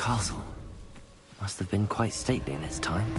castle. Must have been quite stately in its time.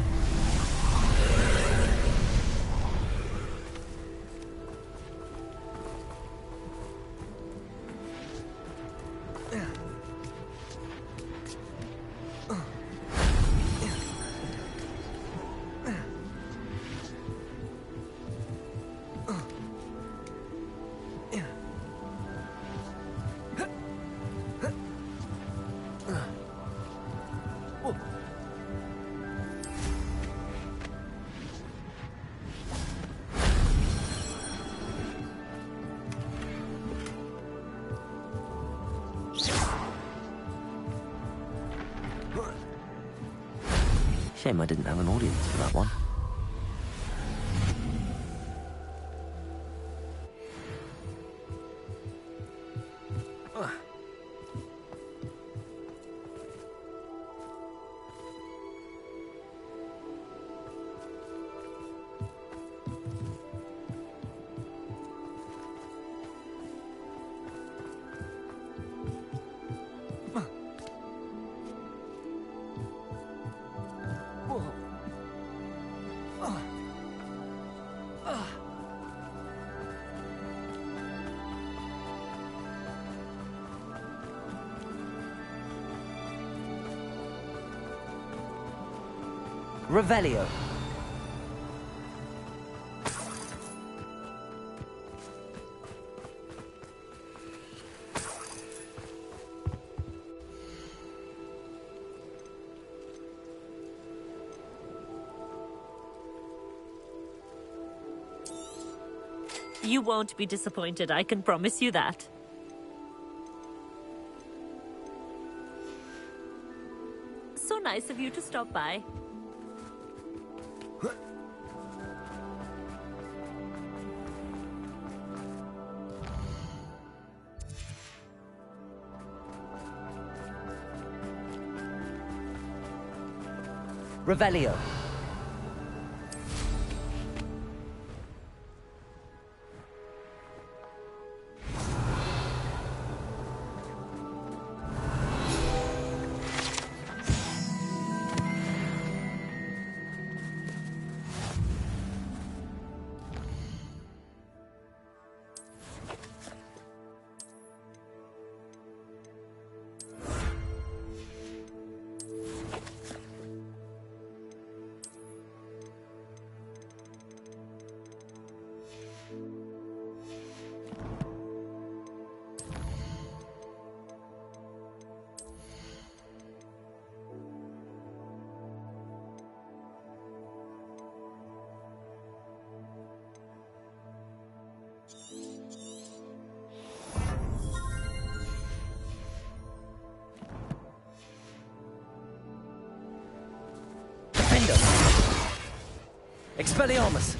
Shame I didn't have an audience for that one. Revelio. You won't be disappointed, I can promise you that. So nice of you to stop by. Revelio. Expelliarmus!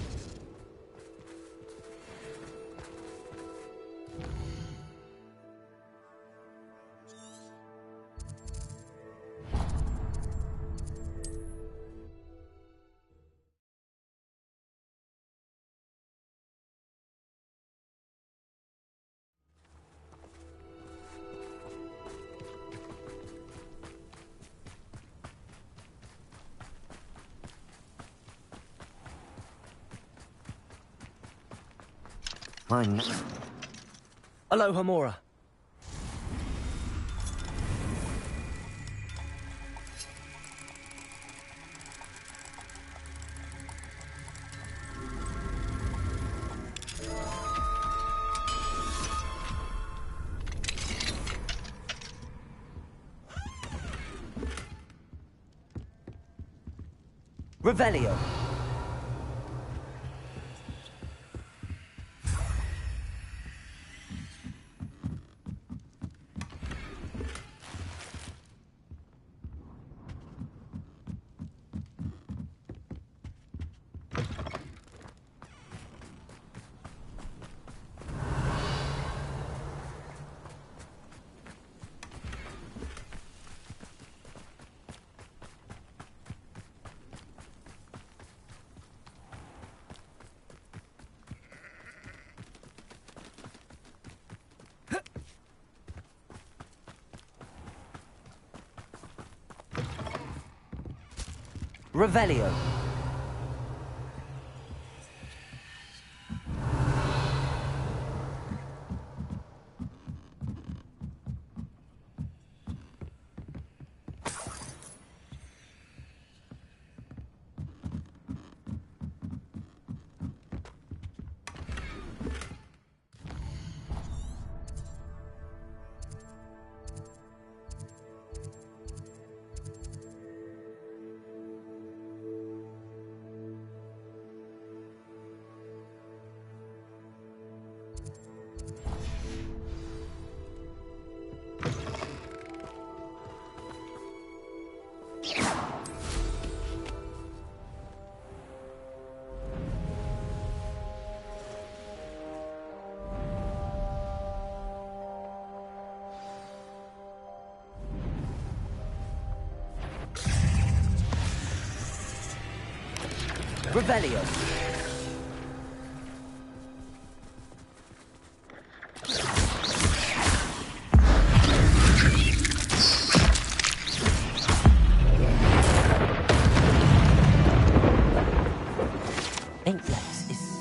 Mine. Aloha Mora. Revelio. Revelio. Revelio. Inklex is...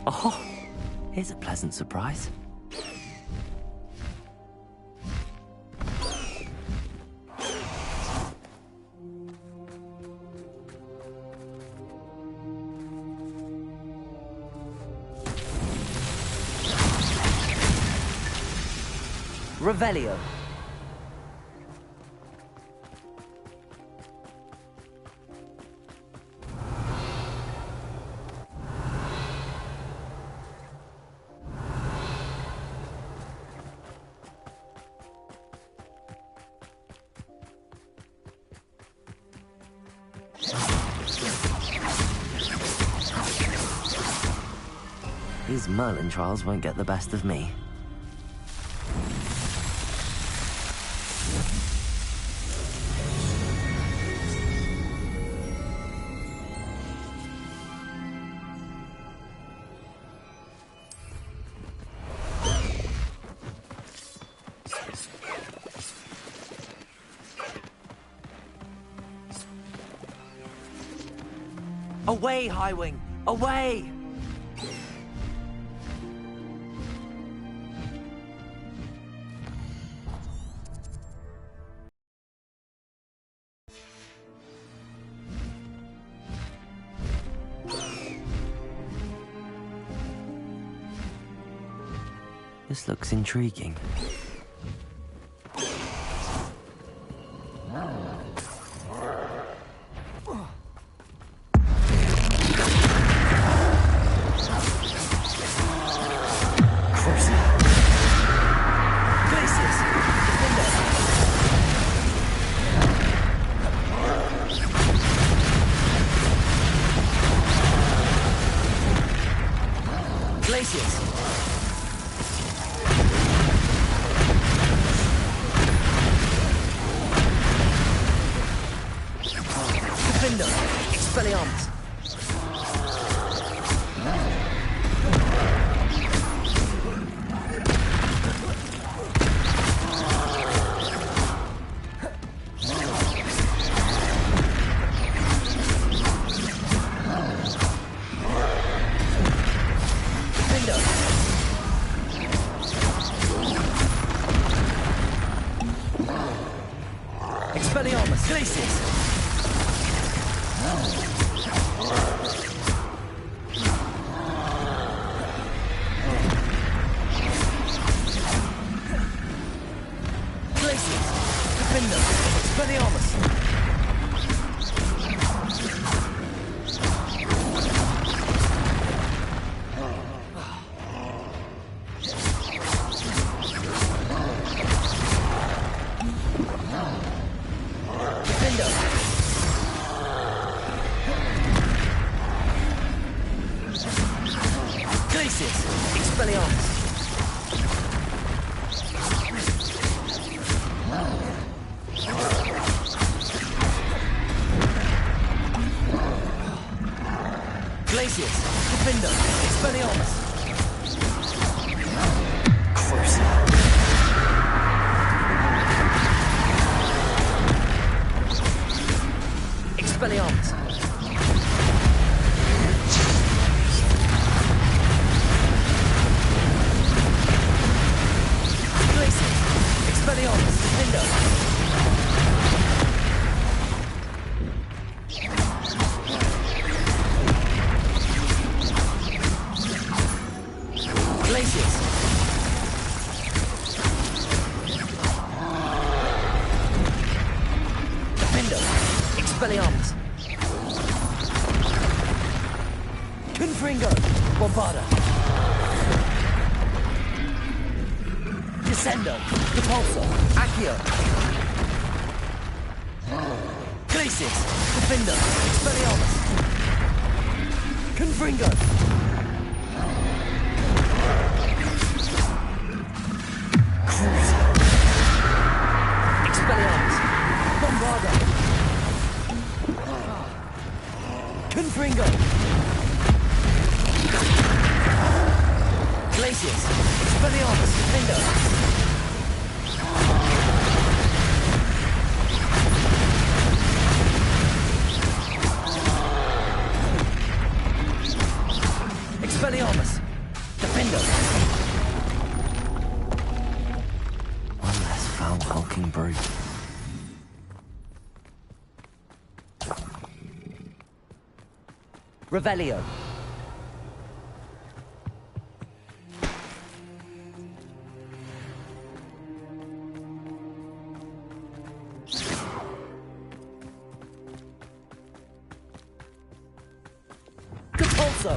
Oh, here's a pleasant surprise. Revelio. These Merlin trials won't get the best of me. Away, Highwing! Away! This looks intriguing. Expelliarmus! Glacius! Glacius! Defender! Expelliarmus! Glacius, Defender, Expelliarmus. Crucial. Expelliarmus. Glacius, Expelliarmus, Defender. Glacius. Defender. Expelliarmus. Confringo. Bombarda. Descendo. Depulso. Accio. Glacius. Defender. Expelliarmus. Confringo. Expelliarmus. Bombarda. Confringo. Glacius. Expelliarmus. Defender. Expelliarmus. Defender. One less foul hulking brute. Revelio. Depulso.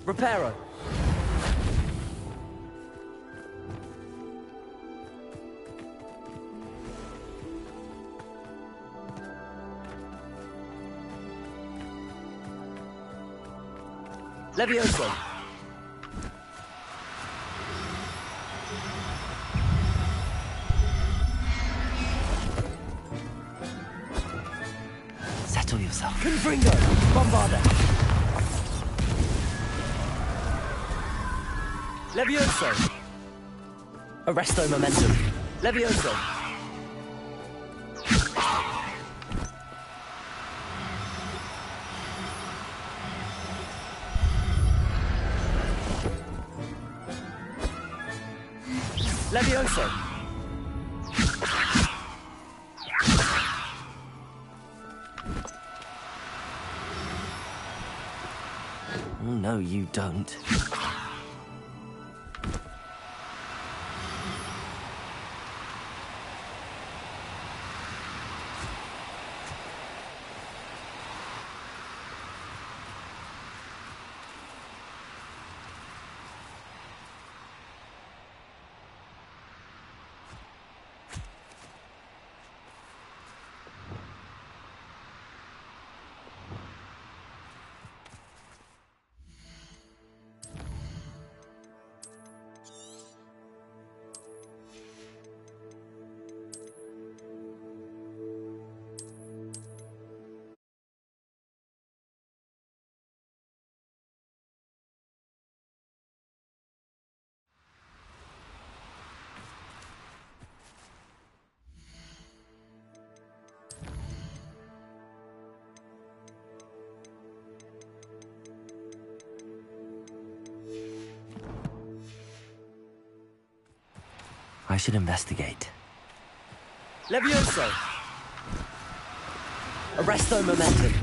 Reparo. Levioso. Settle yourself. Confringo. Bombarda. Levioso. Arresto momentum. Levioso. Levioso. Oh, no, you don't. I should investigate. Levioso. Arresto momentum.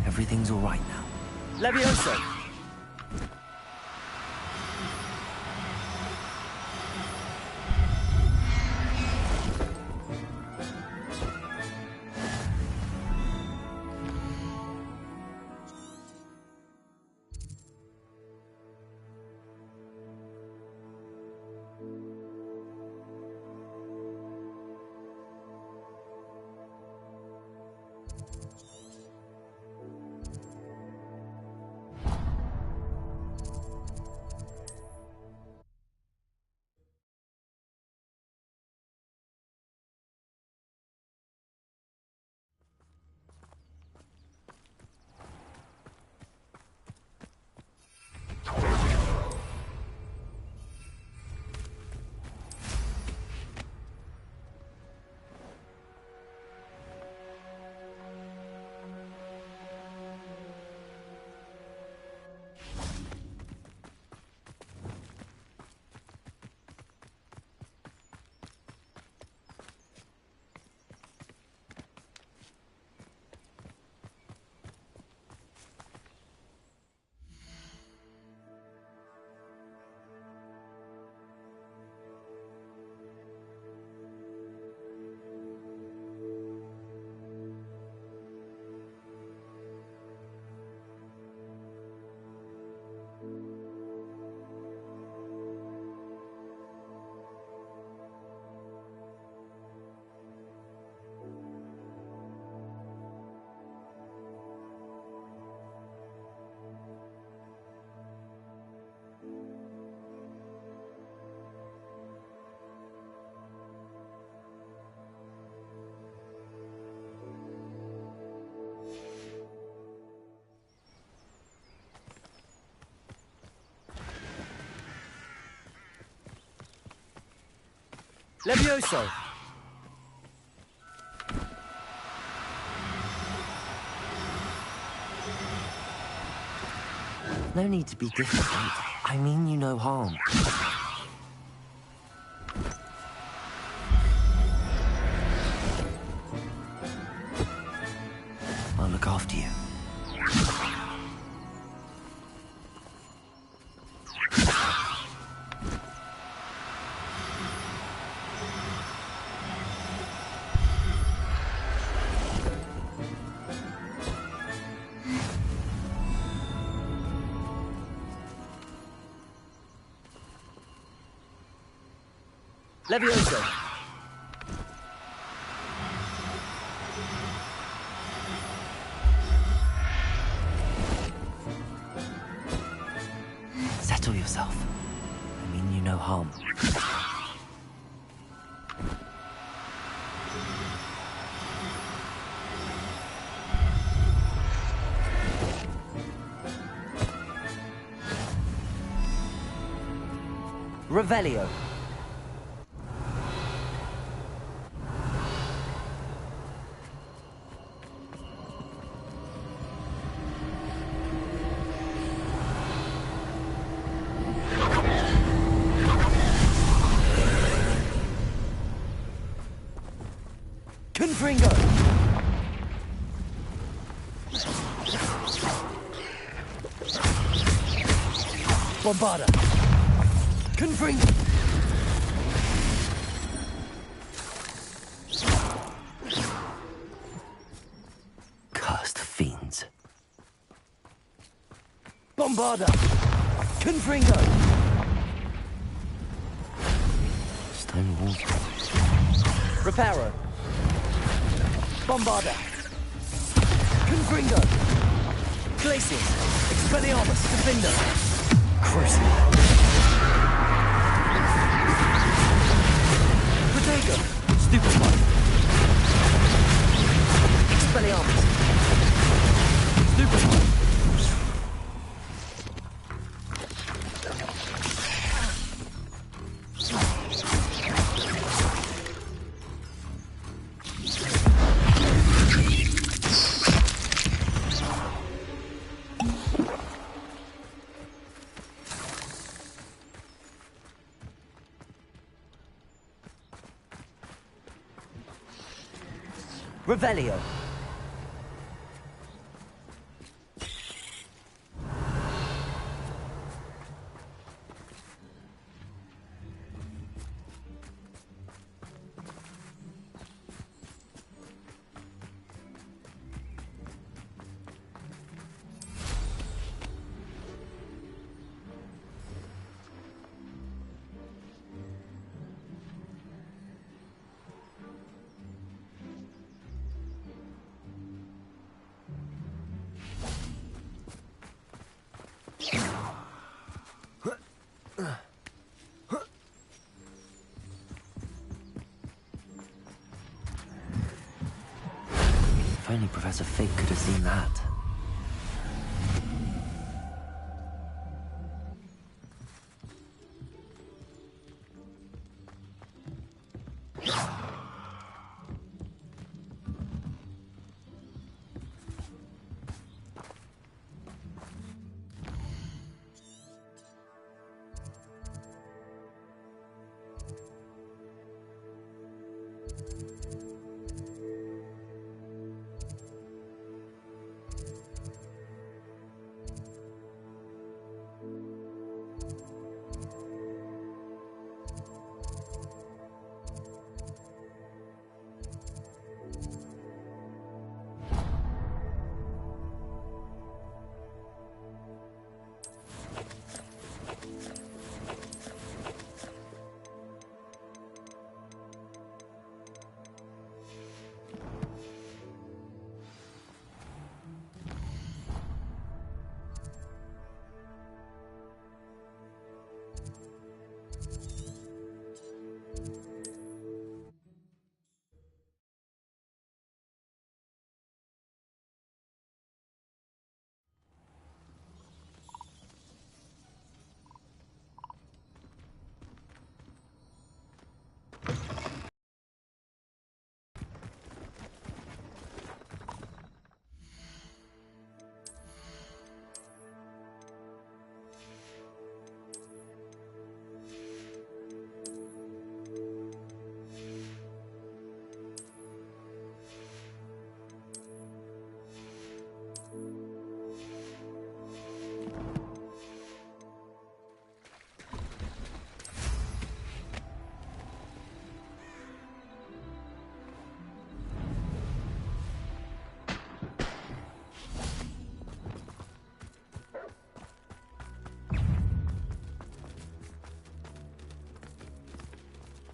Everything's all right now. Levioso. Levioso. No need to be difficult. I mean you no harm. I'll look after you. Levioso. Settle yourself. I mean you no harm. Revelio. Confringo. Bombarda. Confringo. Cursed fiends. Bombarda. Confringo. Stone walls. Reparo. Bombarda. Confringo. Glacius. Expelliarmus. Defender. Crucible. Protego. Stupefy. Expelliarmus. Stupefy. Revelio. If only Professor Fig could have seen that.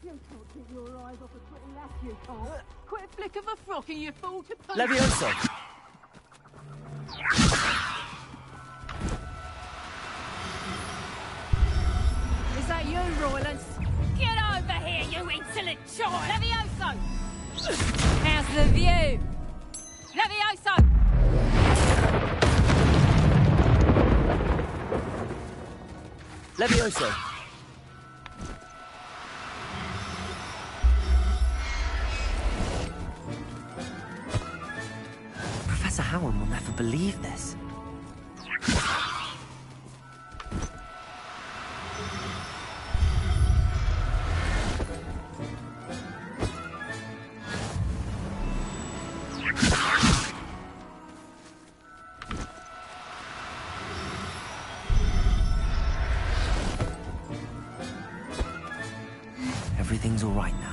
You can't keep your eyes off a pretty lass, you can't. Quit a flick of a frock and you fall to punch. Levioso. Is that you, Roylance? Get over here, you insolent child! Levioso! How's the view? Levioso! Levioso. Professor Howard will never believe this. Everything's all right now.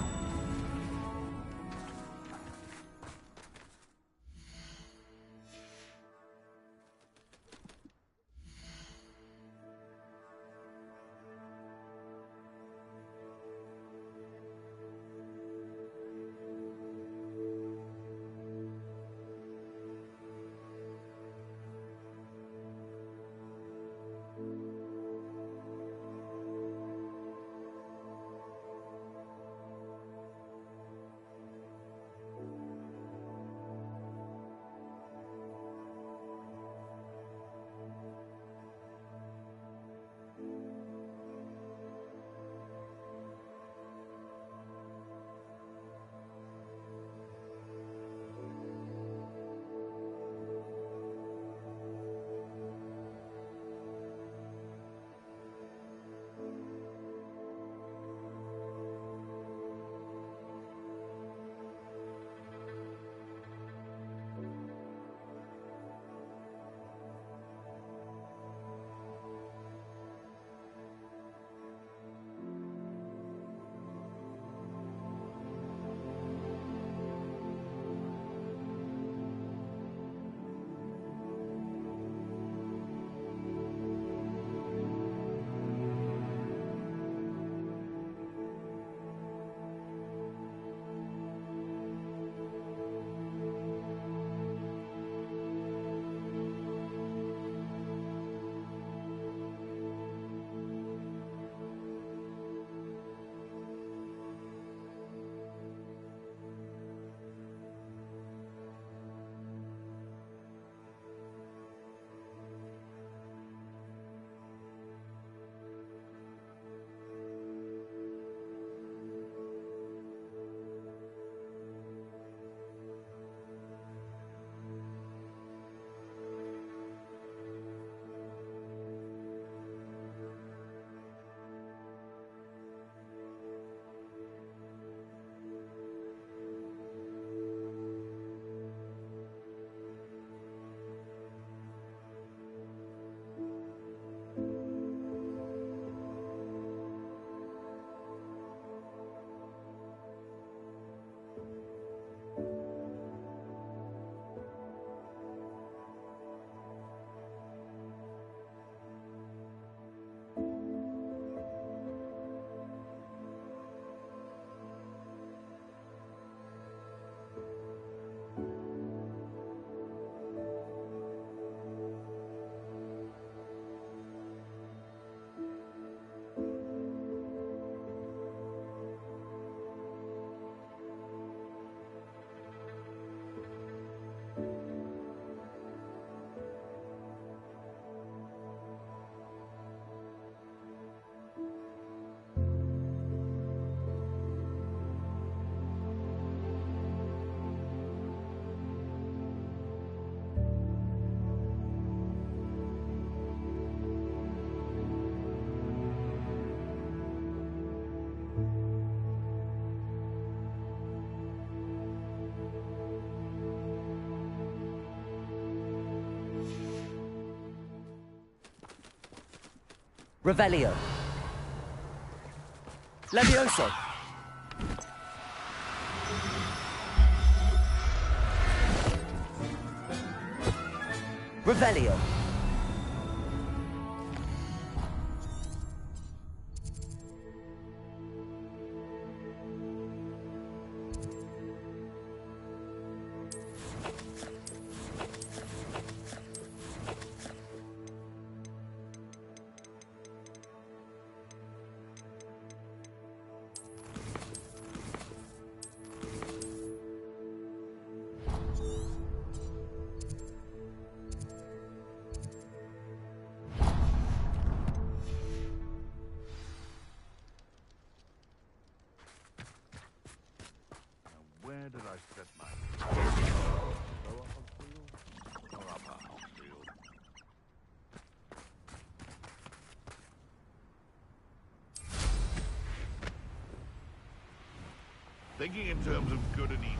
Revelio. Levioso. Revelio. Where did I set my... Go up on field? Thinking in terms of good and evil.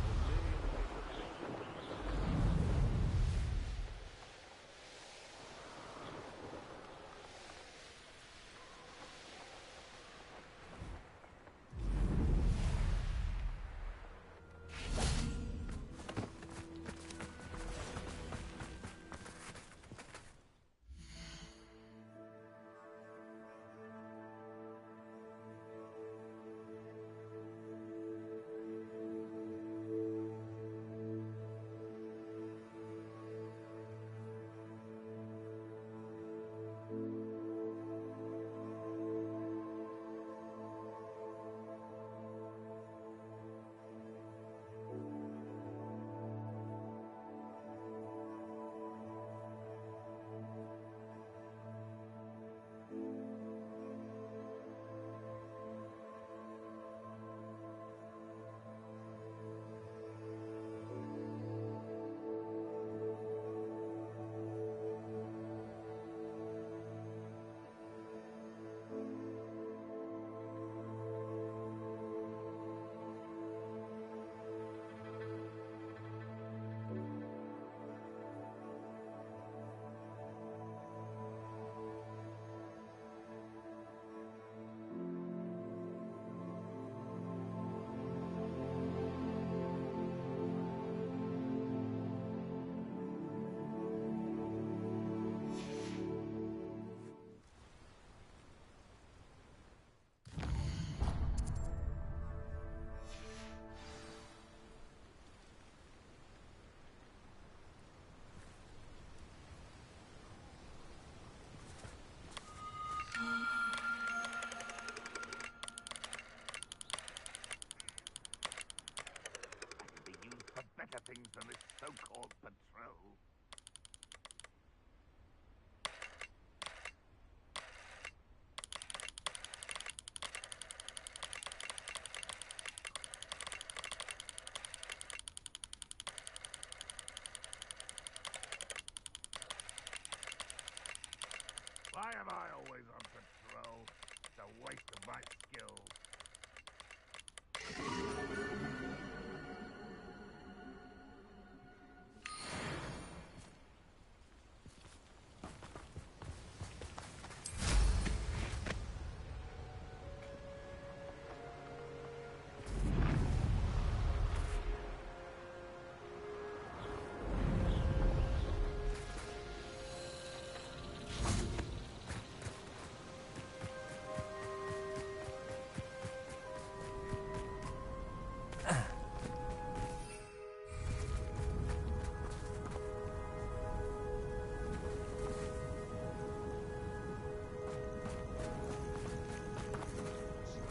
Better things than this so-called patrol. Why am I always on patrol? It's a waste of my skills.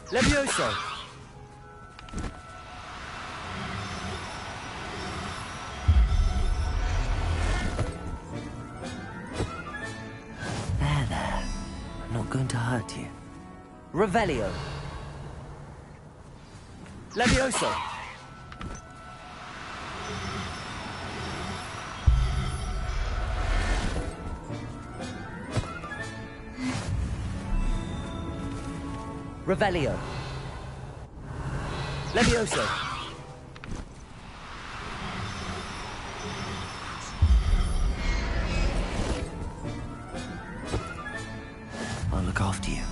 Levioso! There. I'm not going to hurt you. Revelio! Levioso! Revelio. Levioso. I'll look after you.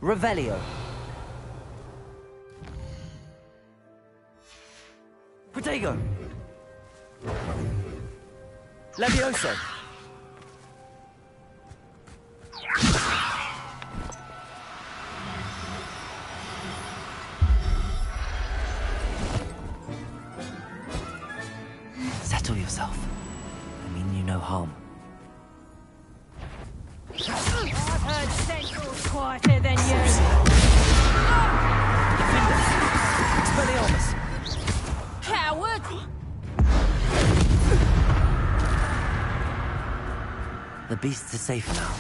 Revelio. Protego. Levioso. Settle yourself. I mean you no harm. I've heard Central's quieter than you. Defender. Expelliarmus. Coward! The beasts are safe now.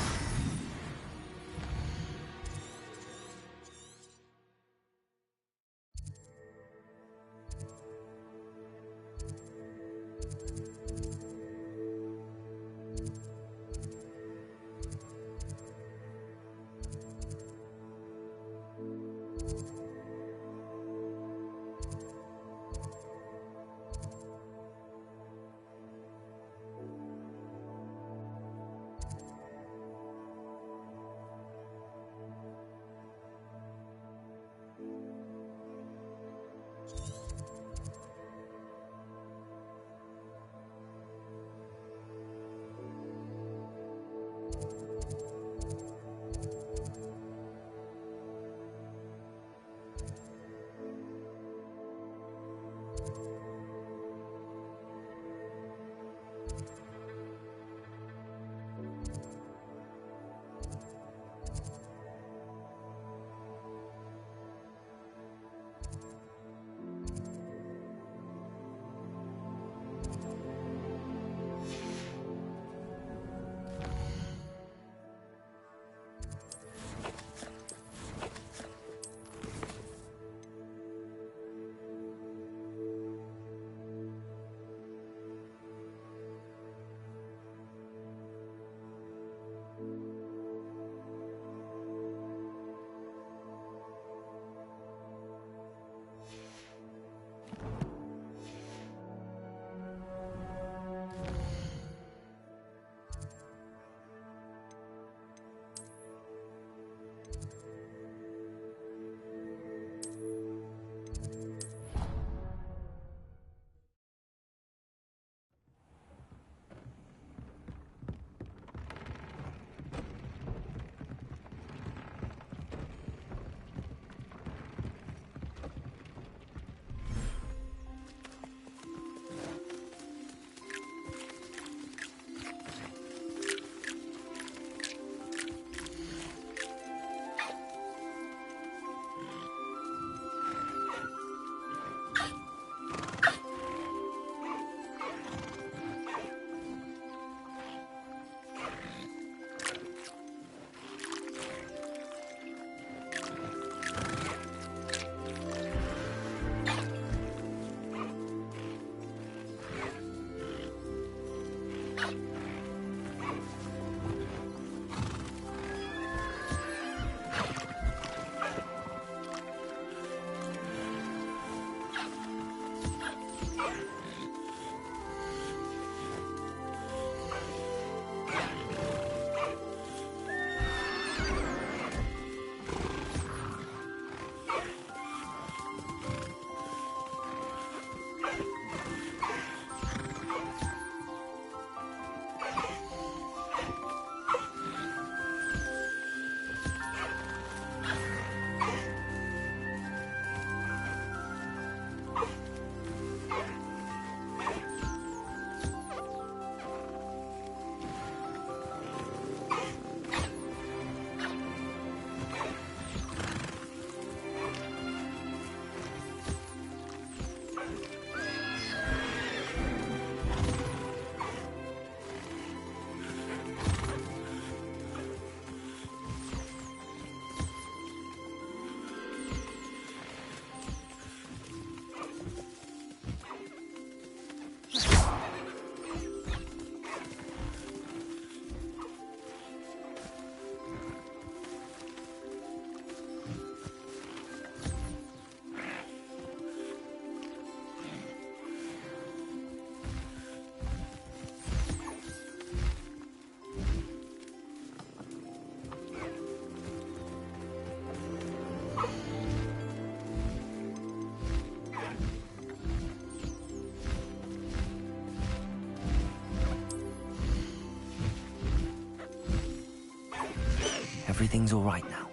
everything's all right now.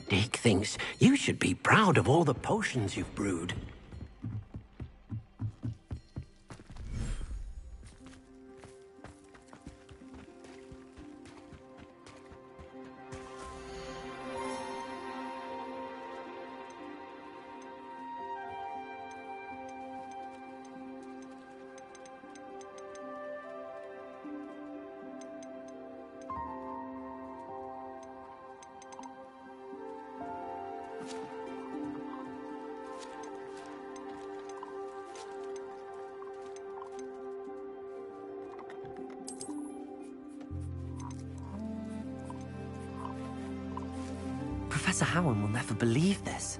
Dick thinks you should be proud of all the potions you've brewed. Professor Howard will never believe this.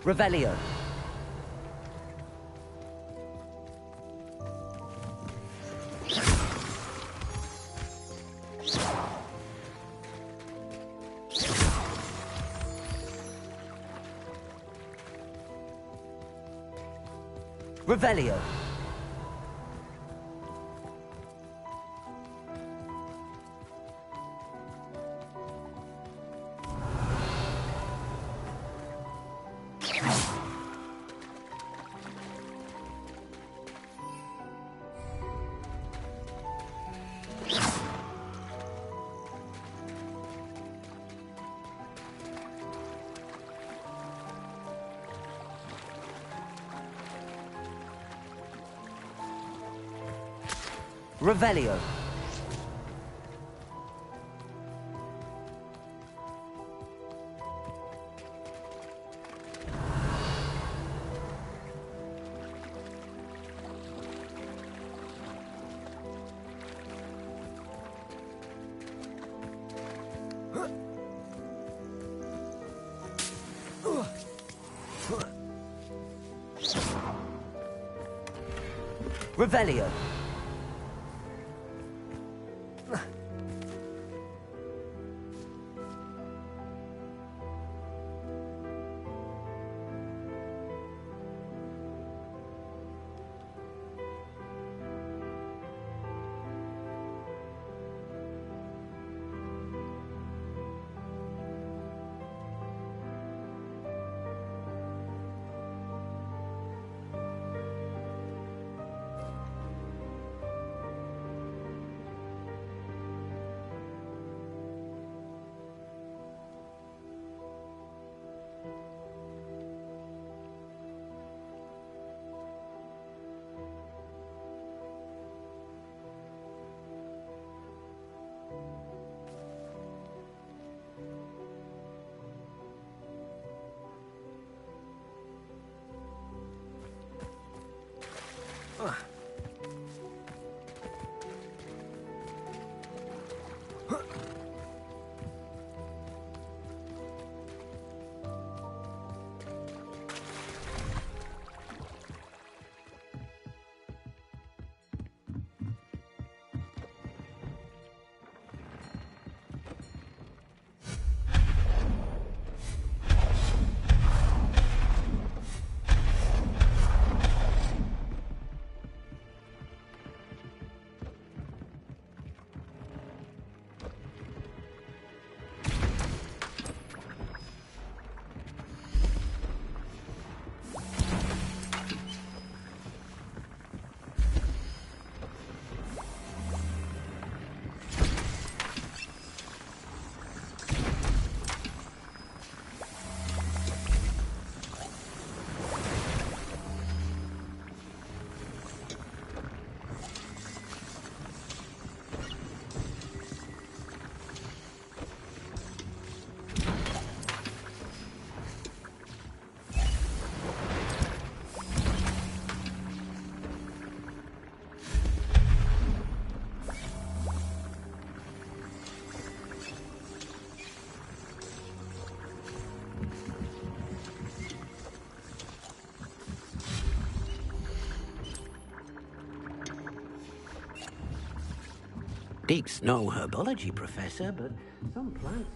Revelio. Revelio. Revelio. Revelio. Deke's no herbology professor, but some plants...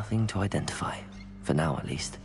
Nothing to identify. For now, at least.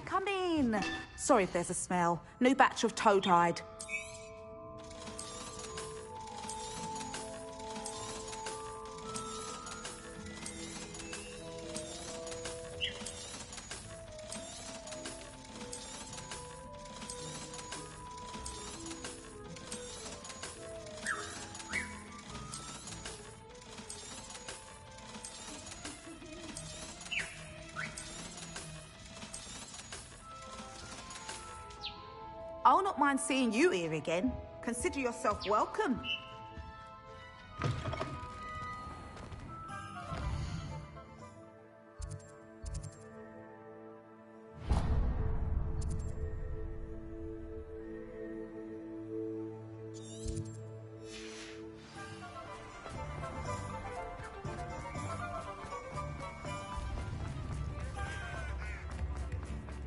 Come in. Sorry if there's a smell. New batch of toad-hide. I'll not mind seeing you here again. Consider yourself welcome.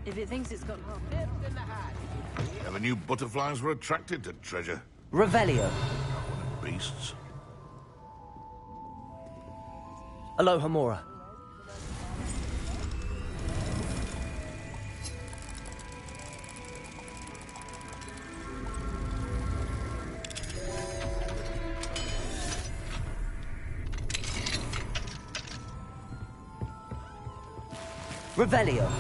If it thinks it's got Never knew butterflies were attracted to treasure. Revelio. Beasts. Aloha Mora. Revelio.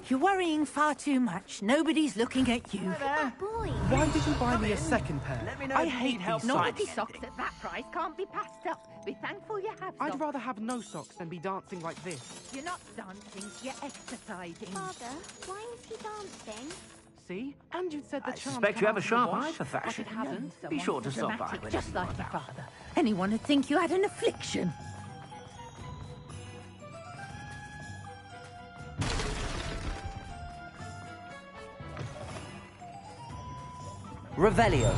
You're worrying far too much. Nobody's looking at you. Why did you buy me a second pair? I hate these Naughty socks. socks at that price can't be passed up. Be thankful you have I'd some. rather have no socks than be dancing like this. You're not dancing, you're exercising. Father, why is he dancing? See? And you said the I charm suspect come you have out a in sharp the wash, eye for but fashion. it hasn't. Be sure to stop by Dramatic, when just it's like like your that. father. Anyone would think you had an affliction. Revelio.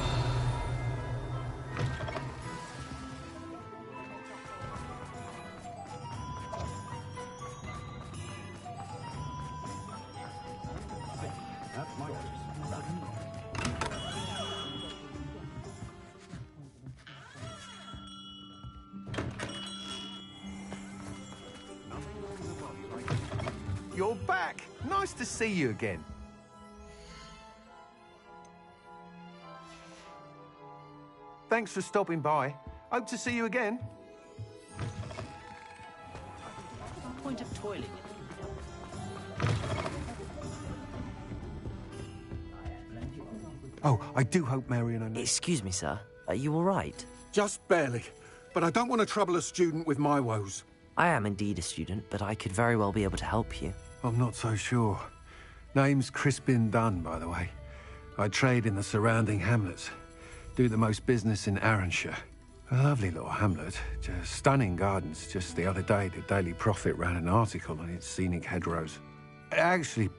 you're back. Nice to see you again. Thanks for stopping by. Hope to see you again. Point of toiling. Oh, I do hope Marion and... Excuse me, sir. Are you all right? Just barely. But I don't want to trouble a student with my woes. I am indeed a student, but I could very well be able to help you. I'm not so sure. Name's Griffin.And, by the way. I trade in the surrounding hamlets. Do the most business in Arranshire. A lovely little hamlet. Just stunning gardens. Just the other day, the Daily Prophet ran an article on its scenic hedgerows. Actually,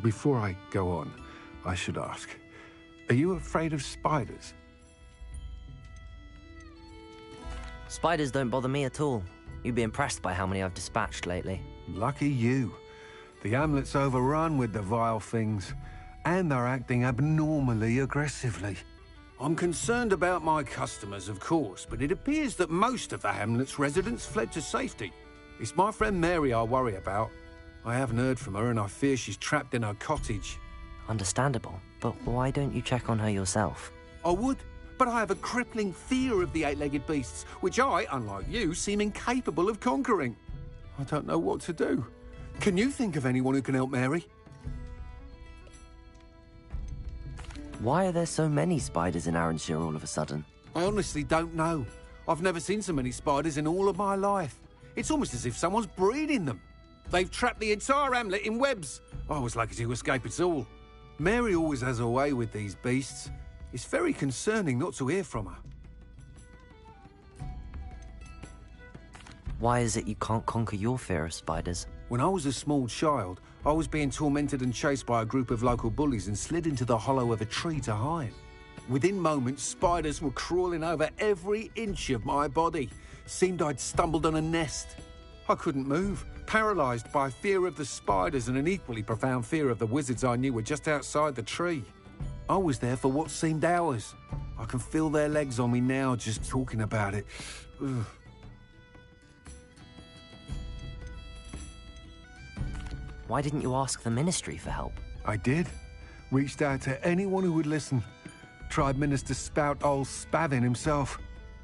before I go on, I should ask, are you afraid of spiders? Spiders don't bother me at all. You'd be impressed by how many I've dispatched lately. Lucky you. The hamlet's overrun with the vile things, and they're acting abnormally aggressively. I'm concerned about my customers, of course, but it appears that most of the hamlet's residents fled to safety. It's my friend Mary I worry about. I haven't heard from her, and I fear she's trapped in her cottage. Understandable, but why don't you check on her yourself? I would, but I have a crippling fear of the eight-legged beasts, which I, unlike you, seem incapable of conquering. I don't know what to do. Can you think of anyone who can help Mary? Why are there so many spiders in Arranshire all of a sudden? I honestly don't know. I've never seen so many spiders in all of my life. It's almost as if someone's breeding them. They've trapped the entire hamlet in webs. I was lucky to escape it all. Mary always has a way with these beasts. It's very concerning not to hear from her. Why is it you can't conquer your fear of spiders? When I was a small child, I was being tormented and chased by a group of local bullies and slid into the hollow of a tree to hide. Within moments, spiders were crawling over every inch of my body. Seemed I'd stumbled on a nest. I couldn't move, paralysed by fear of the spiders and an equally profound fear of the wizards I knew were just outside the tree. I was there for what seemed hours. I can feel their legs on me now just talking about it. Ugh. Why didn't you ask the ministry for help? I did. Reached out to anyone who would listen. Tried Minister Spout old Spavin himself.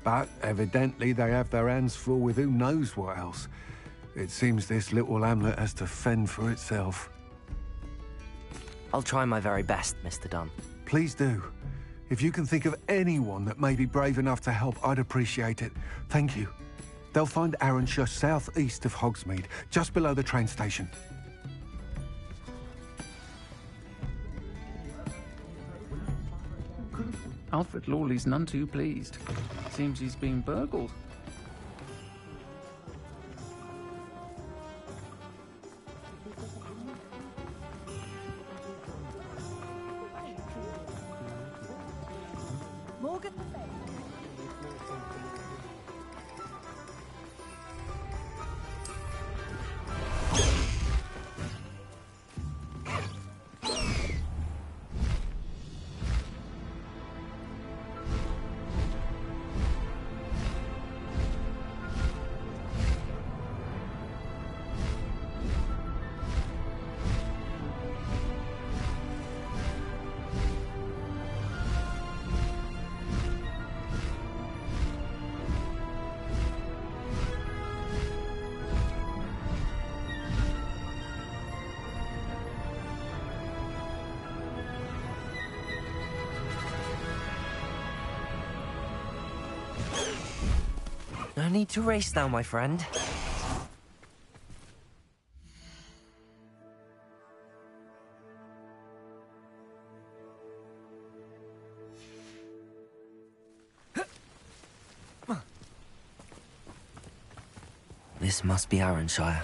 But evidently they have their hands full with who knows what else. It seems this little hamlet has to fend for itself. I'll try my very best, Mr. Dunn. Please do. If you can think of anyone that may be brave enough to help, I'd appreciate it. Thank you. They'll find Arranshire southeast of Hogsmeade, just below the train station. Alfred Lawley's none too pleased. Seems he's been burgled. Morgan. No need to race now, my friend. This must be Arranshire.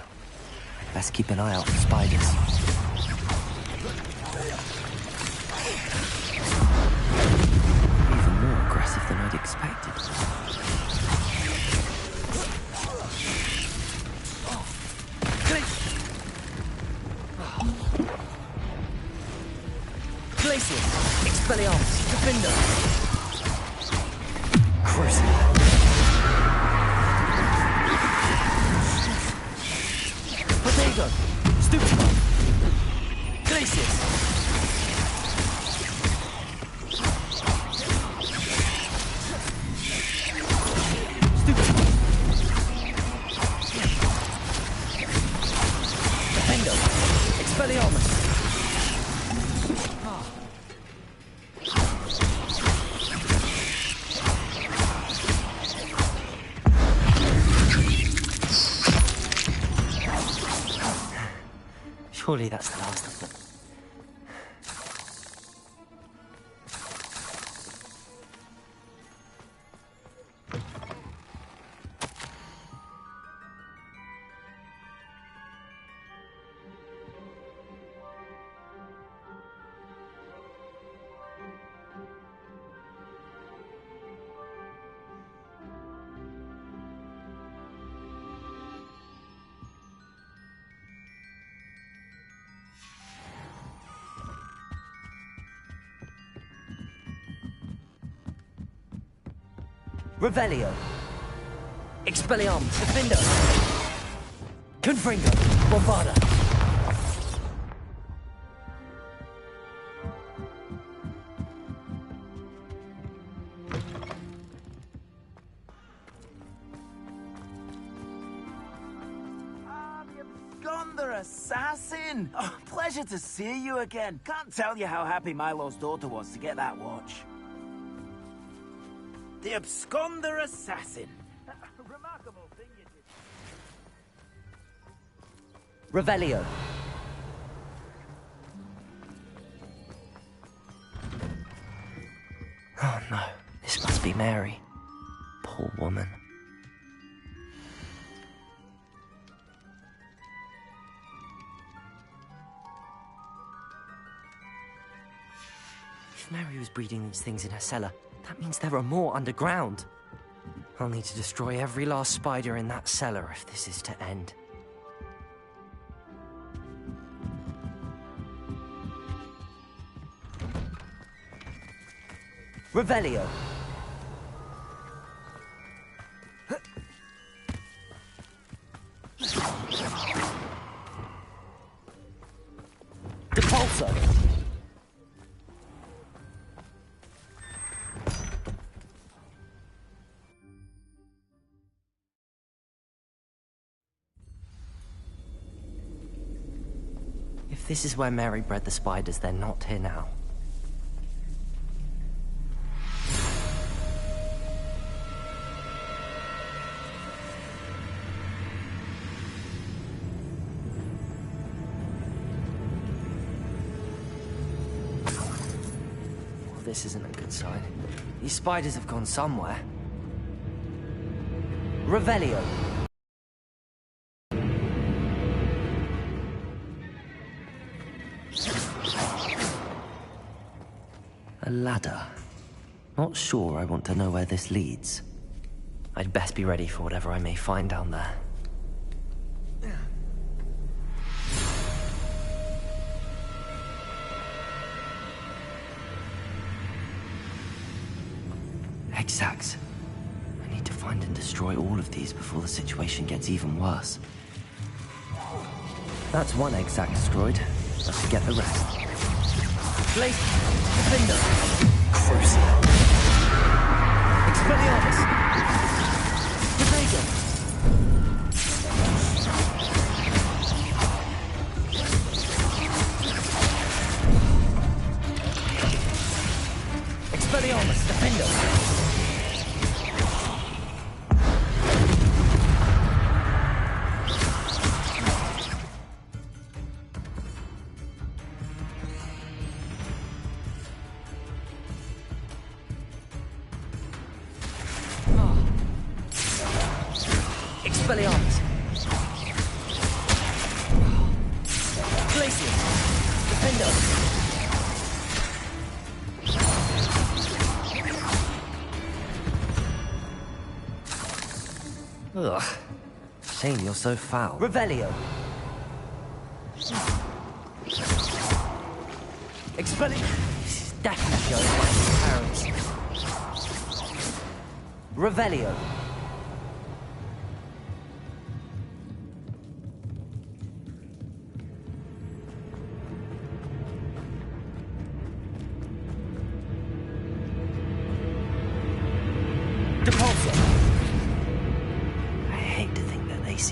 Best keep an eye out for spiders. Even more aggressive than I'd expected. Glacius! Expelliarmus! Defender! Crucible! Potato! Stupefy! Glacius! Expelliarmus! Surely that's the last of them. Revelio. Expelliarmus. Defendo. Confringo. Bombarda. Absconder Assassin! Oh, pleasure to see you again. Can't tell you how happy Milo's daughter was to get that watch. The Absconder Assassin. Remarkable thing you did. Revelio. Oh no, this must be Mary. Poor woman. If Mary was breeding these things in her cellar, that means there are more underground. I'll need to destroy every last spider in that cellar if this is to end. Revelio. Depulso. If this is where Mary bred the spiders, they're not here now. Well, this isn't a good sign. These spiders have gone somewhere. Revelio. A ladder. Not sure I want to know where this leads. I'd best be ready for whatever I may find down there. Exacts. I need to find and destroy all of these before the situation gets even worse. That's one exact destroyed. Let's forget the rest. Blaze. Defender. Crucial. Expelliarmus. Devader. Expelliarmus. Defender. Expelliarmus. Glacius. Defendo. Ugh. Shame you're so foul. Revelio. Expelliarmus. This is definitely going by his parents. Revelio.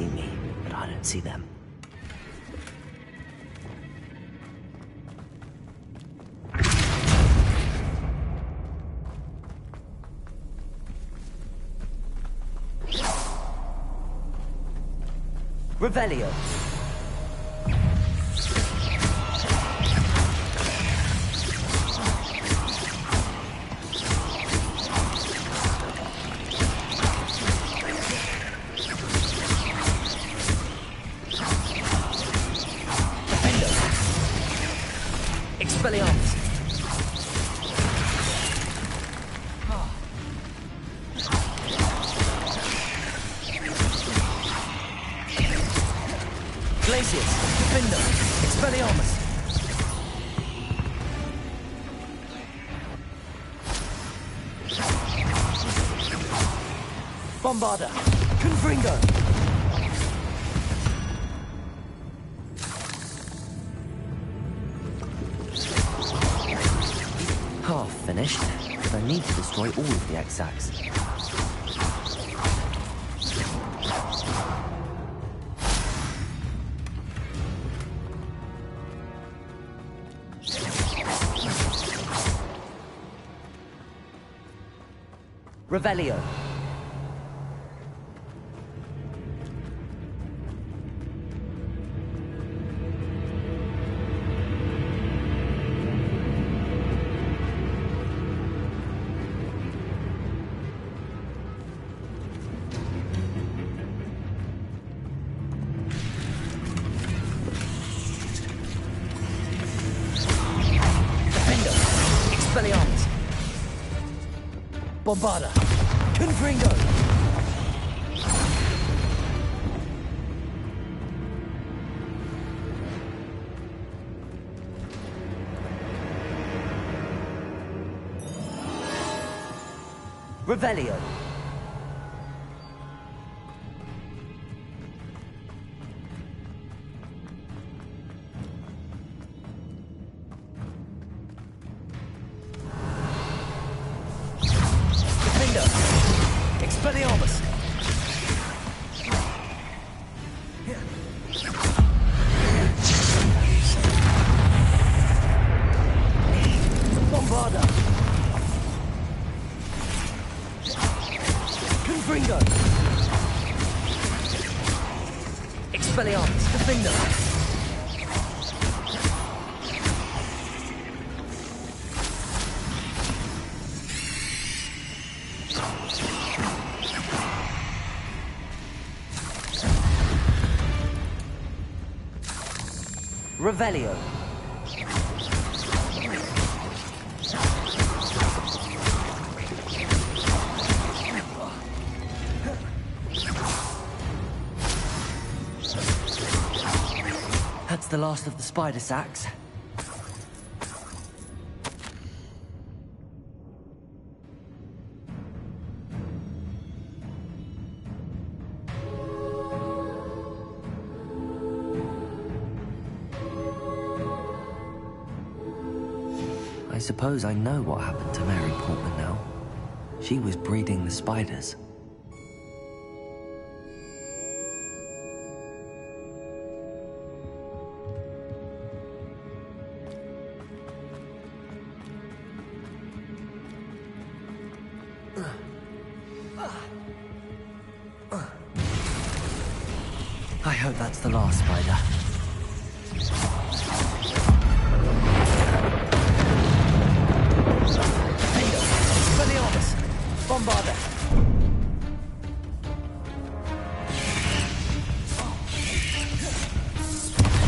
see me, but I don't see them. Revelio. Expelliarmus. Glacius. Defender. Expelliarmus. Bombarda. Confringo. Half finished, but I need to destroy all of the exacts. Revelio. Expelliarmus. Bombarda. Confringo. Revelio. Expelliarmus! Bombarda! Confringo! Expelliarmus! Defender! Revelio. That's the last of the spider sacks. I suppose I know what happened to Mary Portman now. She was breeding the spiders. I hope that's the last spider. Bombarda!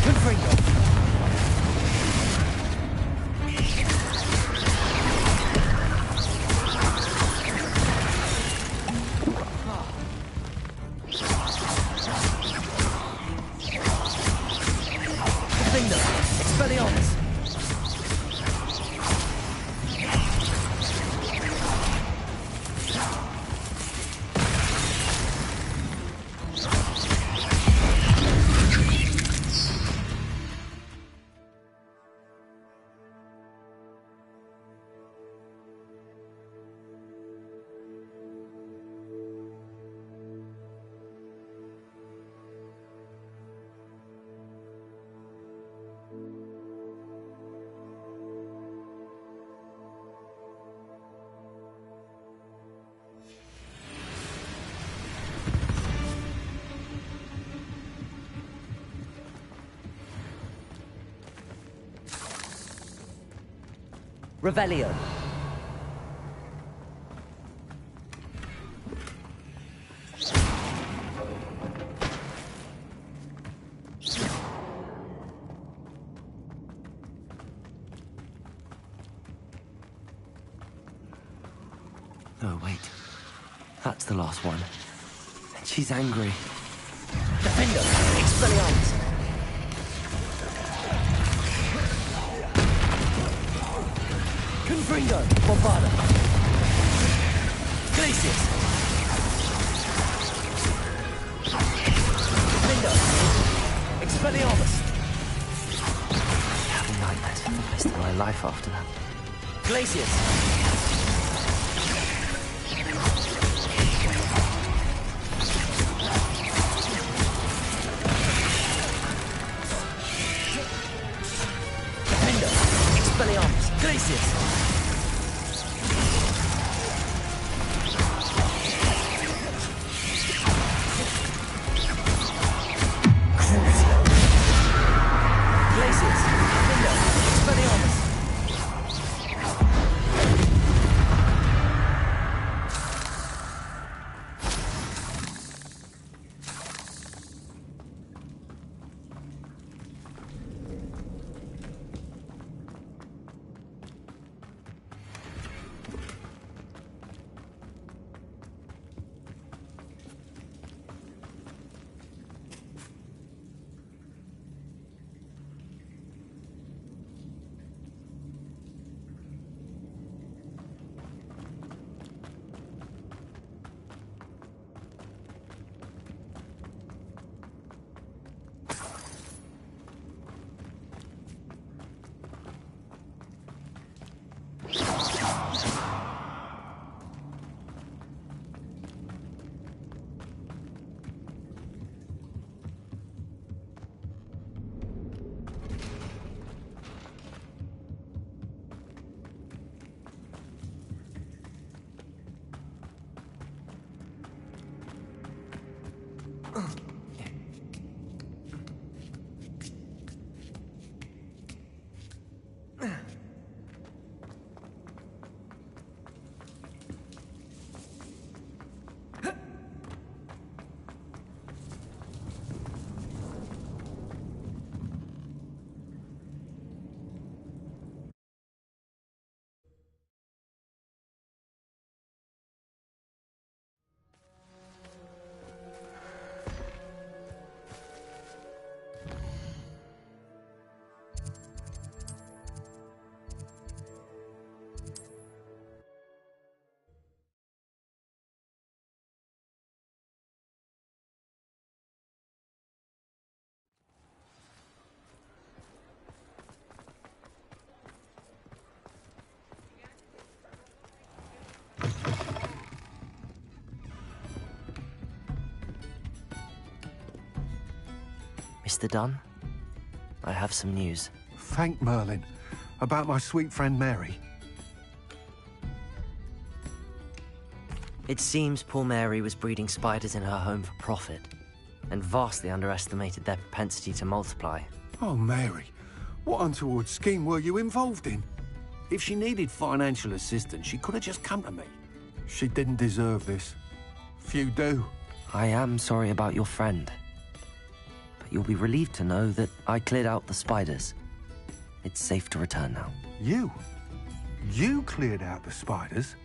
Confringo! Defender! Expelliarmus! Revelio. Oh, wait. That's the last one. And she's angry. Defender! Expelliarmus! Confringo! Bombarda! Glacius! Defender! Expelliarmus! Having nightmares for the rest of my life after that. Glacius! Expelliarmus! Glacius! Crucio! Glacius! Defender! Expelliarmus! Mr. Dunn, I have some news. Thank Merlin. About my sweet friend Mary. It seems poor Mary was breeding spiders in her home for profit, and vastly underestimated their propensity to multiply. Oh, Mary, what untoward scheme were you involved in? If she needed financial assistance, she could have just come to me. She didn't deserve this. Few do. I am sorry about your friend. But you'll be relieved to know that I cleared out the spiders. It's safe to return now. You? You cleared out the spiders?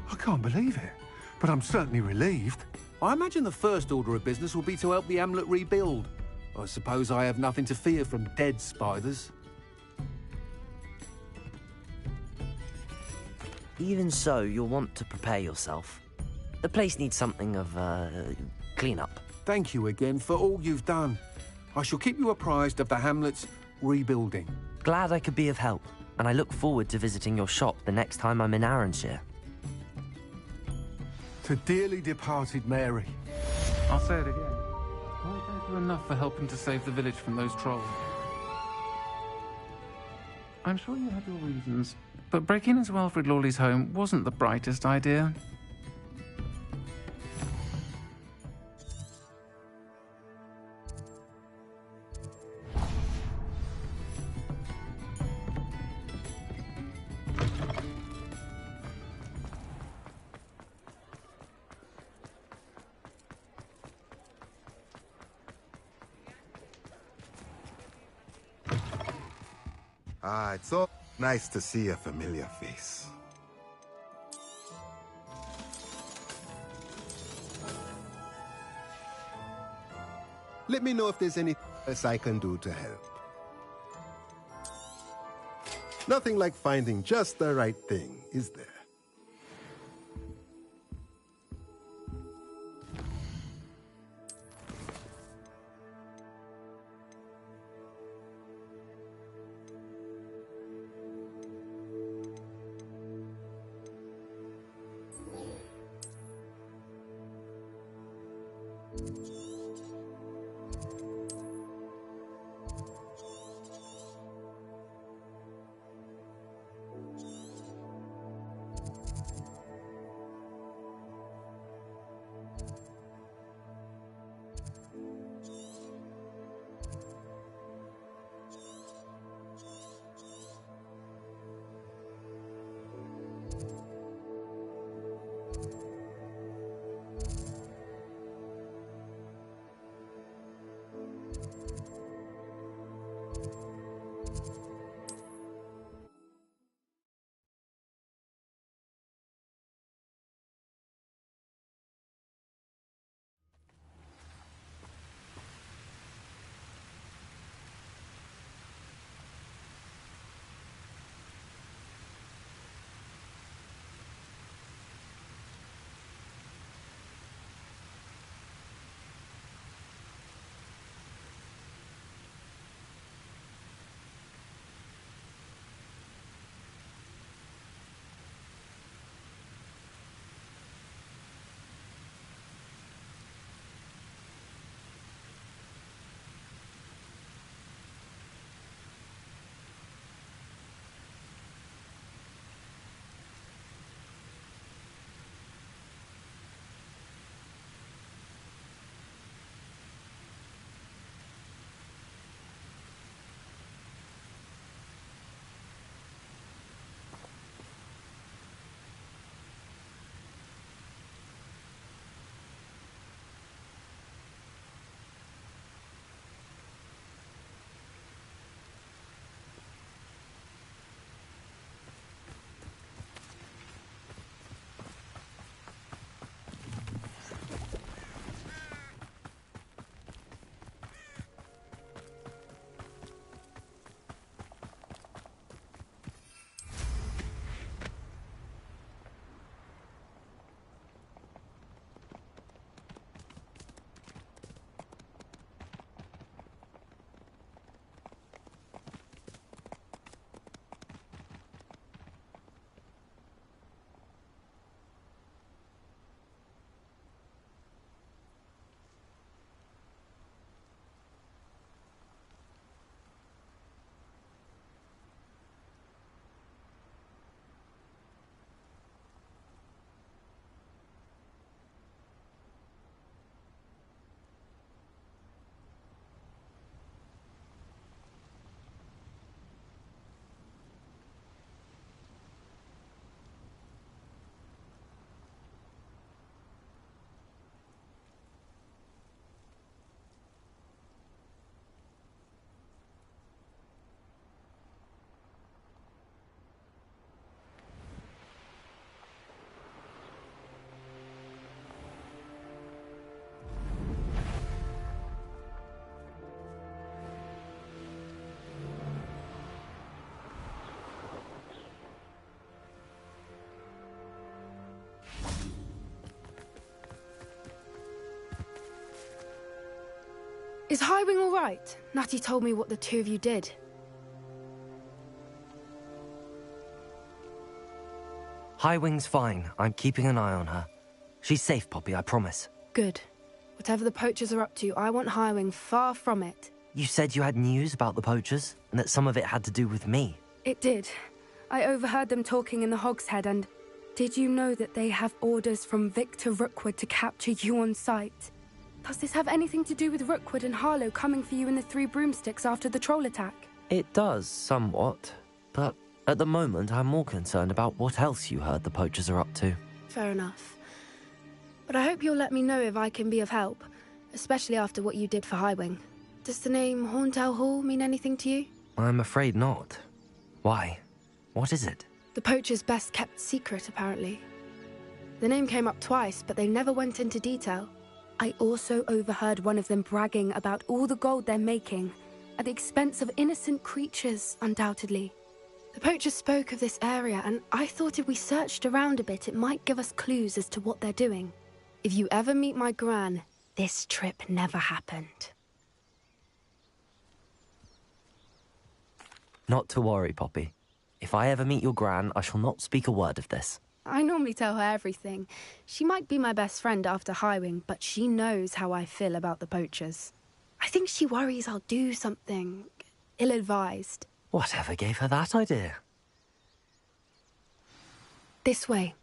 I can't believe it, but I'm certainly relieved. I imagine the first order of business will be to help the amulet rebuild. I suppose I have nothing to fear from dead spiders. Even so, you'll want to prepare yourself. The place needs something of, clean-up. Thank you again for all you've done. I shall keep you apprised of the hamlet's rebuilding. Glad I could be of help, and I look forward to visiting your shop the next time I'm in Arranshire. To dearly departed Mary. I'll say it again. Why thank you enough for helping to save the village from those trolls? I'm sure you had your reasons, but breaking into Wilfred Lawley's home wasn't the brightest idea. Ah, it's so nice to see a familiar face. Let me know if there's anything else I can do to help. Nothing like finding just the right thing, is there? Is Highwing all right? Natty told me what the two of you did. Highwing's fine. I'm keeping an eye on her. She's safe, Poppy, I promise. Good. Whatever the poachers are up to, I want Highwing far from it. You said you had news about the poachers, and that some of it had to do with me. It did. I overheard them talking in the Hogshead, and did you know that they have orders from Victor Rookwood to capture you on sight? Does this have anything to do with Rookwood and Harlow coming for you in the Three Broomsticks after the troll attack? It does, somewhat. But at the moment, I'm more concerned about what else you heard the poachers are up to. Fair enough. But I hope you'll let me know if I can be of help, especially after what you did for Highwing. Does the name Horntail Hall mean anything to you? I'm afraid not. Why? What is it? The poacher's best kept secret, apparently. The name came up twice, but they never went into detail. I also overheard one of them bragging about all the gold they're making, at the expense of innocent creatures, undoubtedly. The poacher spoke of this area, and I thought if we searched around a bit, it might give us clues as to what they're doing. If you ever meet my gran, this trip never happened. Not to worry, Poppy. If I ever meet your gran, I shall not speak a word of this. I normally tell her everything. She might be my best friend after Highwing, but she knows how I feel about the poachers. I think she worries I'll do something ill-advised. Whatever gave her that idea? This way.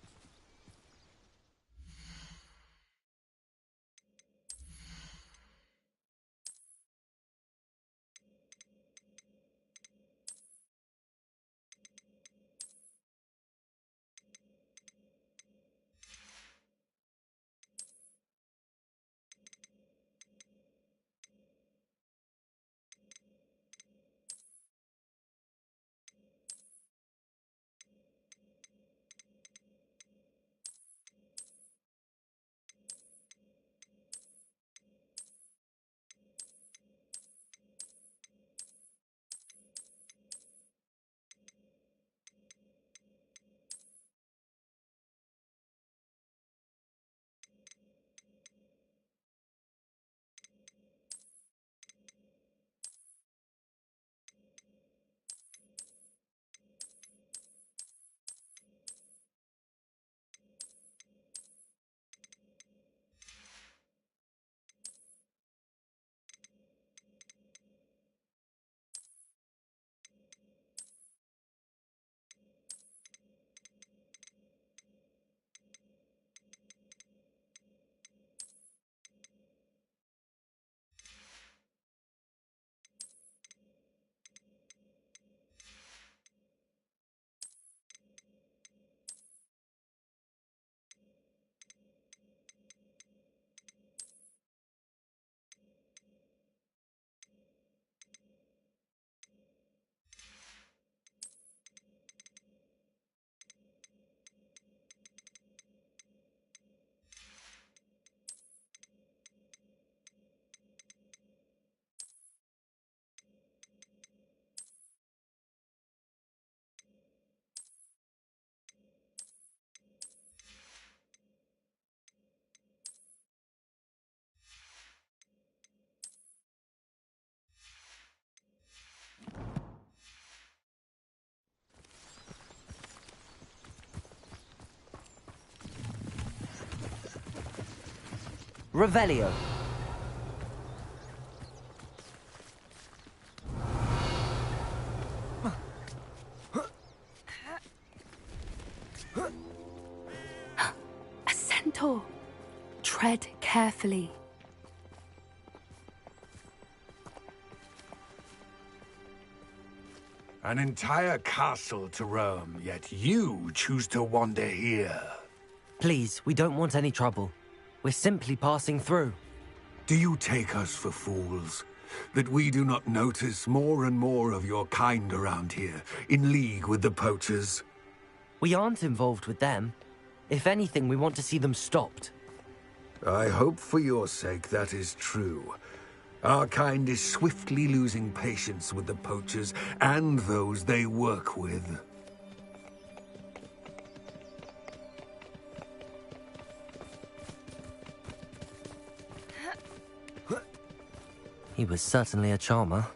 Revelio. A centaur. Tread carefully. An entire castle to roam, yet you choose to wander here. Please, we don't want any trouble. We're simply passing through. Do you take us for fools? That we do not notice more and more of your kind around here, in league with the poachers? We aren't involved with them. If anything, we want to see them stopped. I hope for your sake that is true. Our kind is swiftly losing patience with the poachers and those they work with. He was certainly a charmer.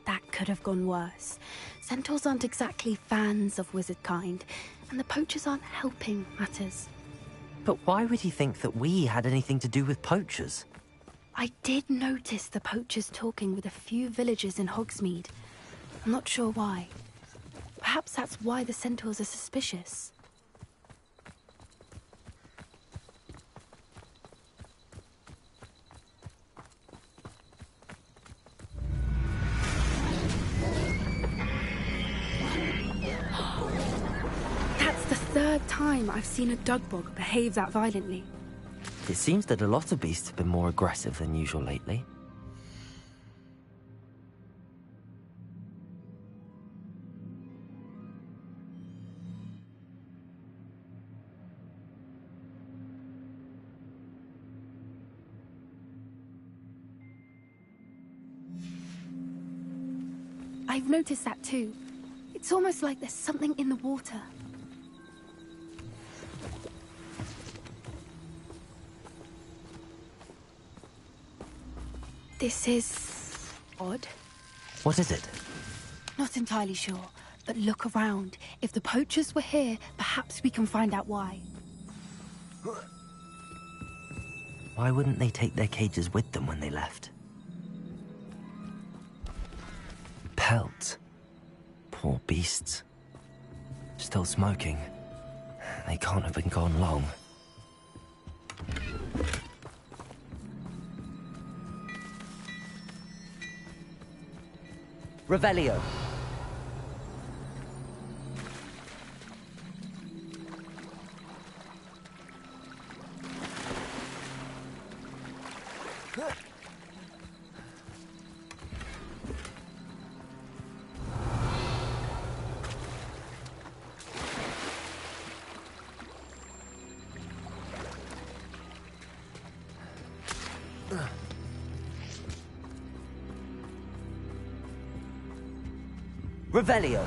That could have gone worse. Centaurs aren't exactly fans of wizard kind, and the poachers aren't helping matters. But why would he think that we had anything to do with poachers? I did notice the poachers talking with a few villagers in Hogsmeade. I'm not sure why. Perhaps that's why the centaurs are suspicious. That's the third time I've seen a dugbog behave that violently. It seems that a lot of beasts have been more aggressive than usual lately. I've noticed that too. It's almost like there's something in the water. This is odd. What is it? Not entirely sure, but look around. If the poachers were here, perhaps we can find out why. Why wouldn't they take their cages with them when they left? Pelts. Poor beasts. Still smoking. They can't have been gone long. Revelio. Revelio.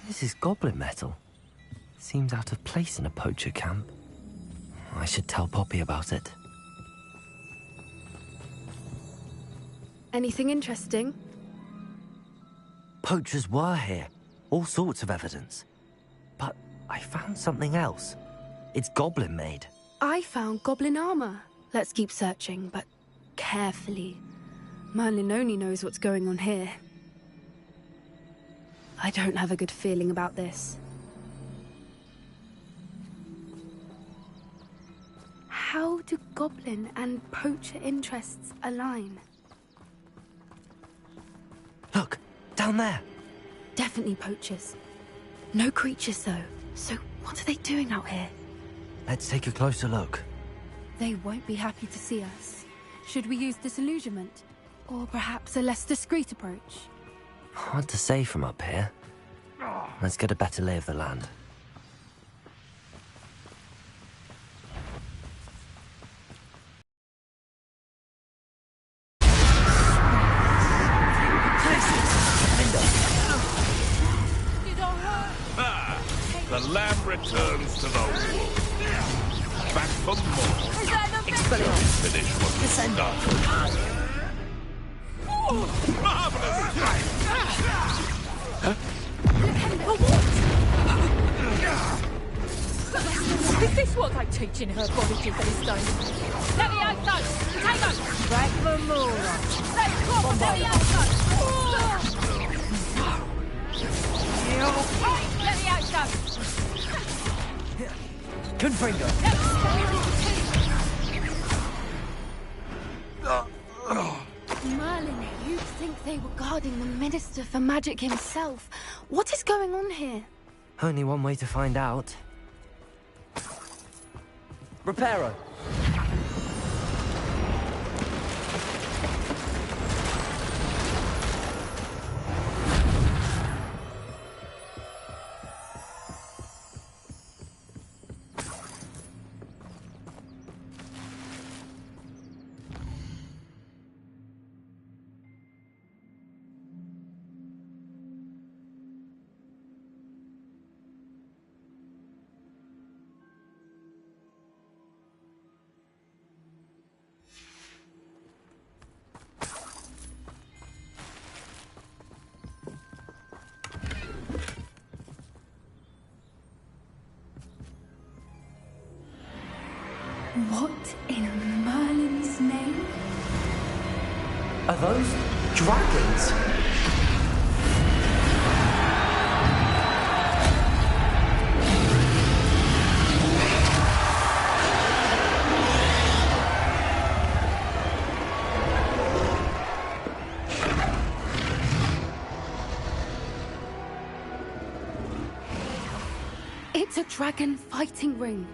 This is goblin metal. Seems out of place in a poacher camp. I should tell Poppy about it. Anything interesting? Poachers were here. All sorts of evidence. But I found something else. It's goblin made. I found goblin armor. Let's keep searching, but carefully. Merlin only knows what's going on here. I don't have a good feeling about this. How do goblin and poacher interests align? Look, down there. Definitely poachers. No creatures, though. So what are they doing out here? Let's take a closer look. They won't be happy to see us. Should we use disillusionment? Or perhaps a less discreet approach? Hard to say from up here. Let's get a better lay of the land. The lamb returns to the wolf. Back for more. Finish what was started. Marvelous! Is this what I'm teaching her body to these days? Let me out, though! Potato! Back for more! Let me out, though! Let me out, though! Merlin, you'd think they were guarding the Minister for Magic himself. What is going on here? Only one way to find out. Reparo. What in Merlin's name? Are those dragons? It's a dragon fighting ring.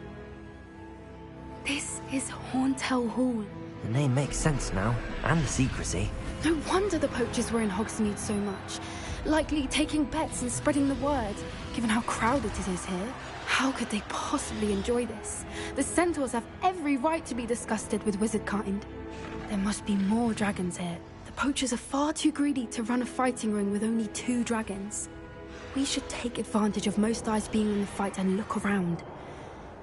This is Horntail Hall. The name makes sense now, and the secrecy. No wonder the poachers were in Hogsmeade so much. Likely taking bets and spreading the word, given how crowded it is here. How could they possibly enjoy this? The centaurs have every right to be disgusted with wizard kind. There must be more dragons here. The poachers are far too greedy to run a fighting ring with only 2 dragons. We should take advantage of most eyes being on the fight and look around.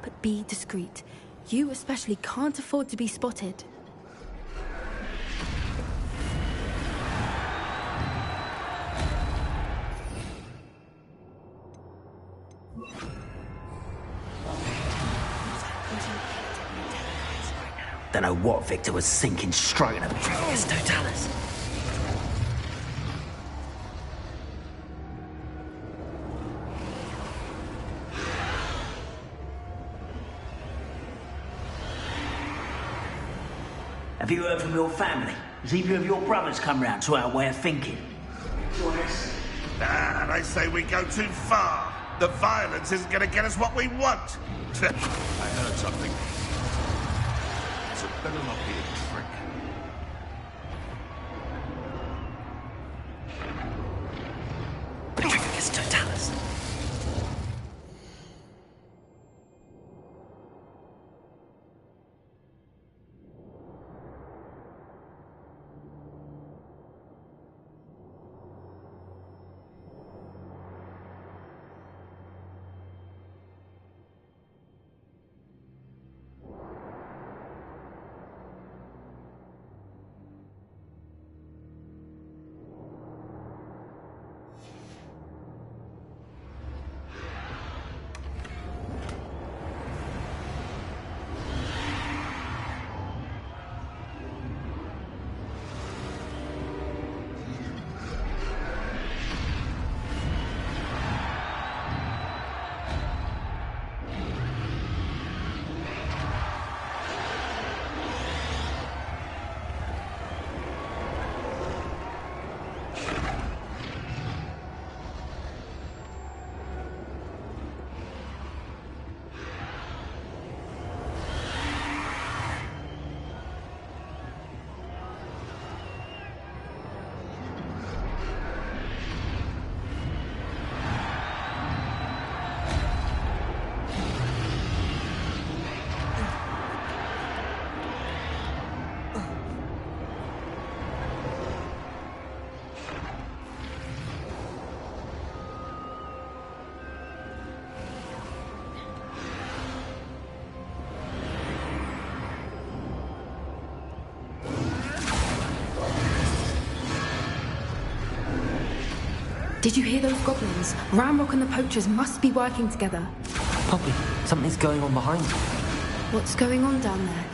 But be discreet. You especially can't afford to be spotted. Don't know what Victor was thinking, stroking a It's Totalis. Have you heard from your family? Has either of your brothers come round to our way of thinking? Nah, they say we go too far. The violence isn't going to get us what we want. I heard something. So better not be a trick. It's Totalis. Did you hear those goblins? Ramrock and the poachers must be working together. Poppy, something's going on behind you. What's going on down there?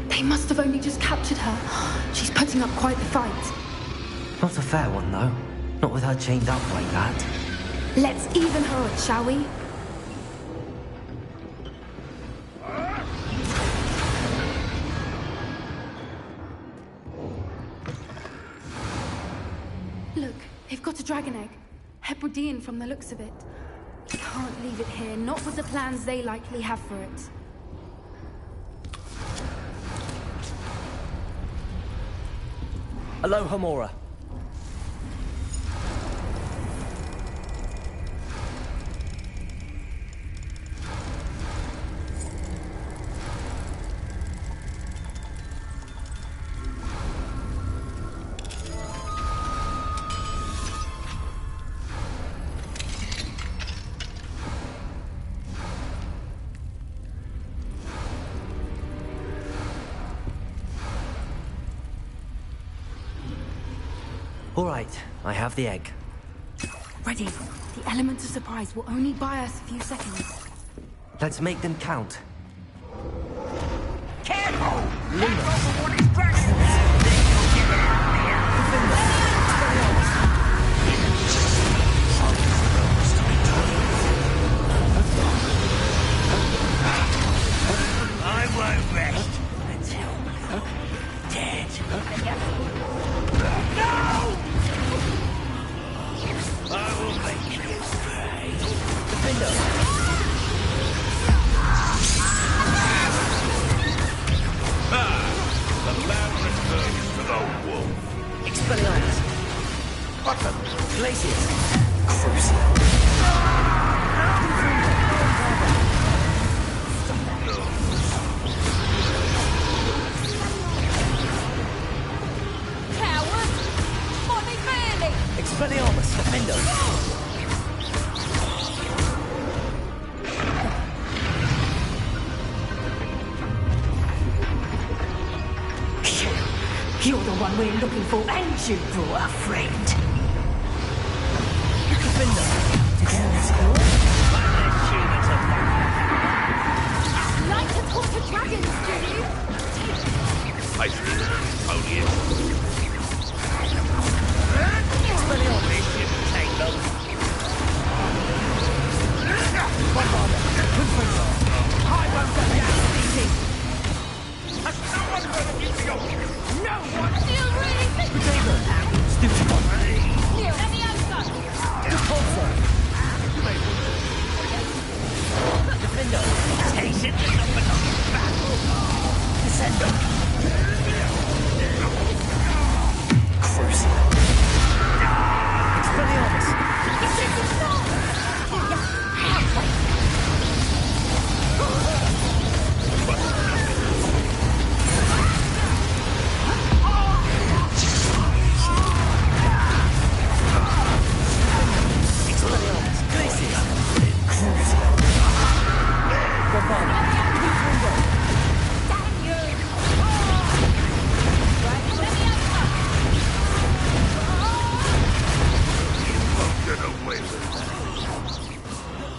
They must have only just captured her. She's putting up quite the fight. Not a fair one, though. Not with her chained up like that. Let's even her up, shall we? Look, they've got a dragon egg. Hebridean from the looks of it. Can't leave it here, not with the plans they likely have for it. Aloha, Mora. All right, I have the egg. Ready. The element of surprise will only buy us a few seconds. Let's make them count. Careful! I won't rest until you're dead. No! Glaciers. Crucial. Coward! Molly Bailey! Expelliarmus, Defendo. You're the one we're looking for, and you brought a friend. Defender. Like to talk to dragons, do you? I see. Only it. Expelliarmus. Tango. Bombarder. Confringo. I won't go down easy. Has someone heard of you? No one. You really think... Potato. Stupid one. Neil, let me answer. Repulsor. Defendo. Takes it to number back. Descendo. Crucial. Expelliarmus. Expelliarmus. Glaciers. Crucial. Bombarder. Confringo. Get away with it.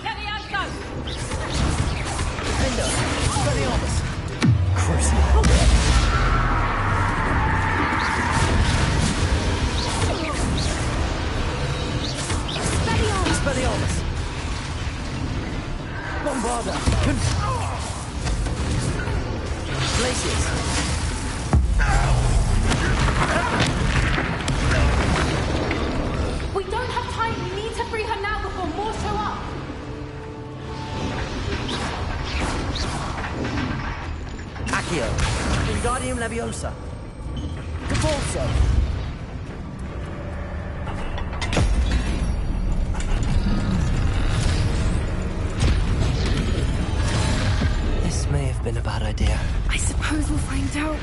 Let me answer. Defender. Expelliarmus. Crucial. Expelliarmus. Bombarder. Glaciers. We don't have time. We need to free her now before more show up. Accio. Wingardium Leviosa. Capulso. This may have been a bad idea. I suppose we'll find out.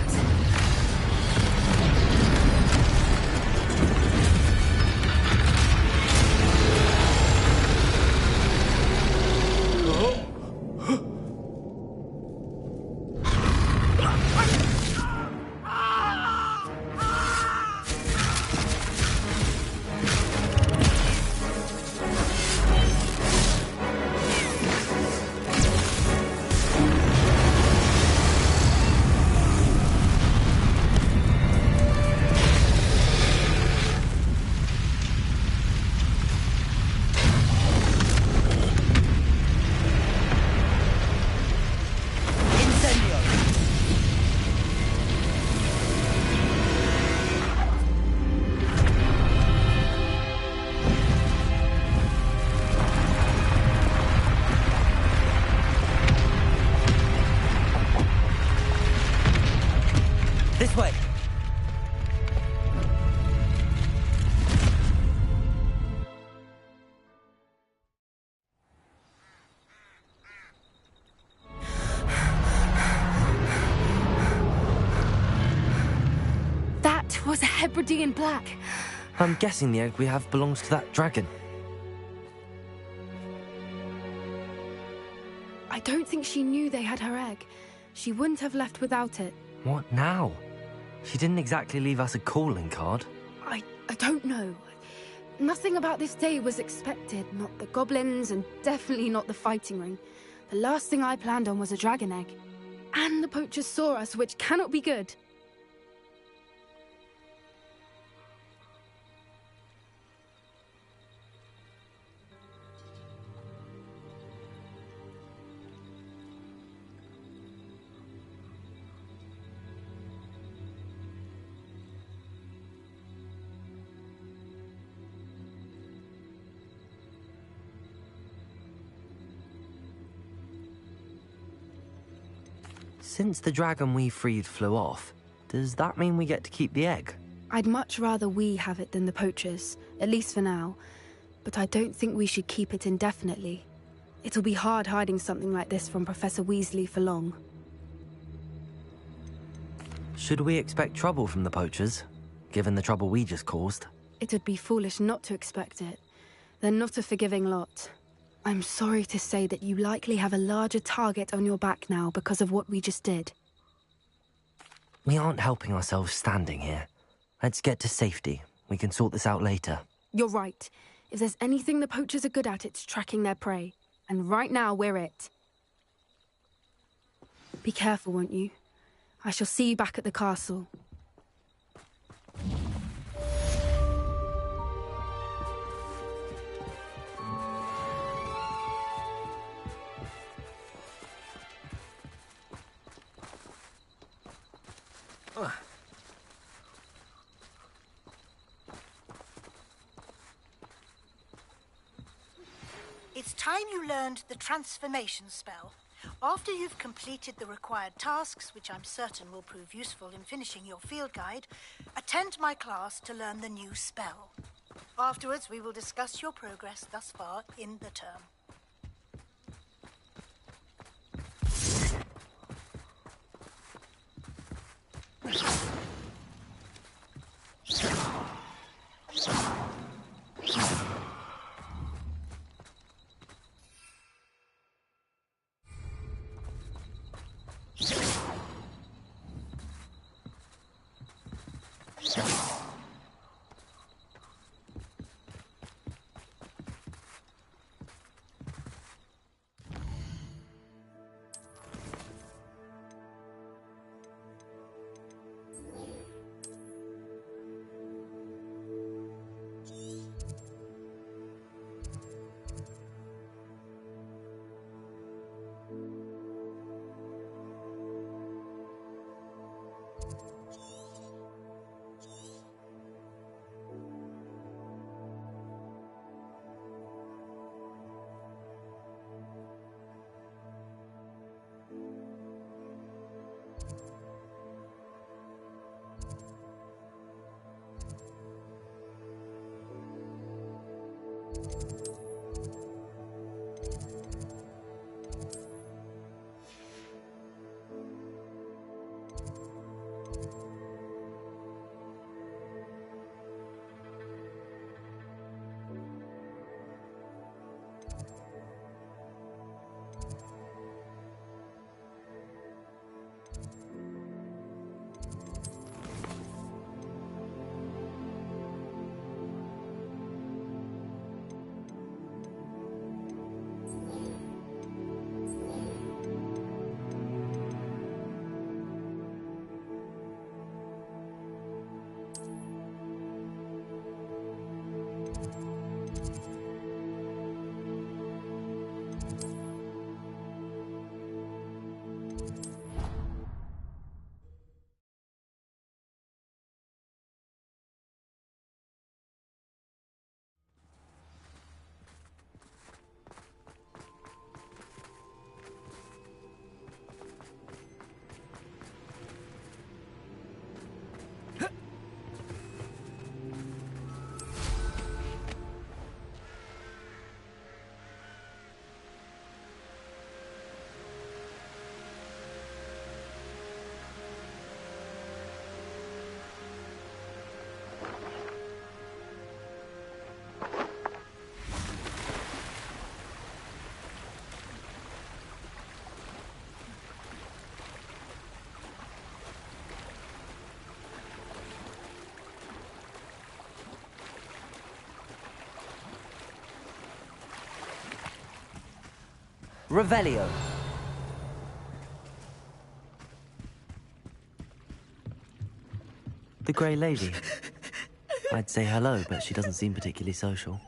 This way. That was a Hebridean black. I'm guessing the egg we have belongs to that dragon. I don't think she knew they had her egg. She wouldn't have left without it. What now? She didn't exactly leave us a calling card. I don't know. Nothing about this day was expected. Not the goblins, and definitely not the fighting ring. The last thing I planned on was a dragon egg. And the poachers saw us, which cannot be good. Since the dragon we freed flew off, does that mean we get to keep the egg? I'd much rather we have it than the poachers, at least for now. But I don't think we should keep it indefinitely. It'll be hard hiding something like this from Professor Weasley for long. Should we expect trouble from the poachers, given the trouble we just caused? It'd be foolish not to expect it. They're not a forgiving lot. I'm sorry to say that you likely have a larger target on your back now because of what we just did. We aren't helping ourselves standing here. Let's get to safety. We can sort this out later. You're right. If there's anything the poachers are good at, it's tracking their prey. And right now, we're it. Be careful, won't you? I shall see you back at the castle. It's time you learned the transformation spell. After you've completed the required tasks, which I'm certain will prove useful in finishing your field guide, attend my class to learn the new spell. Afterwards, we will discuss your progress thus far in the term. Revelio. The Grey Lady. I'd say hello, but she doesn't seem particularly social.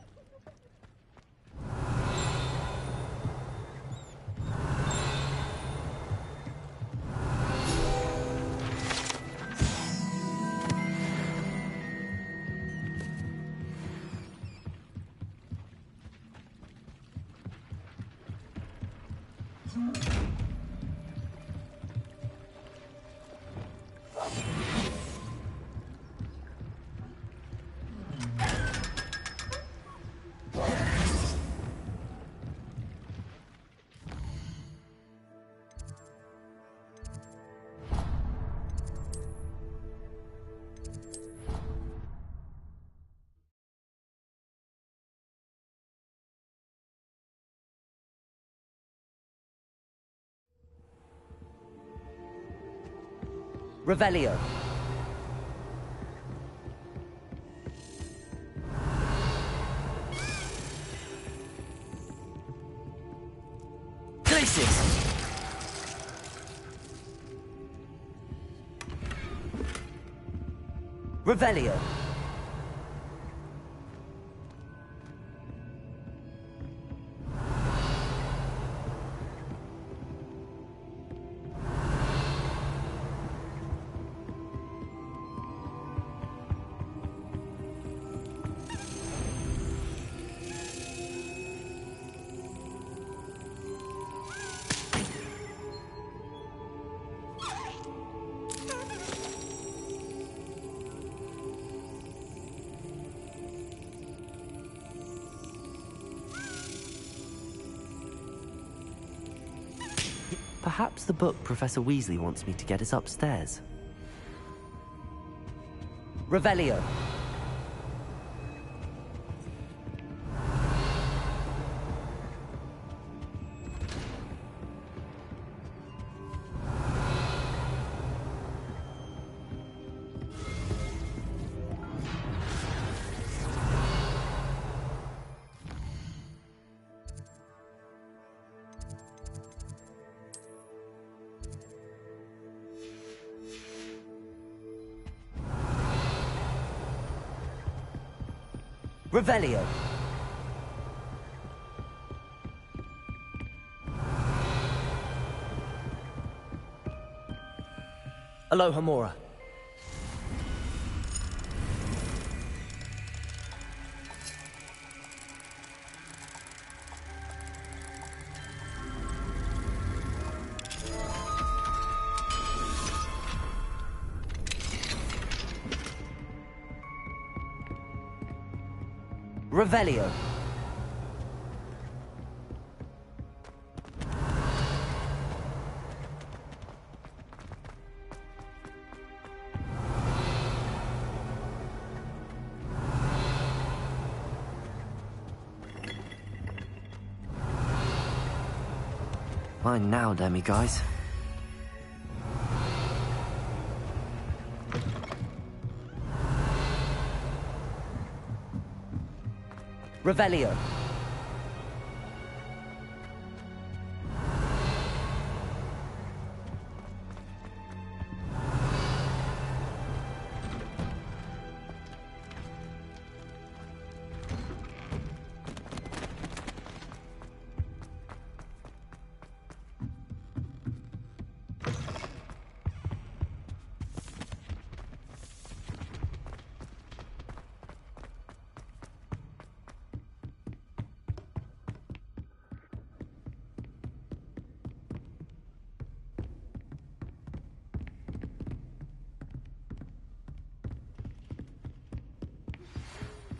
Revelio. Glacis! Revelio. Perhaps the book Professor Weasley wants me to get is upstairs. Revelio. Revelio. Alohomora. Revelio. Mine now, demi-guys. Revelio.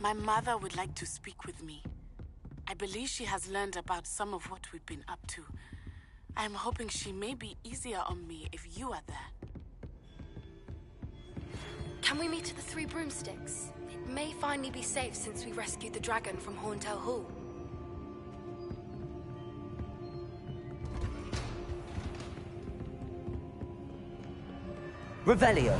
My mother would like to speak with me. I believe she has learned about some of what we've been up to. I'm hoping she may be easier on me if you are there. Can we meet at the Three Broomsticks? It may finally be safe since we rescued the dragon from Horntail Hall. Revelio.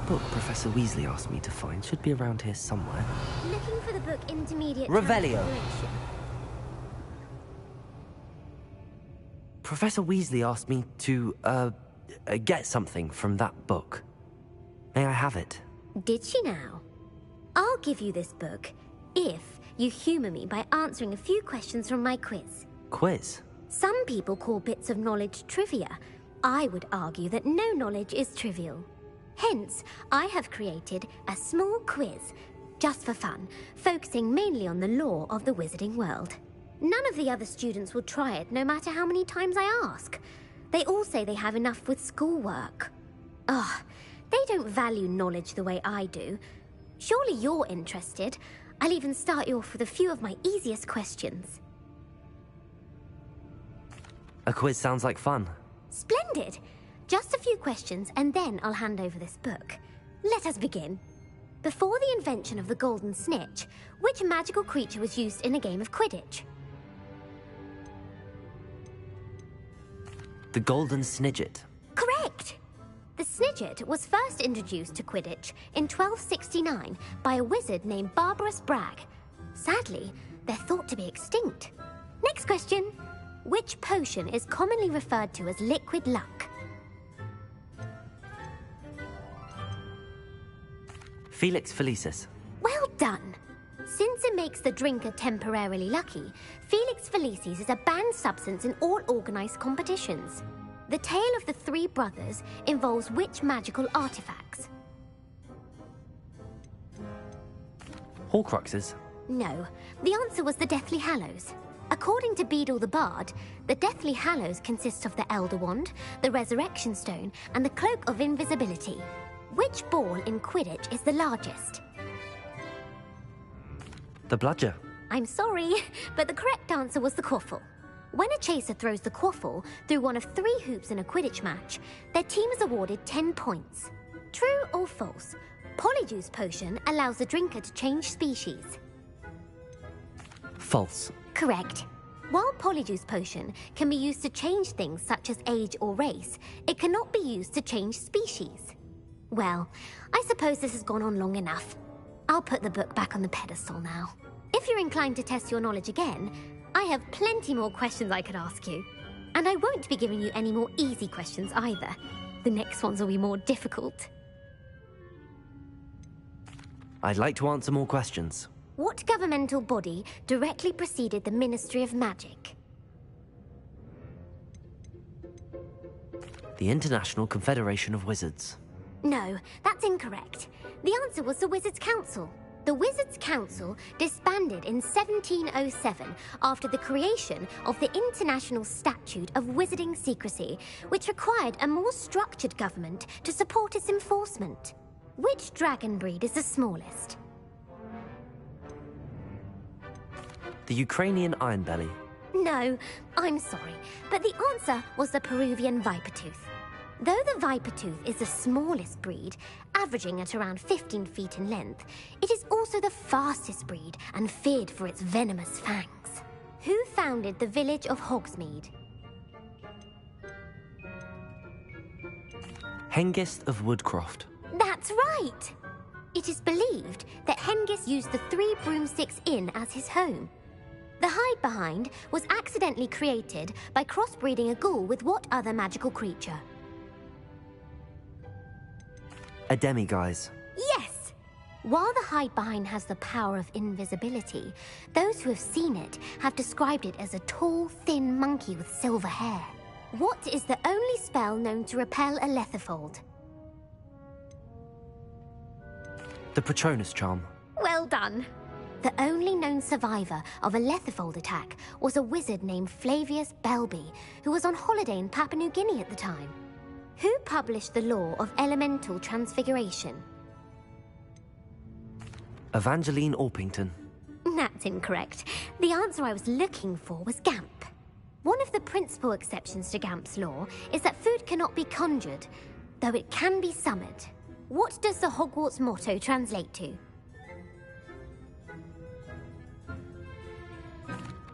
Book Professor Weasley asked me to find should be around here somewhere. Looking for the book Intermediate Revelio. Translation. Professor Weasley asked me to, get something from that book. May I have it? Did she now? I'll give you this book if you humor me by answering a few questions from my quiz. Quiz? Some people call bits of knowledge trivia. I would argue that no knowledge is trivial. Hence, I have created a small quiz, just for fun, focusing mainly on the lore of the wizarding world. None of the other students will try it, no matter how many times I ask. They all say they have enough with schoolwork. Ugh, they don't value knowledge the way I do. Surely you're interested. I'll even start you off with a few of my easiest questions. A quiz sounds like fun. Splendid! Just a few questions, and then I'll hand over this book. Let us begin. Before the invention of the golden snitch, which magical creature was used in a game of Quidditch? The golden snidget. Correct! The snidget was first introduced to Quidditch in 1269 by a wizard named Barbarous Bragg. Sadly, they're thought to be extinct. Next question. Which potion is commonly referred to as liquid luck? Felix Felicis. Well done! Since it makes the drinker temporarily lucky, Felix Felicis is a banned substance in all organized competitions. The tale of the three brothers involves which magical artifacts? Horcruxes. No, the answer was the Deathly Hallows. According to Beadle the Bard, the Deathly Hallows consists of the Elder Wand, the Resurrection Stone, and the Cloak of Invisibility. Which ball in Quidditch is the largest? The bludger. I'm sorry, but the correct answer was the quaffle. When a chaser throws the quaffle through one of 3 hoops in a Quidditch match, their team is awarded 10 points. True or false? Polyjuice Potion allows the drinker to change species. False. Correct. While Polyjuice Potion can be used to change things such as age or race, it cannot be used to change species. Well, I suppose this has gone on long enough. I'll put the book back on the pedestal now. If you're inclined to test your knowledge again, I have plenty more questions I could ask you. And I won't be giving you any more easy questions either. The next ones will be more difficult. I'd like to answer more questions. What governmental body directly preceded the Ministry of Magic? The International Confederation of Wizards. No, that's incorrect. The answer was the Wizards' Council. The Wizards' Council disbanded in 1707 after the creation of the International Statute of Wizarding Secrecy, which required a more structured government to support its enforcement. Which dragon breed is the smallest? The Ukrainian Ironbelly. No, I'm sorry, but the answer was the Peruvian Vipertooth. Though the Vipertooth is the smallest breed, averaging at around 15 feet in length, it is also the fastest breed and feared for its venomous fangs. Who founded the village of Hogsmeade? Hengist of Woodcroft. That's right! It is believed that Hengist used the 3 Broomsticks Inn as his home. The Hide-Behind was accidentally created by crossbreeding a ghoul with what other magical creature? A demiguise. Yes! While the Hide-Behind has the power of invisibility, those who have seen it have described it as a tall, thin monkey with silver hair. What is the only spell known to repel a Lethifold? The Patronus Charm. Well done! The only known survivor of a Lethifold attack was a wizard named Flavius Belby, who was on holiday in Papua New Guinea at the time. Who published the law of elemental transfiguration? Evangeline Orpington. That's incorrect. The answer I was looking for was Gamp. One of the principal exceptions to Gamp's law is that food cannot be conjured, though it can be summoned. What does the Hogwarts motto translate to?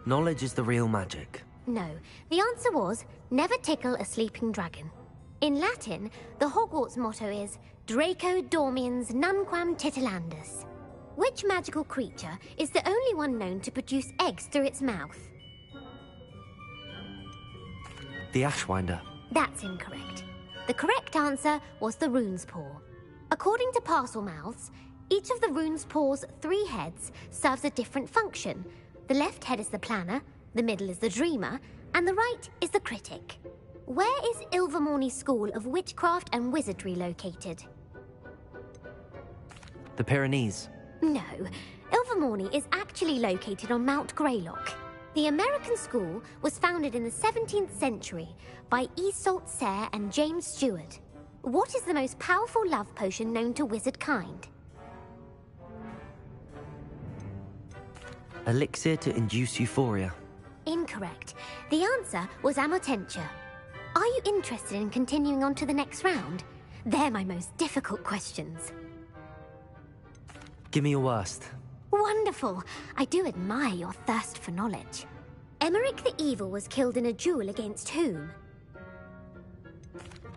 Knowledge is the real magic. No, the answer was, never tickle a sleeping dragon. In Latin, the Hogwarts motto is Draco dormiens nunquam titilandus. Which magical creature is the only one known to produce eggs through its mouth? The Ashwinder. That's incorrect. The correct answer was the Rune's Paw. According to Parselmouths, each of the Rune's Paw's 3 heads serves a different function. The left head is the planner, the middle is the dreamer, and the right is the critic. Where is Ilvermorny School of Witchcraft and Wizardry located? The Pyrenees. No, Ilvermorny is actually located on Mount Greylock. The American school was founded in the 17th century by Iseult Sayre and James Stewart. What is the most powerful love potion known to wizard kind? Elixir to induce euphoria. Incorrect. The answer was Amotentia. Are you interested in continuing on to the next round? They're my most difficult questions. Give me your worst. Wonderful. I do admire your thirst for knowledge. Emmerich the Evil was killed in a duel against whom?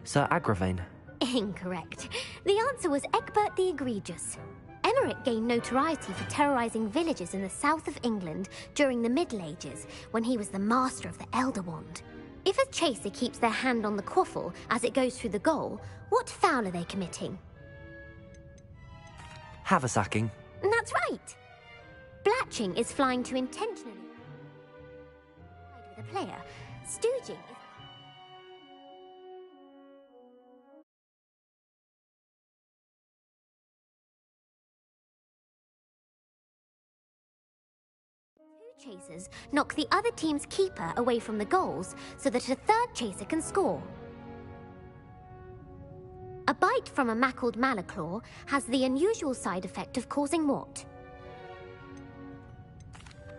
Sir Agravain. Incorrect. The answer was Egbert the Egregious. Emmerich gained notoriety for terrorizing villages in the south of England during the Middle Ages, when he was the master of the Elder Wand. If a chaser keeps their hand on the quaffle as it goes through the goal, what foul are they committing? Haversacking. That's right. Blatching is flying to intentionally with a player. Stooging is... Two chasers knock the other team's keeper away from the goals so that a third chaser can score. A bite from a mackled malaclaw has the unusual side effect of causing what?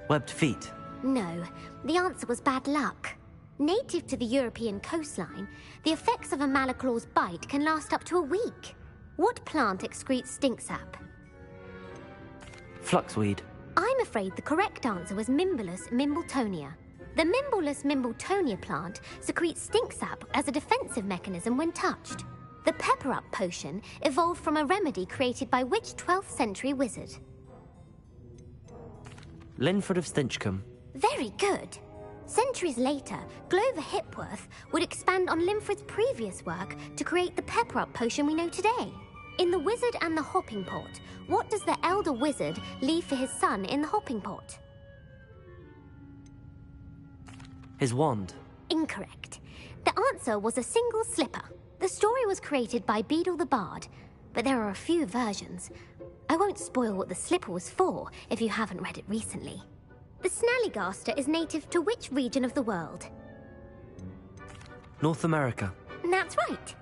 Webbed feet. No, the answer was bad luck. Native to the European coastline, the effects of a malaclaw's bite can last up to a week. What plant excretes stink sap? Fluxweed. I'm afraid the correct answer was Mimbulus mimbletonia. The Mimbulus mimbletonia plant secretes stink sap as a defensive mechanism when touched. The pepper-up potion evolved from a remedy created by which 12th century wizard? Linford of Stinchcombe. Very good. Centuries later, Glover Hipworth would expand on Linford's previous work to create the pepper-up potion we know today. In The Wizard and the Hopping Pot, what does the elder wizard leave for his son in the hopping pot? His wand. Incorrect. The answer was a single slipper. The story was created by Beadle the Bard, but there are a few versions. I won't spoil what the slipper was for if you haven't read it recently. The Snallygaster is native to which region of the world? North America. That's right.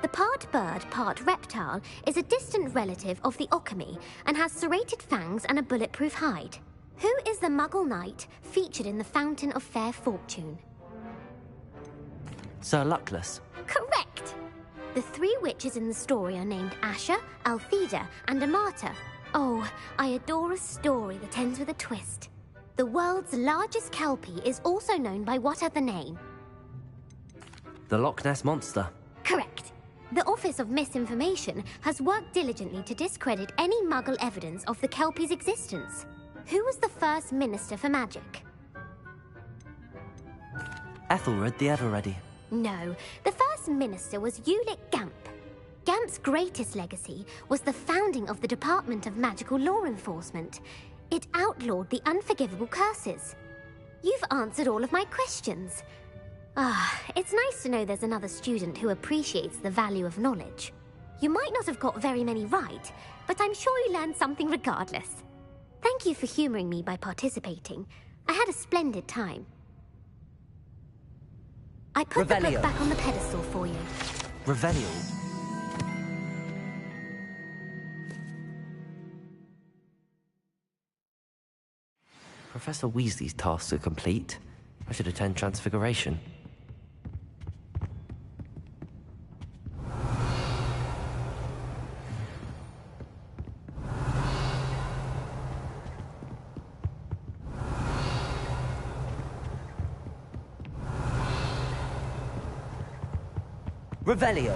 The part bird, part reptile is a distant relative of the Occamy and has serrated fangs and a bulletproof hide. Who is the Muggle knight featured in the Fountain of Fair Fortune? Sir Luckless. Correct! The three witches in the story are named Asher, Altheda, and Amata. Oh, I adore a story that ends with a twist. The world's largest kelpie is also known by what other name? The Loch Ness Monster. Correct. The Office of Misinformation has worked diligently to discredit any Muggle evidence of the kelpie's existence. Who was the first Minister for Magic? Ethelred the Ever-Ready. No, the first minister was Ulick Gamp. Gamp's greatest legacy was the founding of the Department of Magical Law Enforcement. It outlawed the unforgivable curses. You've answered all of my questions. It's nice to know there's another student who appreciates the value of knowledge. You might not have got very many right, but I'm sure you learned something regardless. Thank you for humoring me by participating. I had a splendid time. I put the book back on the pedestal for you. Revelio. Professor Weasley's tasks are complete. I should attend Transfiguration. Revelio.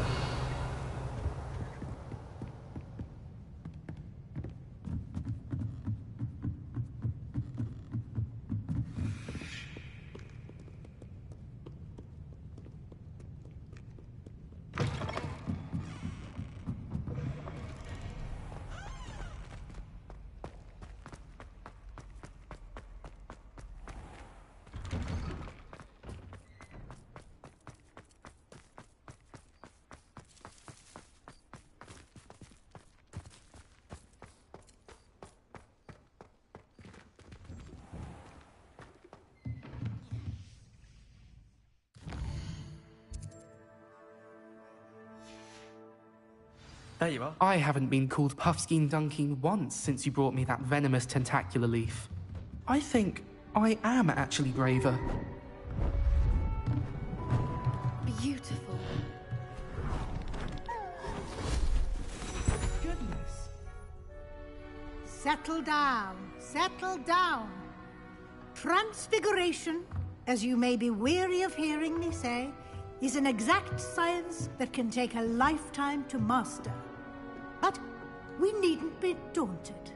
There you are. I haven't been called Puffskein Dunking once since you brought me that venomous tentacular leaf. I think I am actually braver. Beautiful. Goodness. Settle down. Settle down. Transfiguration, as you may be weary of hearing me say, is an exact science that can take a lifetime to master. But we needn't be daunted.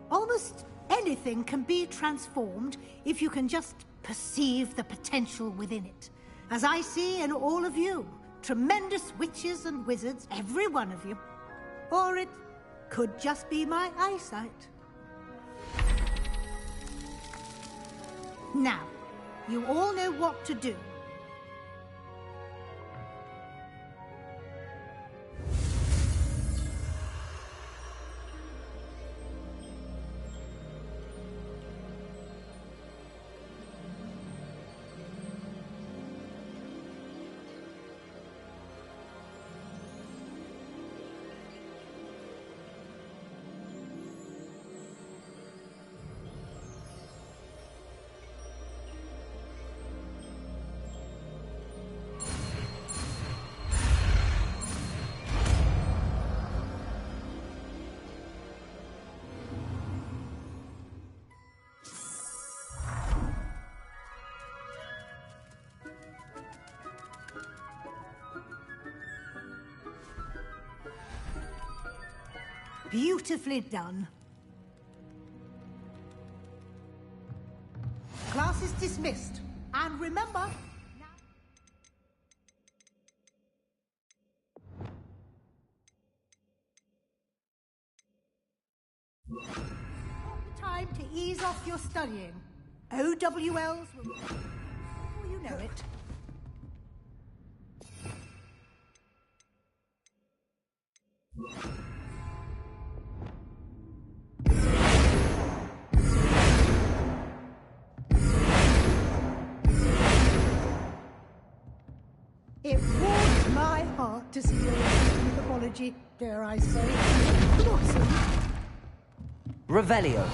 Almost anything can be transformed if you can just perceive the potential within it. As I see in all of you, tremendous witches and wizards, every one of you. Or it could just be my eyesight. Now, you all know what to do. Beautifully done. Class is dismissed. And remember... Time to ease off your studying. OWLs will... Oh, you know it. It warms my heart to see your apology, dare I say. Blossom. Revelio.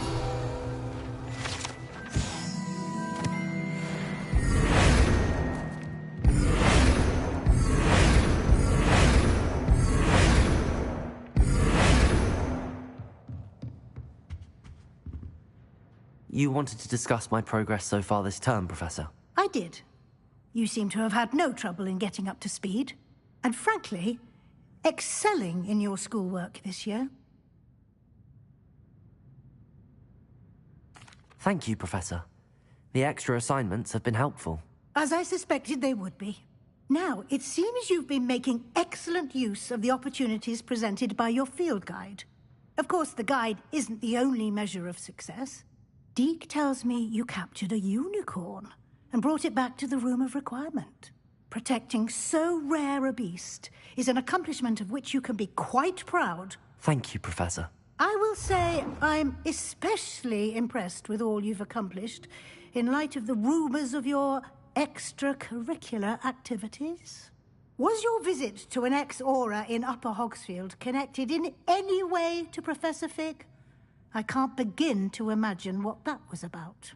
You wanted to discuss my progress so far this term, Professor? I did. You seem to have had no trouble in getting up to speed. And frankly, excelling in your schoolwork this year. Thank you, Professor. The extra assignments have been helpful. As I suspected they would be. Now, it seems you've been making excellent use of the opportunities presented by your field guide. Of course, the guide isn't the only measure of success. Deke tells me you captured a unicorn and brought it back to the Room of Requirement. Protecting so rare a beast is an accomplishment of which you can be quite proud. Thank you, Professor. I will say I'm especially impressed with all you've accomplished in light of the rumours of your extracurricular activities. Was your visit to an ex-aura in Upper Hogsfield connected in any way to Professor Fig? I can't begin to imagine what that was about.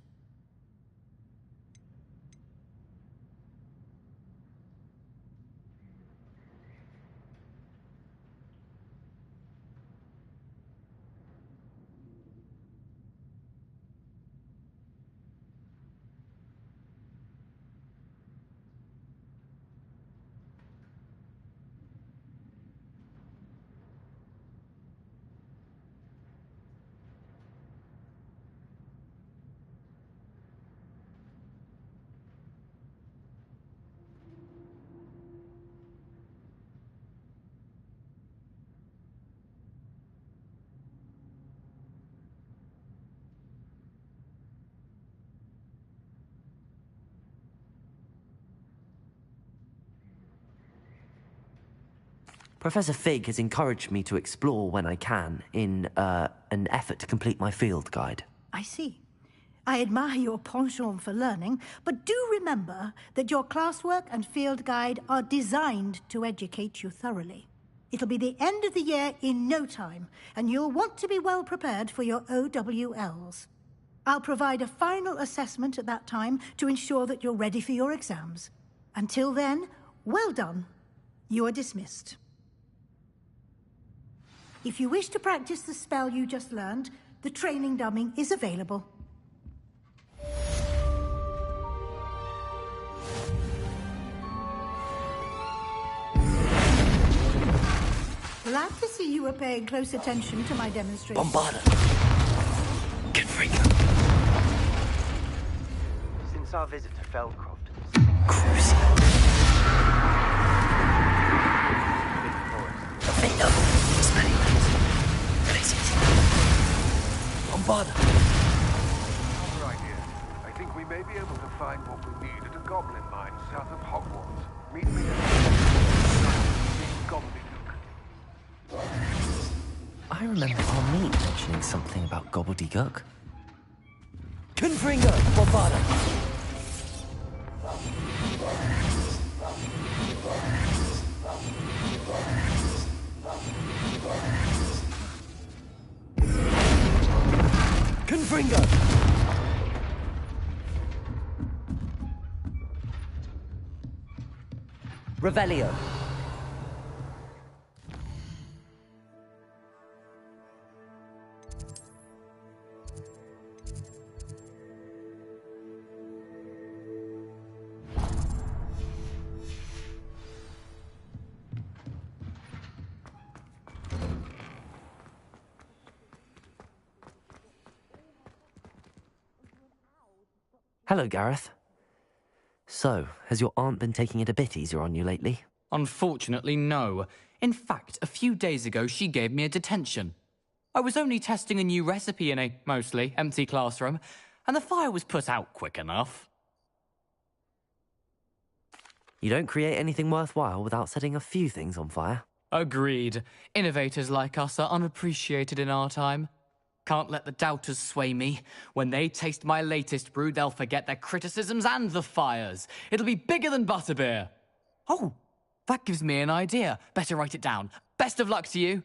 Professor Fig has encouraged me to explore when I can in an effort to complete my field guide. I see. I admire your penchant for learning, but do remember that your classwork and field guide are designed to educate you thoroughly. It'll be the end of the year in no time, and you'll want to be well prepared for your OWLs. I'll provide a final assessment at that time to ensure that you're ready for your exams. Until then, well done. You are dismissed. If you wish to practice the spell you just learned, the training dummy is available. Glad to see you were paying close attention to my demonstration. Bombarda. Confringo. Since our visit to Feldcroft, Crucio. Defender. Bombarda. Right here. I think we may be able to find what we need at a goblin mine south of Hogwarts. Meet me there. I remember Armin mentioning something about gobbledygook. Confringo. Bombarda. Confringo! Revelio. Hello, Gareth. So, has your aunt been taking it a bit easier on you lately? Unfortunately, no. In fact, a few days ago, she gave me a detention. I was only testing a new recipe in a mostly empty classroom, and the fire was put out quick enough. You don't create anything worthwhile without setting a few things on fire. Agreed. Innovators like us are unappreciated in our time. Can't let the doubters sway me. When they taste my latest brew, they'll forget their criticisms and the fires. It'll be bigger than butterbeer. Oh, that gives me an idea. Better write it down. Best of luck to you.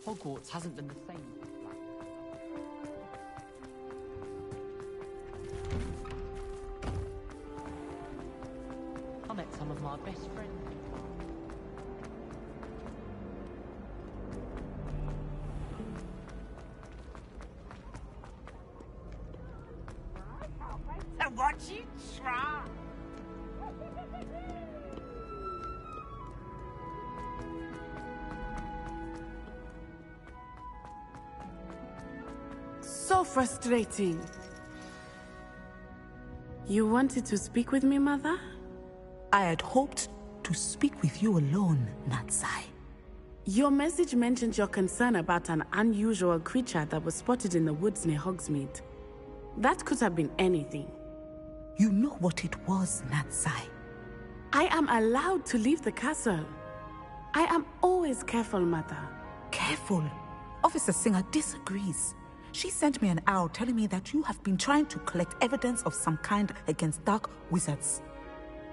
Hogwarts hasn't been the same. I met some of my best friends. What you try? So frustrating. You wanted to speak with me, Mother? I had hoped to speak with you alone, Natsai. Your message mentioned your concern about an unusual creature that was spotted in the woods near Hogsmeade. That could have been anything. You know what it was, Natsai. I am allowed to leave the castle. I am always careful, Mother. Careful? Officer Singer disagrees. She sent me an owl telling me that you have been trying to collect evidence of some kind against dark wizards.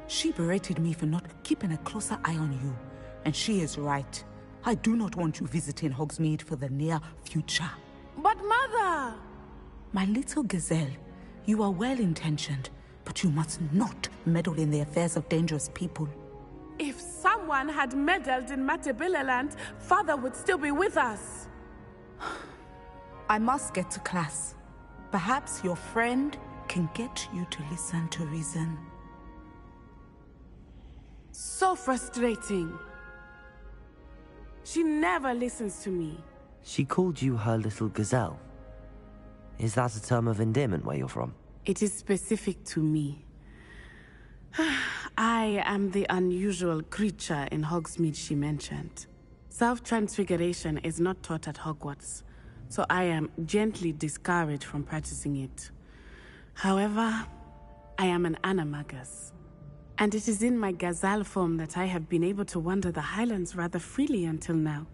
She berated me for not keeping a closer eye on you. And she is right. I do not want you visiting Hogsmeade for the near future. But Mother! My little gazelle, you are well-intentioned, but you must not meddle in the affairs of dangerous people. If someone had meddled in Matabeleland, Father would still be with us. I must get to class. Perhaps your friend can get you to listen to reason. So frustrating. She never listens to me. She called you her little gazelle. Is that a term of endearment where you're from? It is specific to me. I am the unusual creature in Hogsmeade she mentioned. Self-transfiguration is not taught at Hogwarts, so I am gently discouraged from practicing it. However, I am an animagus, and it is in my gazelle form that I have been able to wander the Highlands rather freely until now,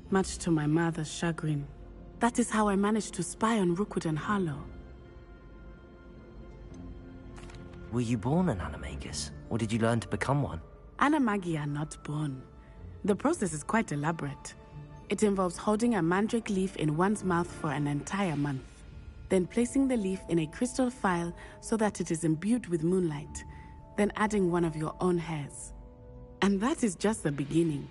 much to my mother's chagrin. That is how I managed to spy on Rookwood and Harlow. Were you born an animagus, or did you learn to become one? Animagi are not born. The process is quite elaborate. It involves holding a mandrake leaf in one's mouth for an entire month, then placing the leaf in a crystal phial so that it is imbued with moonlight, then adding one of your own hairs. And that is just the beginning.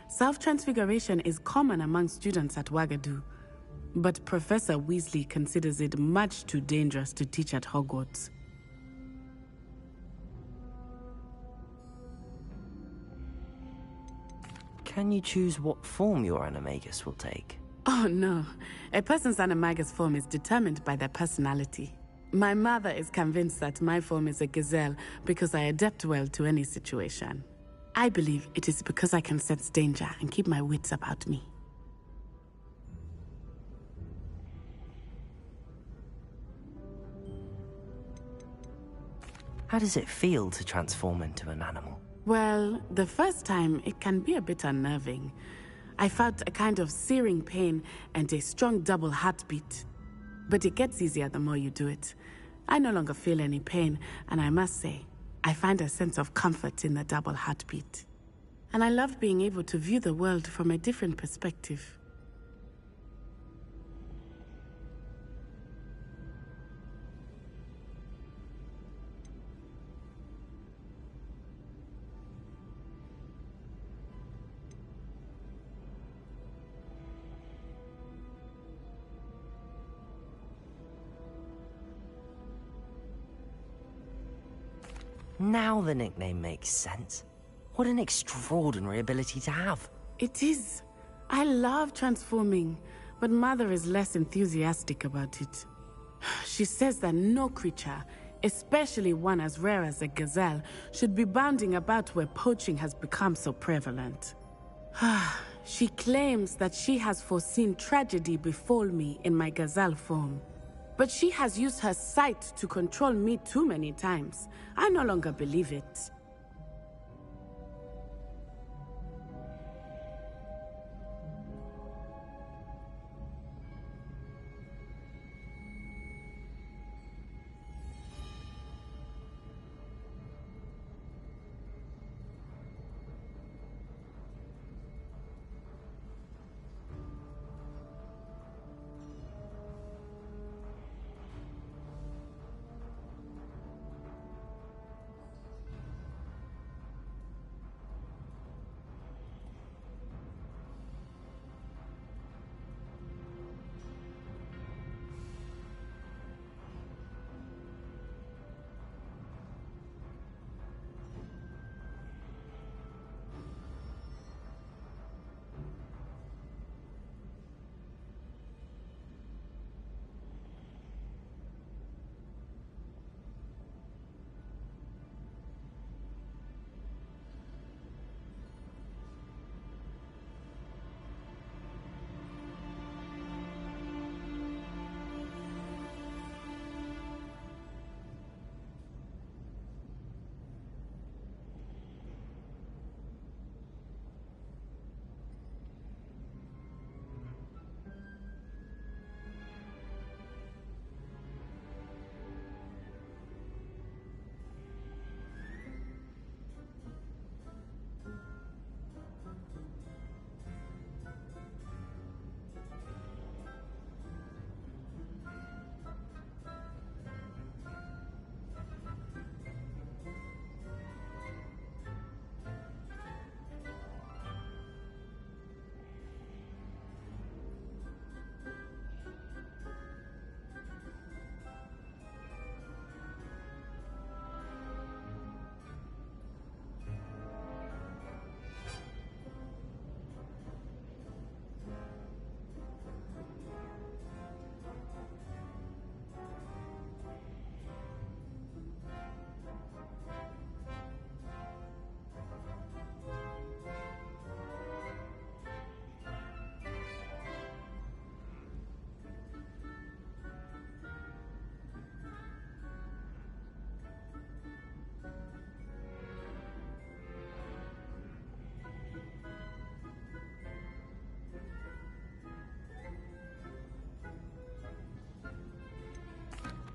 Self-transfiguration is common among students at Wagadu, but Professor Weasley considers it much too dangerous to teach at Hogwarts. Can you choose what form your animagus will take? Oh no, a person's animagus form is determined by their personality. My mother is convinced that my form is a gazelle because I adapt well to any situation. I believe it is because I can sense danger and keep my wits about me. How does it feel to transform into an animal? Well, the first time, it can be a bit unnerving. I felt a kind of searing pain and a strong double heartbeat. But it gets easier the more you do it. I no longer feel any pain, and I must say, I find a sense of comfort in the double heartbeat. And I love being able to view the world from a different perspective. Now the nickname makes sense. What an extraordinary ability to have. It is. I love transforming, but Mother is less enthusiastic about it. She says that no creature, especially one as rare as a gazelle, should be bounding about where poaching has become so prevalent. She claims that she has foreseen tragedy befall me in my gazelle form. But she has used her sight to control me too many times. I no longer believe it.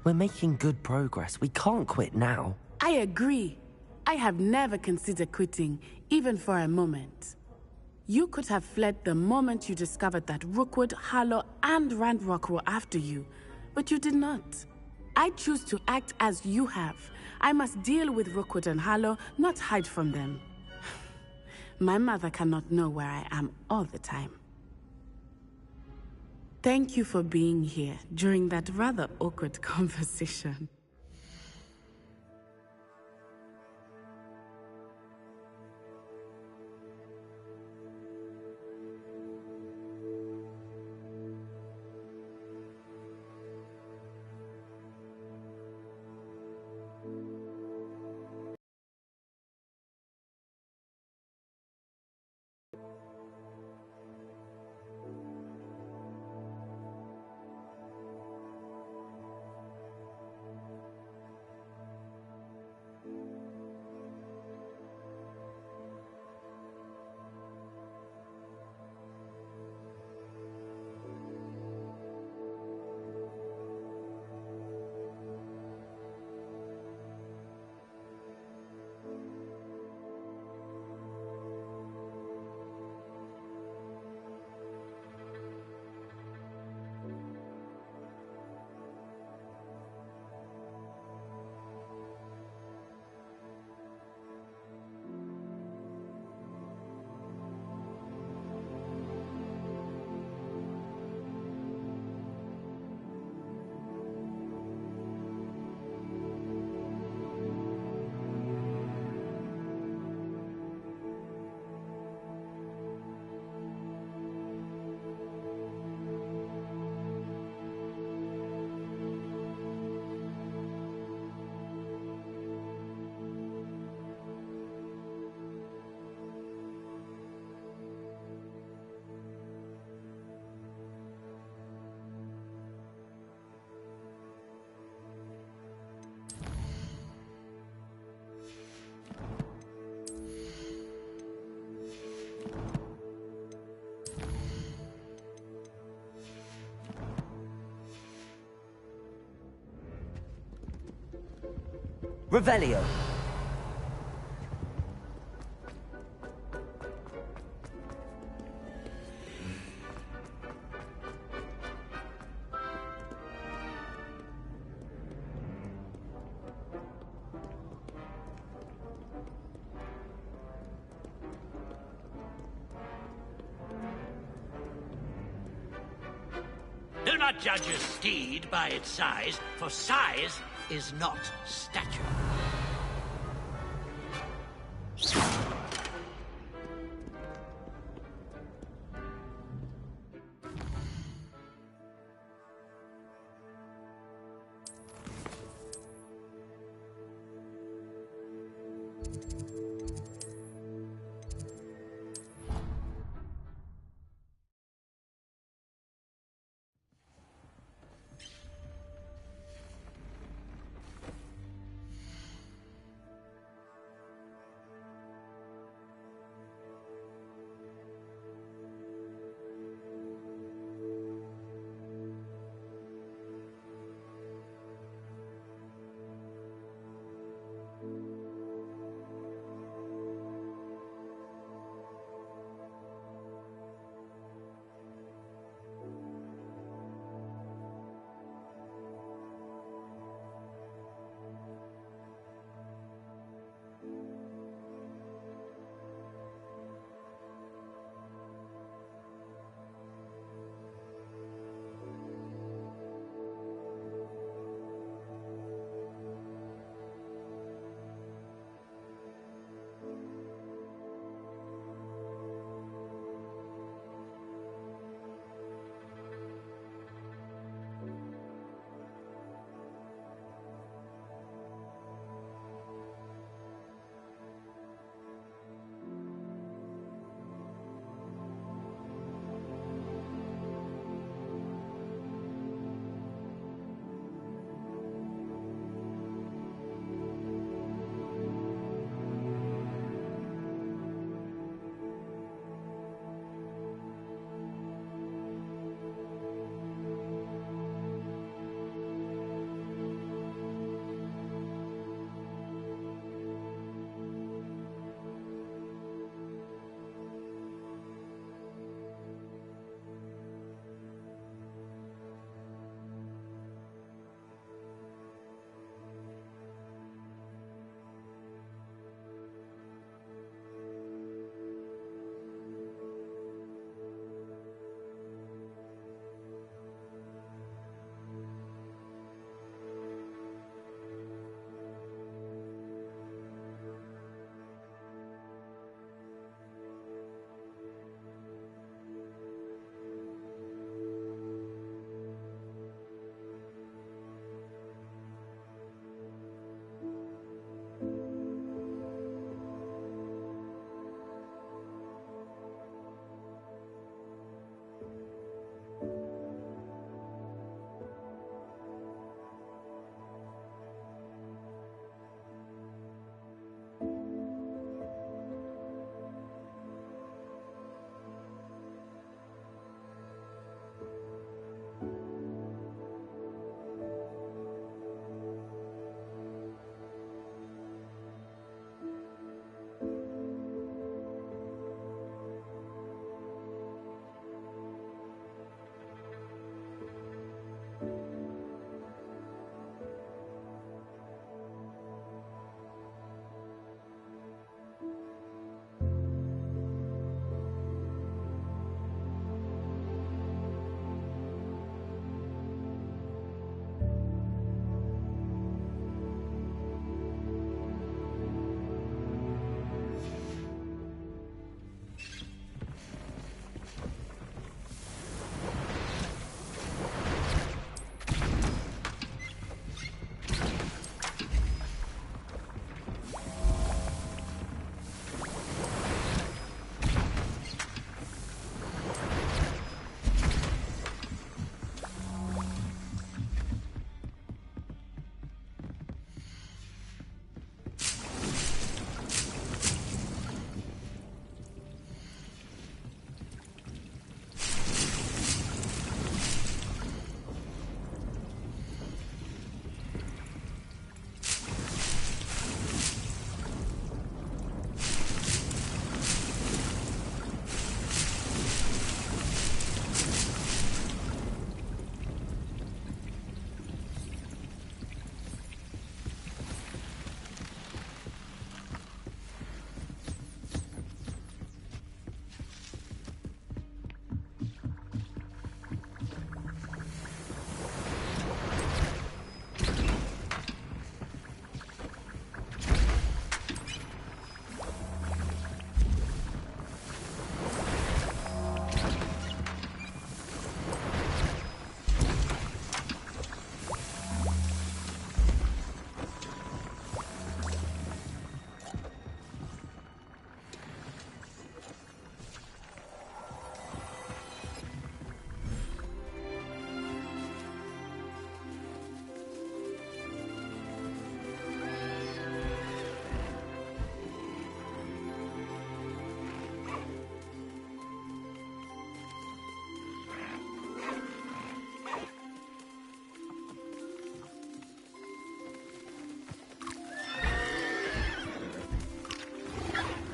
We're making good progress. We can't quit now. I agree. I have never considered quitting, even for a moment. You could have fled the moment you discovered that Rookwood, Harlow, and Randrock were after you, but you did not. I choose to act as you have. I must deal with Rookwood and Harlow, not hide from them. My mother cannot know where I am all the time. Thank you for being here during that rather awkward conversation. Revelio. Do not judge a steed by its size, for size is not stature.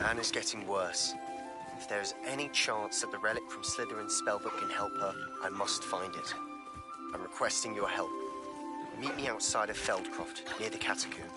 Anna's getting worse. If there is any chance that the relic from Slytherin's spellbook can help her, I must find it. I'm requesting your help. Meet me outside of Feldcroft, near the catacomb.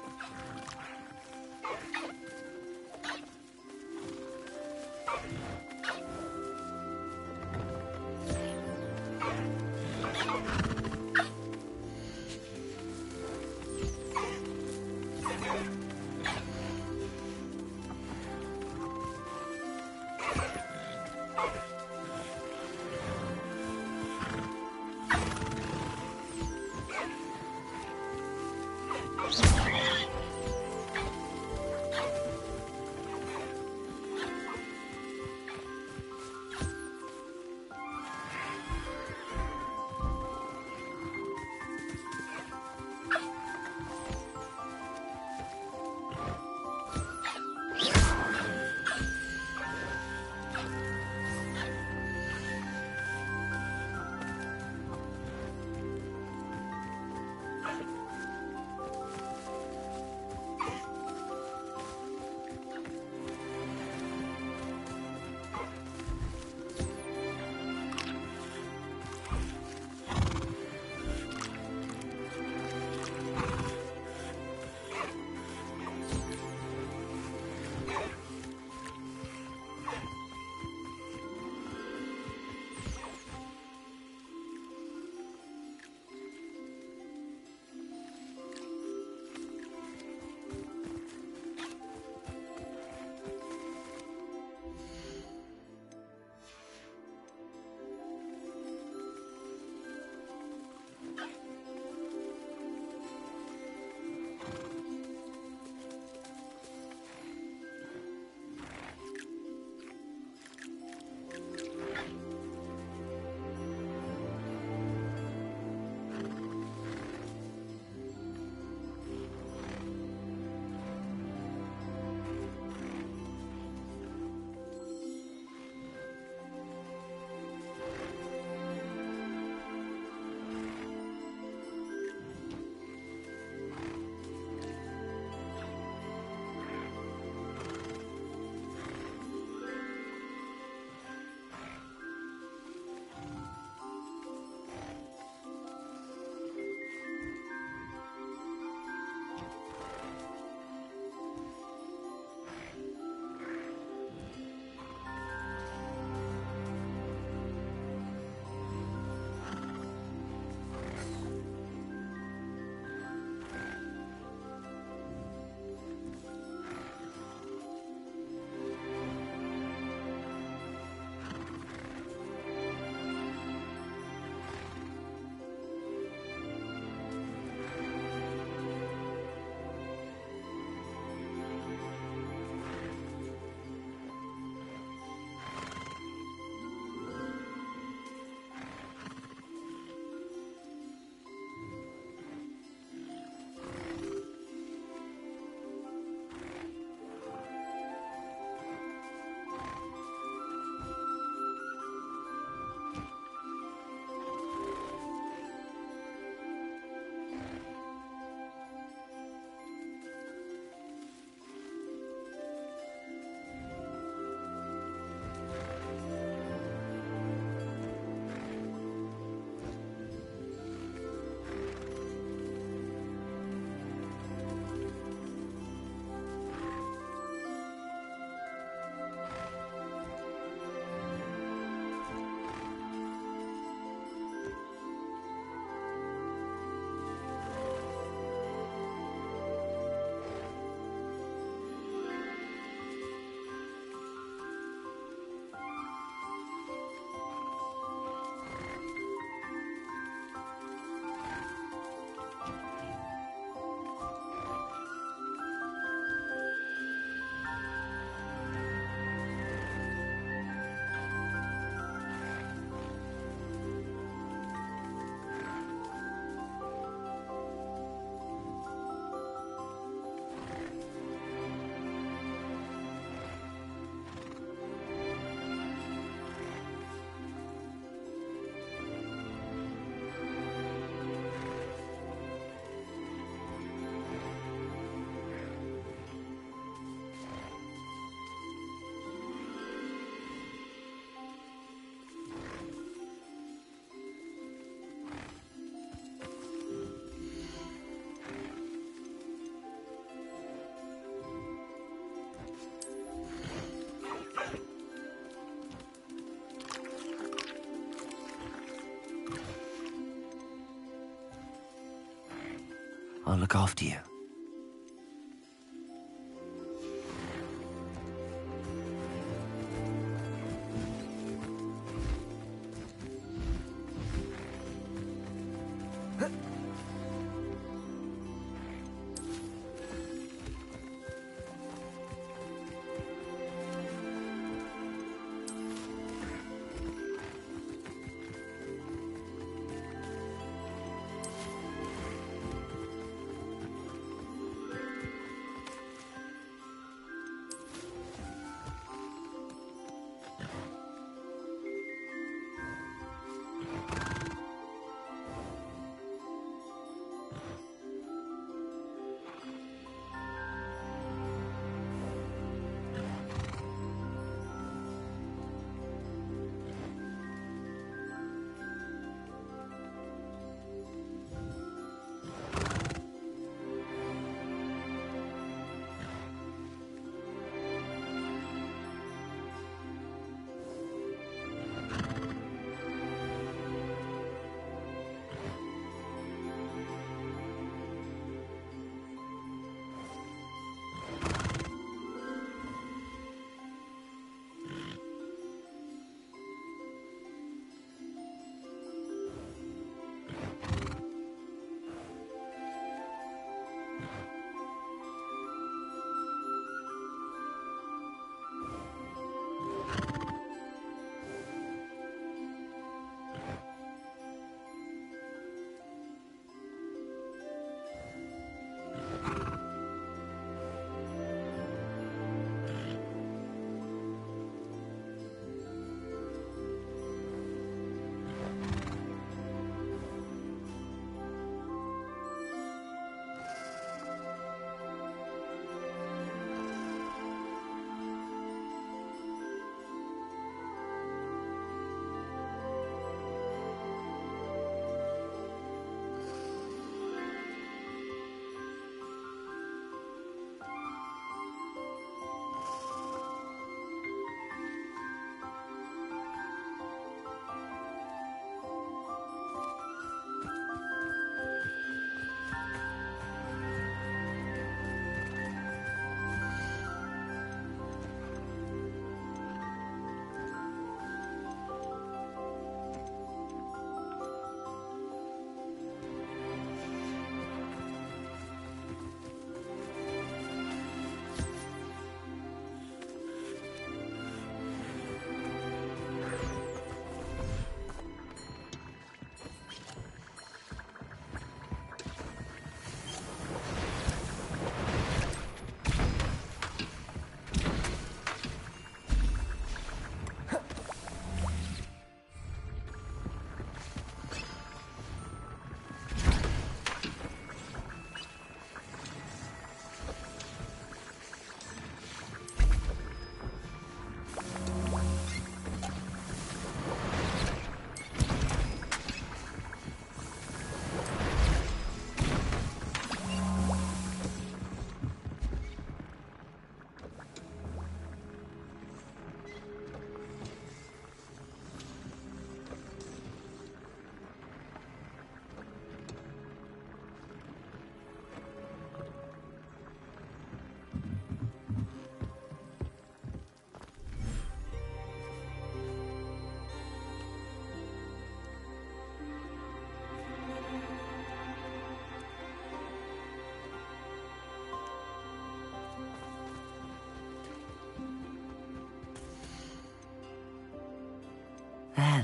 I'll look after you.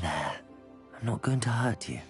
There. I'm not going to hurt you.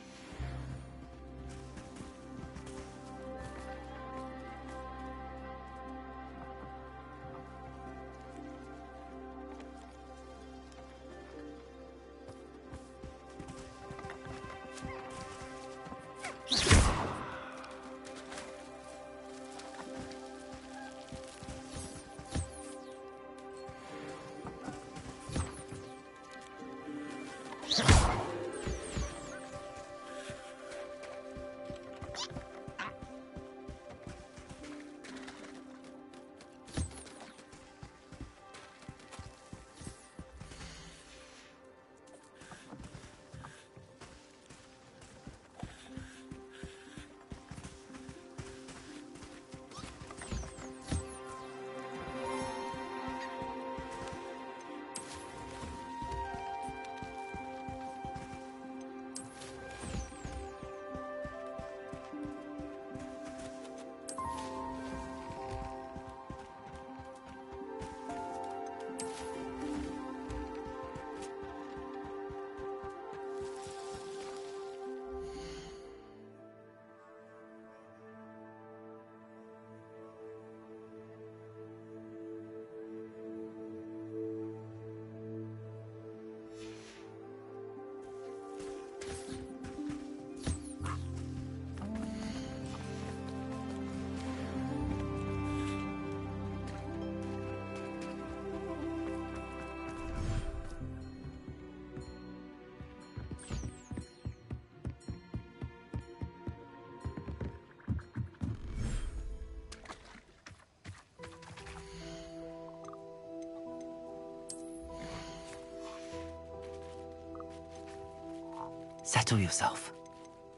Settle yourself.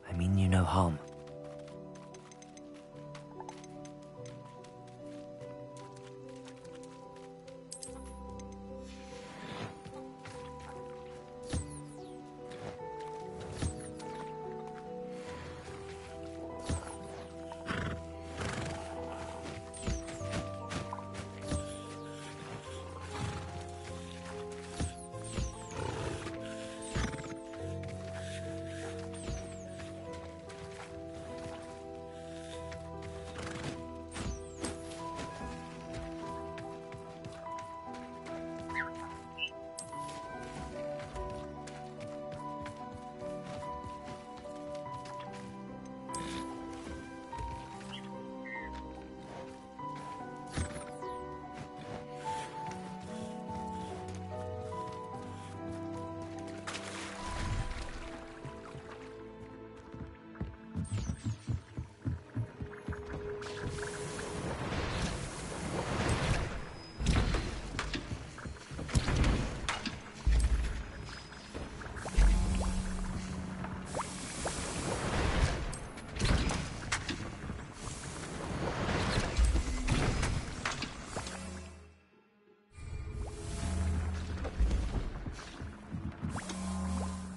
I mean you no harm.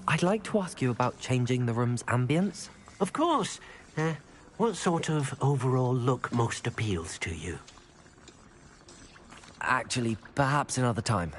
I'd like to ask you about changing the room's ambience. Of course. What sort of overall look most appeals to you? Actually, perhaps another time.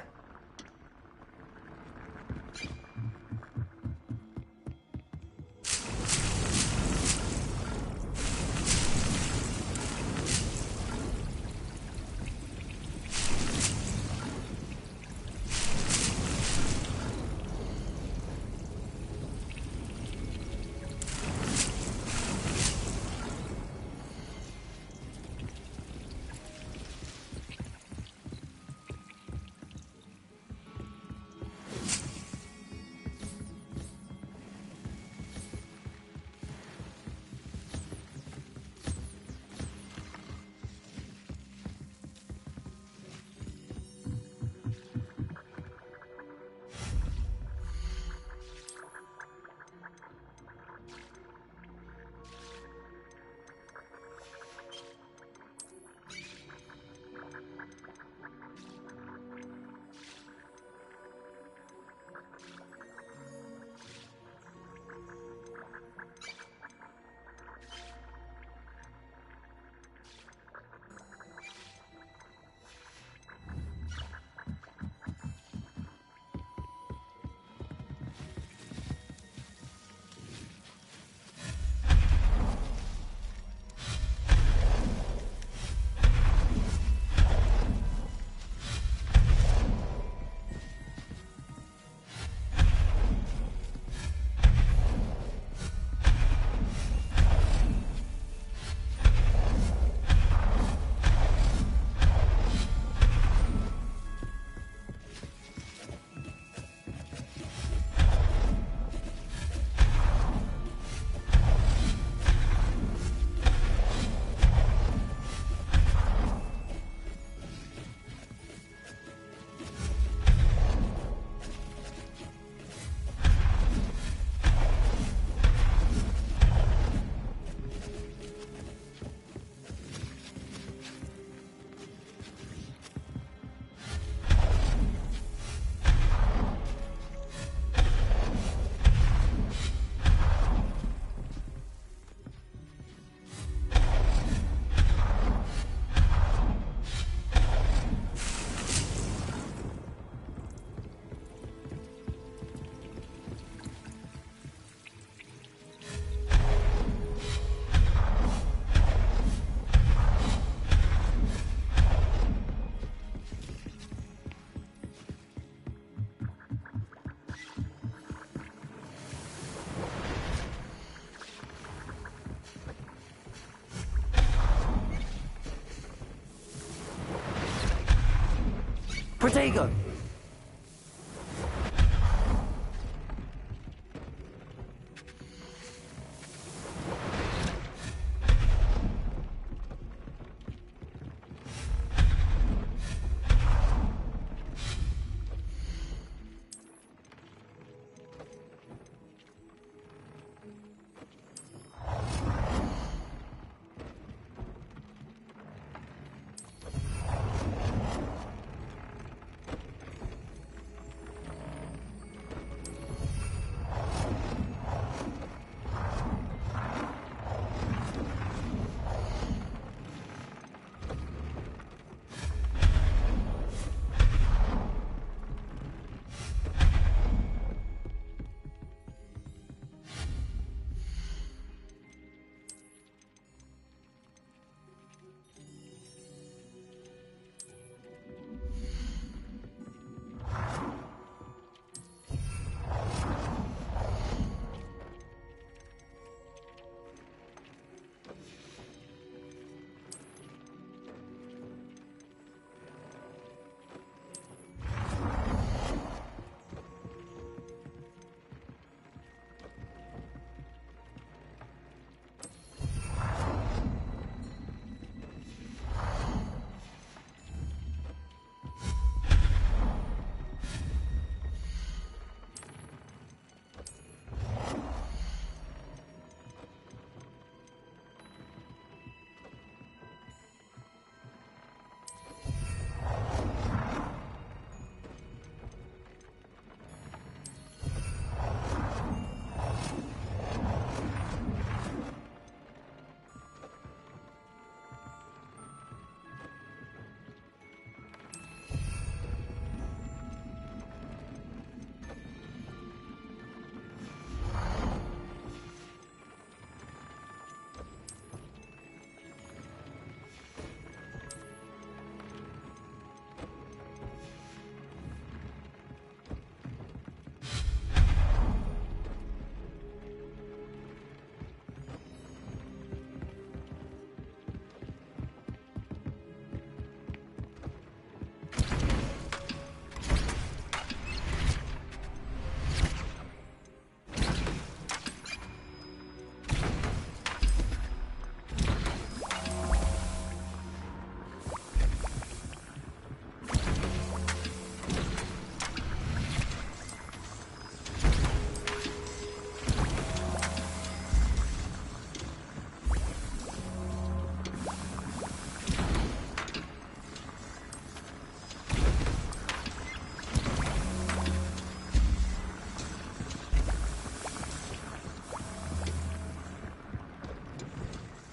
Protego!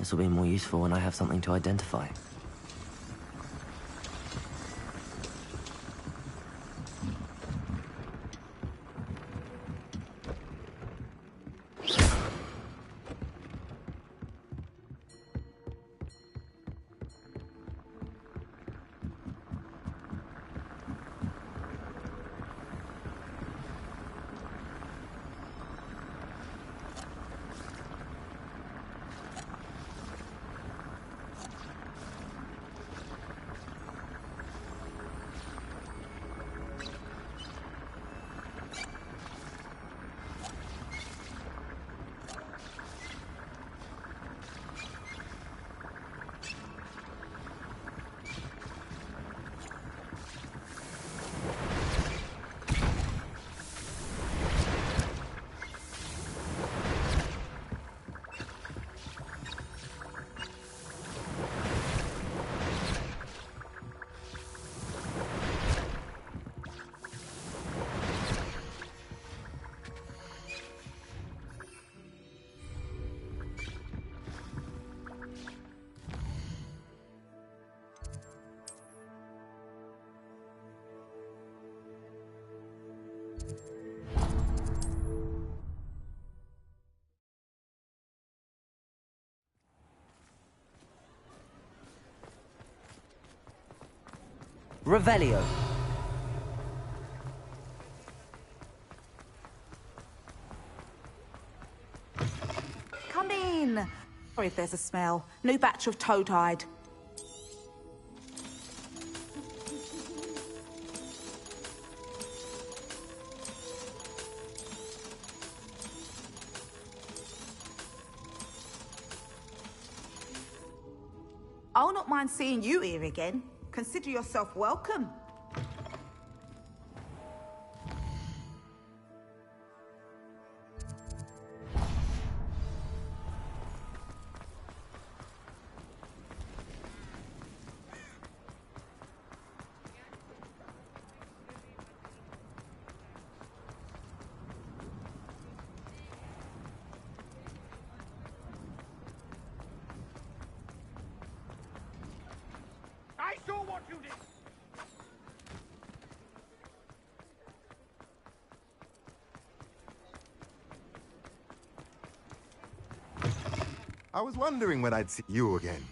This will be more useful when I have something to identify. Revelio. Come in. Sorry if there's a smell. New batch of toad-hide. I'll not mind seeing you here again. Consider yourself welcome. I saw what you did! I was wondering when I'd see you again.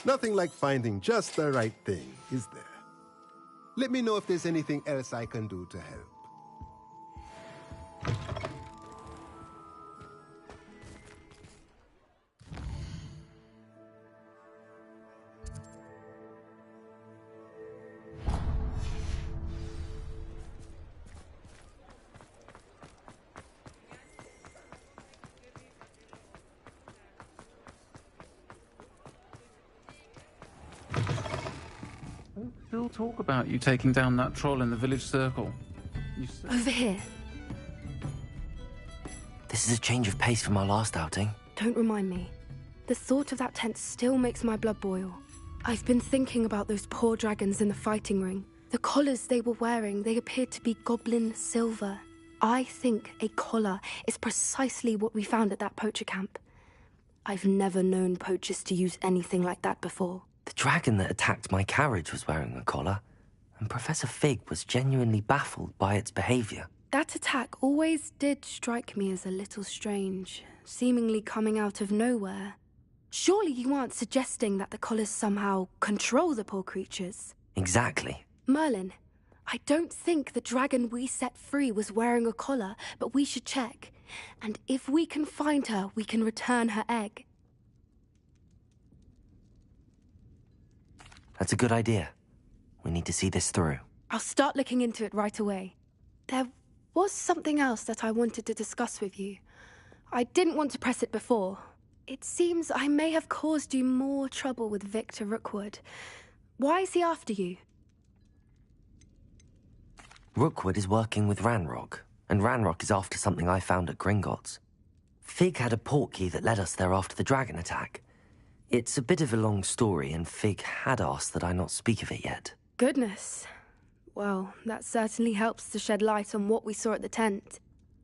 Nothing like finding just the right thing, is there? Let me know if there's anything else I can do to help. Still talk about you taking down that troll in the village circle. Over here. This is a change of pace from our last outing. Don't remind me. The thought of that tent still makes my blood boil. I've been thinking about those poor dragons in the fighting ring. The collars they were wearing, they appeared to be goblin silver. I think a collar is precisely what we found at that poacher camp. I've never known poachers to use anything like that before. The dragon that attacked my carriage was wearing a collar, and Professor Fig was genuinely baffled by its behavior. That attack always did strike me as a little strange, seemingly coming out of nowhere. Surely you aren't suggesting that the collars somehow control the poor creatures? Exactly. Merlin, I don't think the dragon we set free was wearing a collar, but we should check. And if we can find her, we can return her egg. That's a good idea. We need to see this through. I'll start looking into it right away. There was something else that I wanted to discuss with you. I didn't want to press it before. It seems I may have caused you more trouble with Victor Rookwood. Why is he after you? Rookwood is working with Ranrock, and Ranrock is after something I found at Gringotts. Fig had a portkey that led us there after the dragon attack. It's a bit of a long story, and Fig had asked that I not speak of it yet. Goodness. Well, that certainly helps to shed light on what we saw at the tent.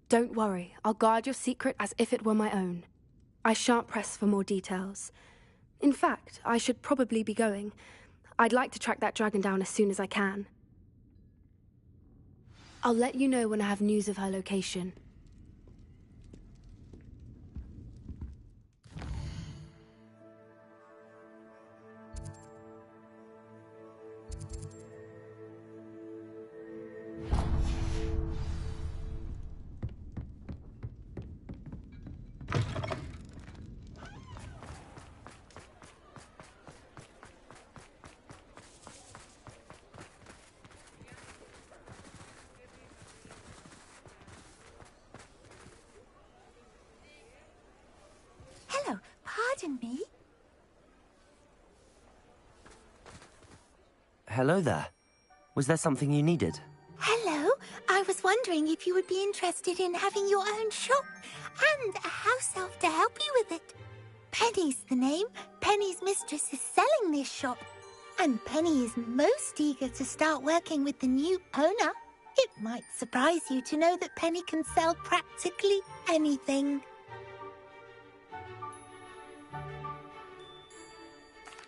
Don't worry, I'll guard your secret as if it were my own. I shan't press for more details. In fact, I should probably be going. I'd like to track that dragon down as soon as I can. I'll let you know when I have news of her location. Hello, pardon me? Hello there. Was there something you needed? Hello, I was wondering if you would be interested in having your own shop and a house elf to help you with it. Penny's the name. Penny's mistress is selling this shop, and Penny is most eager to start working with the new owner. It might surprise you to know that Penny can sell practically anything.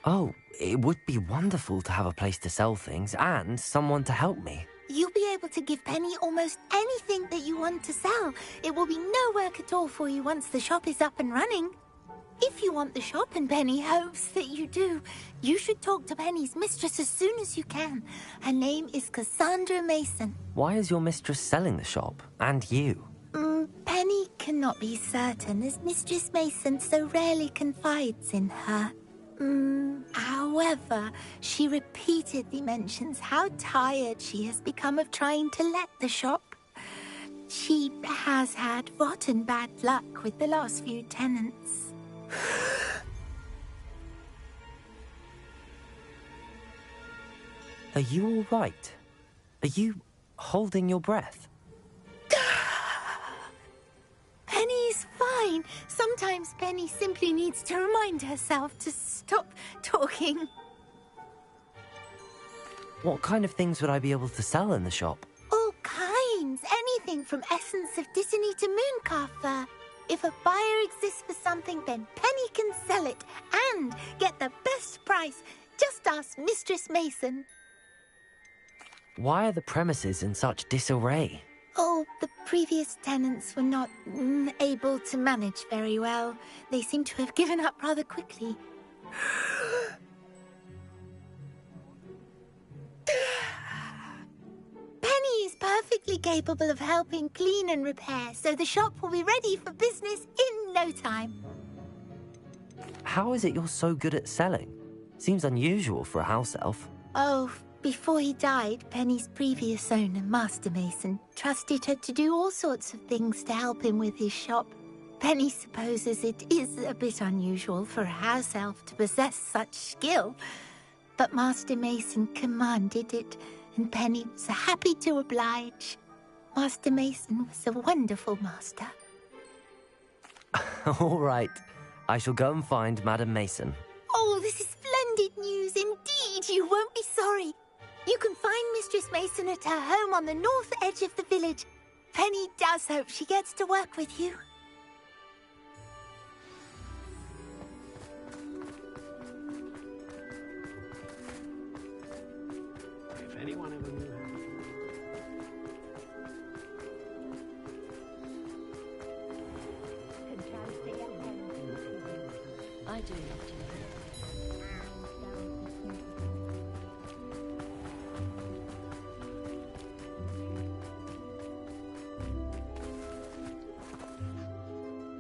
Oh, it would be wonderful to have a place to sell things and someone to help me. You'll be able to give Penny almost anything that you want to sell. It will be no work at all for you once the shop is up and running. If you want the shop and Penny hopes that you do, you should talk to Penny's mistress as soon as you can. Her name is Cassandra Mason. Why is your mistress selling the shop? And you? Penny cannot be certain, as Mistress Mason so rarely confides in her. However, she repeatedly mentions how tired she has become of trying to let the shop. She has had rotten bad luck with the last few tenants. Are you all right? Are you holding your breath? Penny's fine. Sometimes Penny simply needs to remind herself to stop talking. What kind of things would I be able to sell in the shop? All kinds. Anything from essence of Disney to mooncalf fur. If a buyer exists for something, then Penny can sell it and get the best price. Just ask Mistress Mason. Why are the premises in such disarray? Oh, the previous tenants were not able to manage very well. They seem to have given up rather quickly. Penny is perfectly capable of helping clean and repair, so the shop will be ready for business in no time. How is it you're so good at selling? Seems unusual for a house elf. Oh, before he died, Penny's previous owner, Master Mason, trusted her to do all sorts of things to help him with his shop. Penny supposes it is a bit unusual for a house elf to possess such skill, but Master Mason commanded it, and Penny was happy to oblige. Master Mason was a wonderful master. All right. I shall go and find Madam Mason. Oh, this is splendid news indeed. You won't be sorry. You can find Mistress Mason at her home on the north edge of the village. Penny does hope she gets to work with you. If anyone ever knew how I do love to.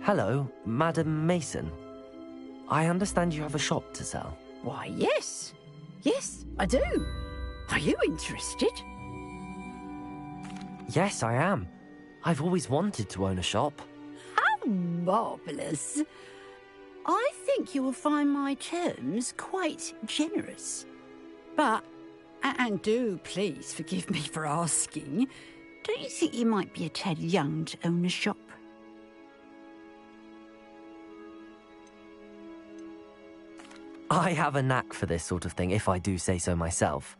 Hello, Madam Mason. I understand you have a shop to sell. Why, yes. Yes, I do. Are you interested? Yes, I am. I've always wanted to own a shop. How marvellous. I think you will find my terms quite generous. But, and do please forgive me for asking, don't you think you might be a tad young to own a shop? I have a knack for this sort of thing, if I do say so myself.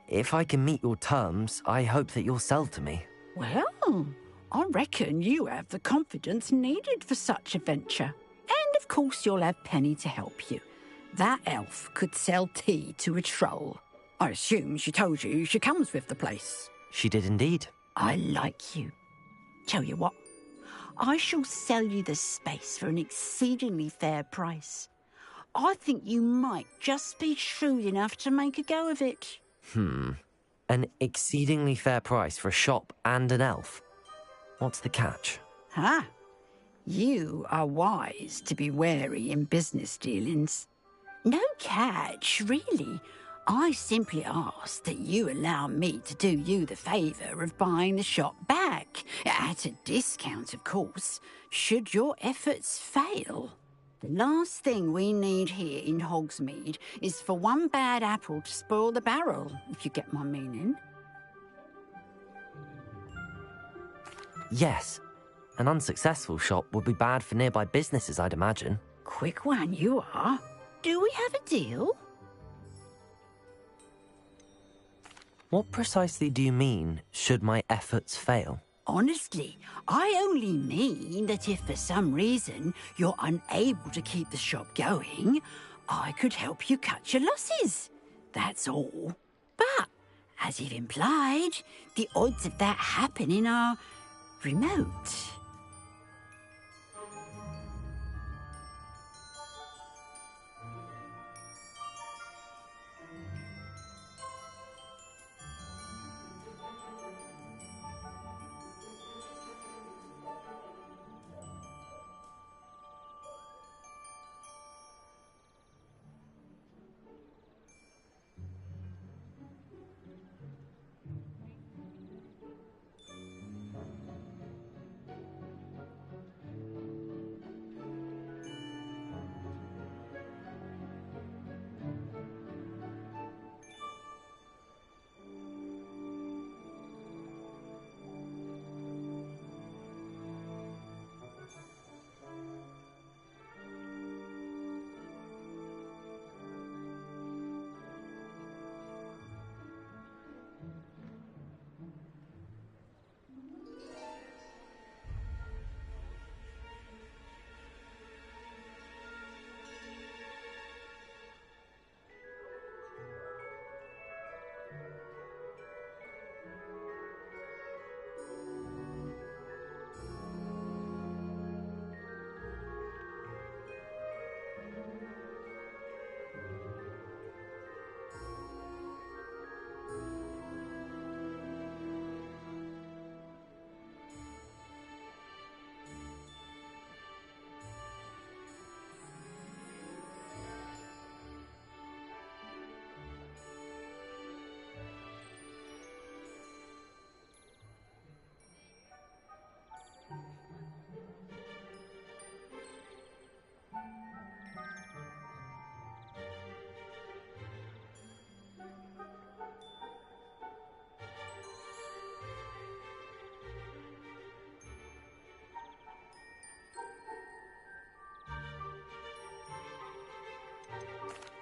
If I can meet your terms, I hope that you'll sell to me. Well, I reckon you have the confidence needed for such a venture. And of course you'll have Penny to help you. That elf could sell tea to a troll. I assume she told you she comes with the place. She did indeed. I like you. Tell you what, I shall sell you the space for an exceedingly fair price. I think you might just be shrewd enough to make a go of it. An exceedingly fair price for a shop and an elf. What's the catch? You are wise to be wary in business dealings. No catch, really. I simply ask that you allow me to do you the favour of buying the shop back, at a discount, of course, should your efforts fail. The last thing we need here in Hogsmeade is for one bad apple to spoil the barrel, if you get my meaning. Yes. An unsuccessful shop would be bad for nearby businesses, I'd imagine. Quick one you are. Do we have a deal? What precisely do you mean, should my efforts fail? Honestly, I only mean that if for some reason you're unable to keep the shop going, I could help you cut your losses. That's all. But, as you've implied, the odds of that happening are remote.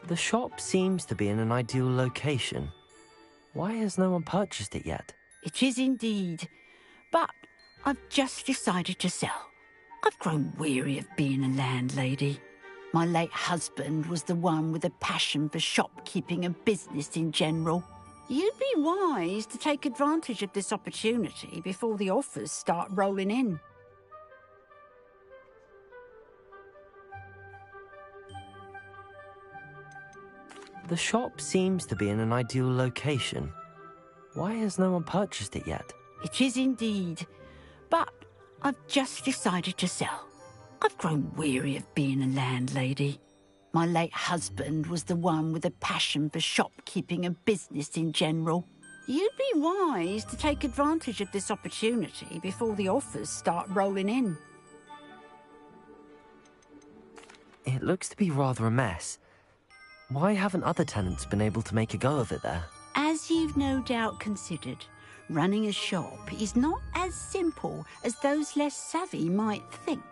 The shop seems to be in an ideal location. Why has no one purchased it yet? It is indeed. But I've just decided to sell. I've grown weary of being a landlady. My late husband was the one with a passion for shopkeeping and business in general. You'd be wise to take advantage of this opportunity before the offers start rolling in. The shop seems to be in an ideal location. Why has no one purchased it yet? It is indeed. But I've just decided to sell. I've grown weary of being a landlady. My late husband was the one with a passion for shopkeeping and business in general. You'd be wise to take advantage of this opportunity before the offers start rolling in. It looks to be rather a mess. Why haven't other tenants been able to make a go of it there? As you've no doubt considered, running a shop is not as simple as those less savvy might think.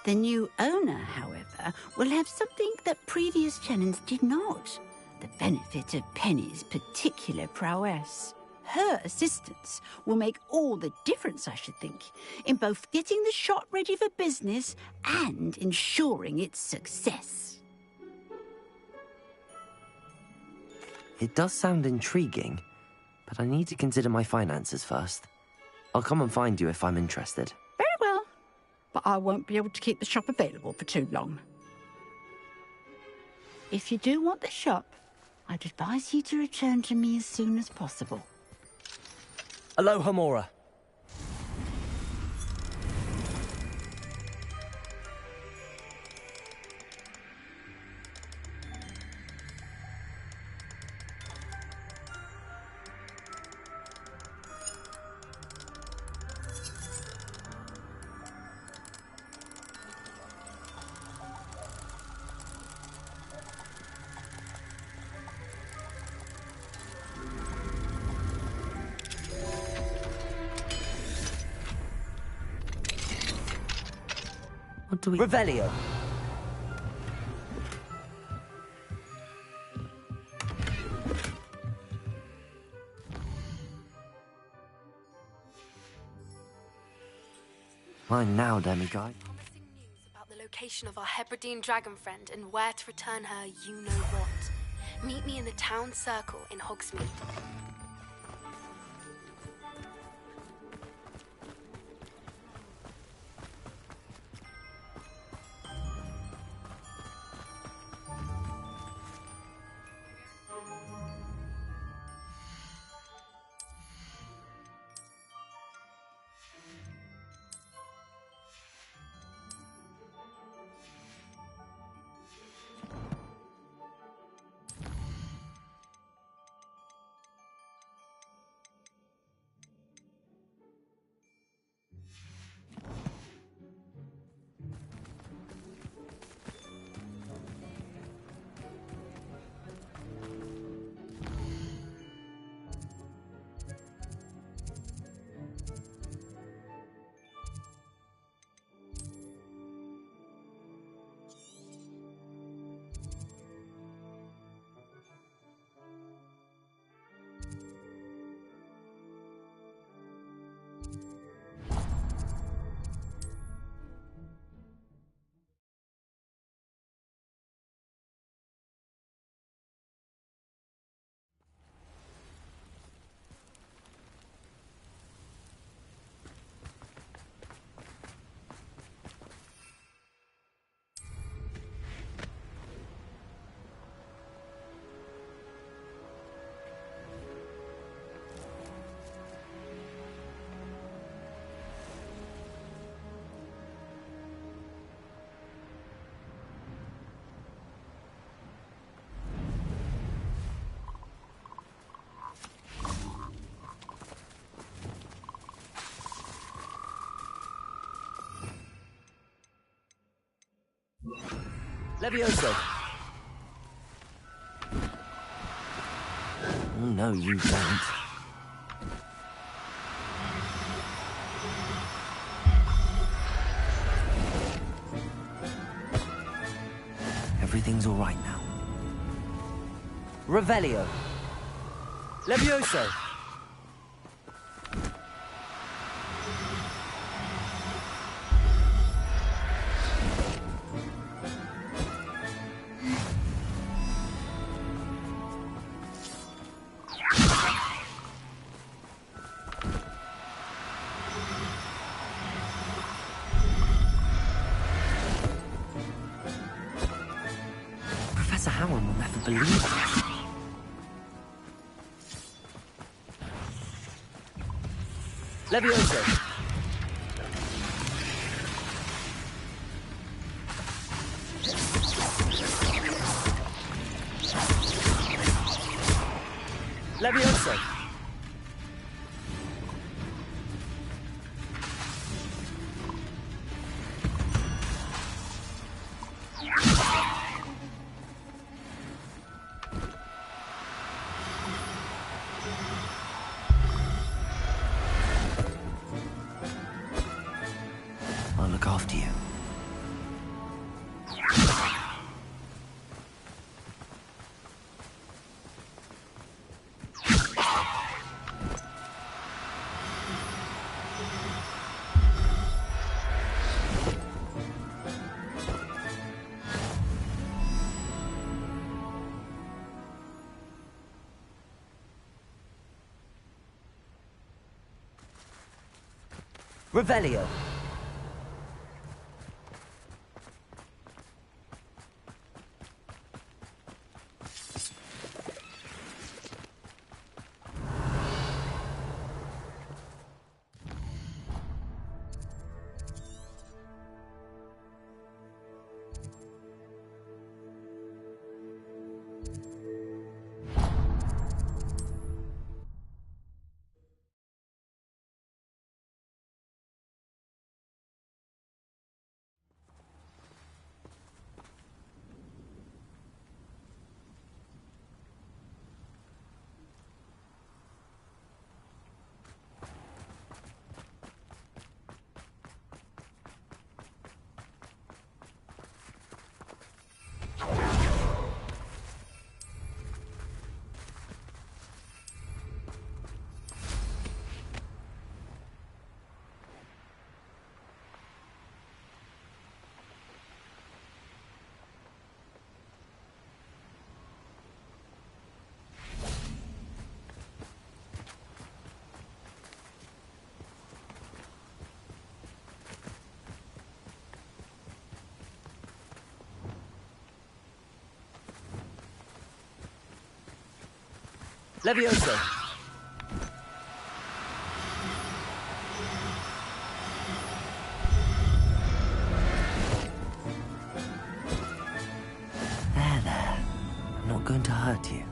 The new owner, however, will have something that previous tenants did not. The benefit of Penny's particular prowess. her assistance will make all the difference, I should think, in both getting the shop ready for business and ensuring its success. It does sound intriguing, but I need to consider my finances first. I'll come and find you if I'm interested. Very well, but I won't be able to keep the shop available for too long. If you do want the shop, I'd advise you to return to me as soon as possible. Aloha, Mora. What do we... Revelio. Mine now, demiguy. Promising news about the location of our Hebridean dragon friend and where to return her you-know-what. Meet me in the town circle in Hogsmeade. Levioso. Oh, no, you don't. Everything's all right now. Revelio. Levioso. Professor Howard will never believe it. Levioso. Levioso. I'll look after you. Revelio. Levioso. There. I'm not going to hurt you.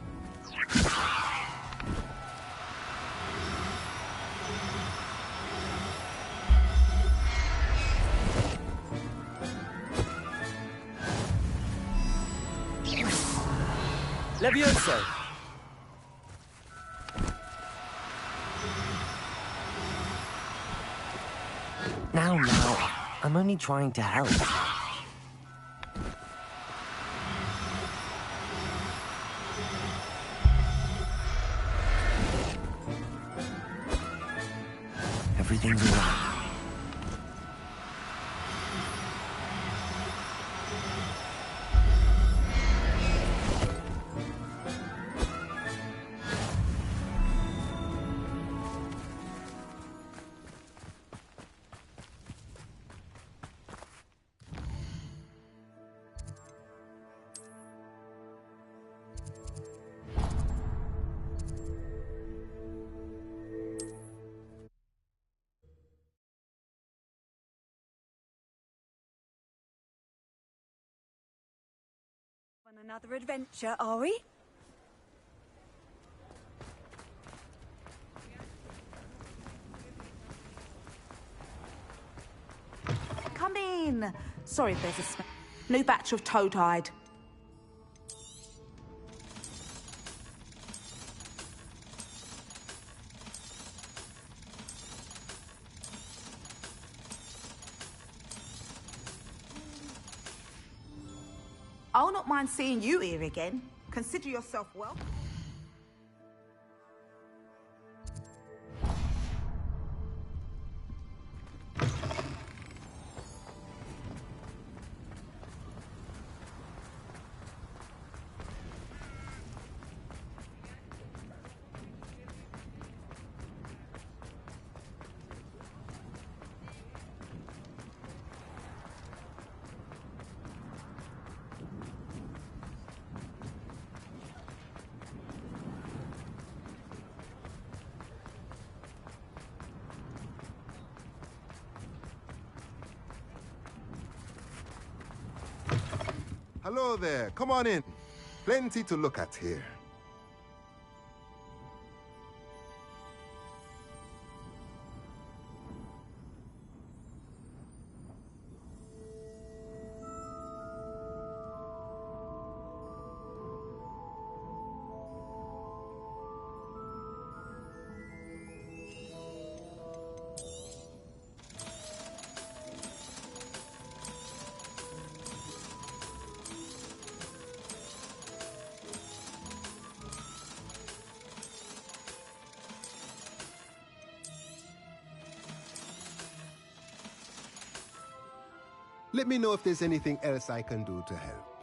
Levioso. Now, I'm only trying to help. Everything's all right. On another adventure, are we? Come in. Sorry if there's a smell. New batch of toad-hide. I'll not mind seeing you here again. Consider yourself welcome. Hello there. Come on in. Plenty to look at here. Let me know if there's anything else I can do to help.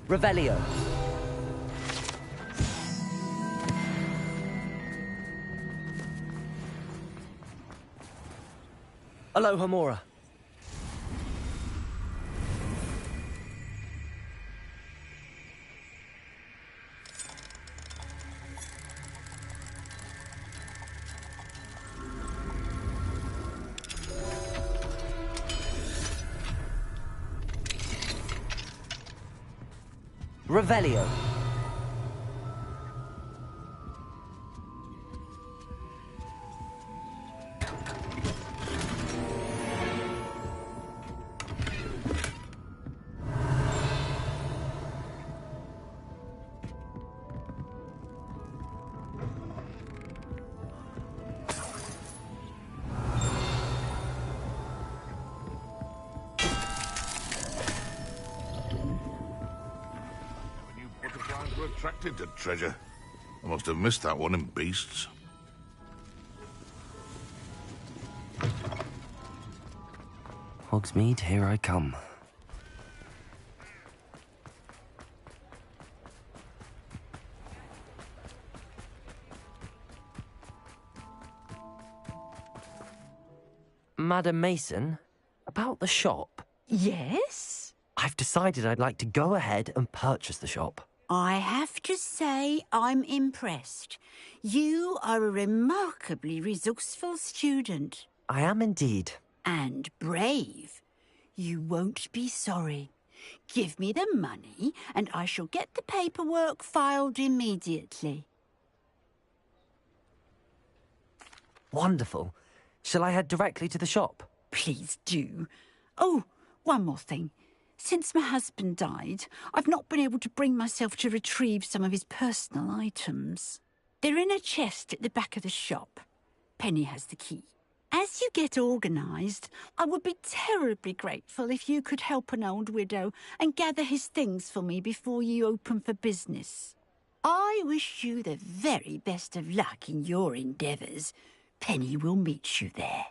Revelio. Alohomora. Revelio. Butterflies were attracted to treasure. I must have missed that one in Beasts. Hogsmeade, here I come. Madam Mason, about the shop. Yes? I've decided I'd like to go ahead and purchase the shop. I have to say I'm impressed. You are a remarkably resourceful student. I am indeed. And brave. You won't be sorry. Give me the money, and I shall get the paperwork filed immediately. Wonderful. Shall I head directly to the shop? Please do. Oh, one more thing. Since my husband died, I've not been able to bring myself to retrieve some of his personal items. They're in a chest at the back of the shop. Penny has the key. As you get organised, I would be terribly grateful if you could help an old widow and gather his things for me before you open for business. I wish you the very best of luck in your endeavours. Penny will meet you there.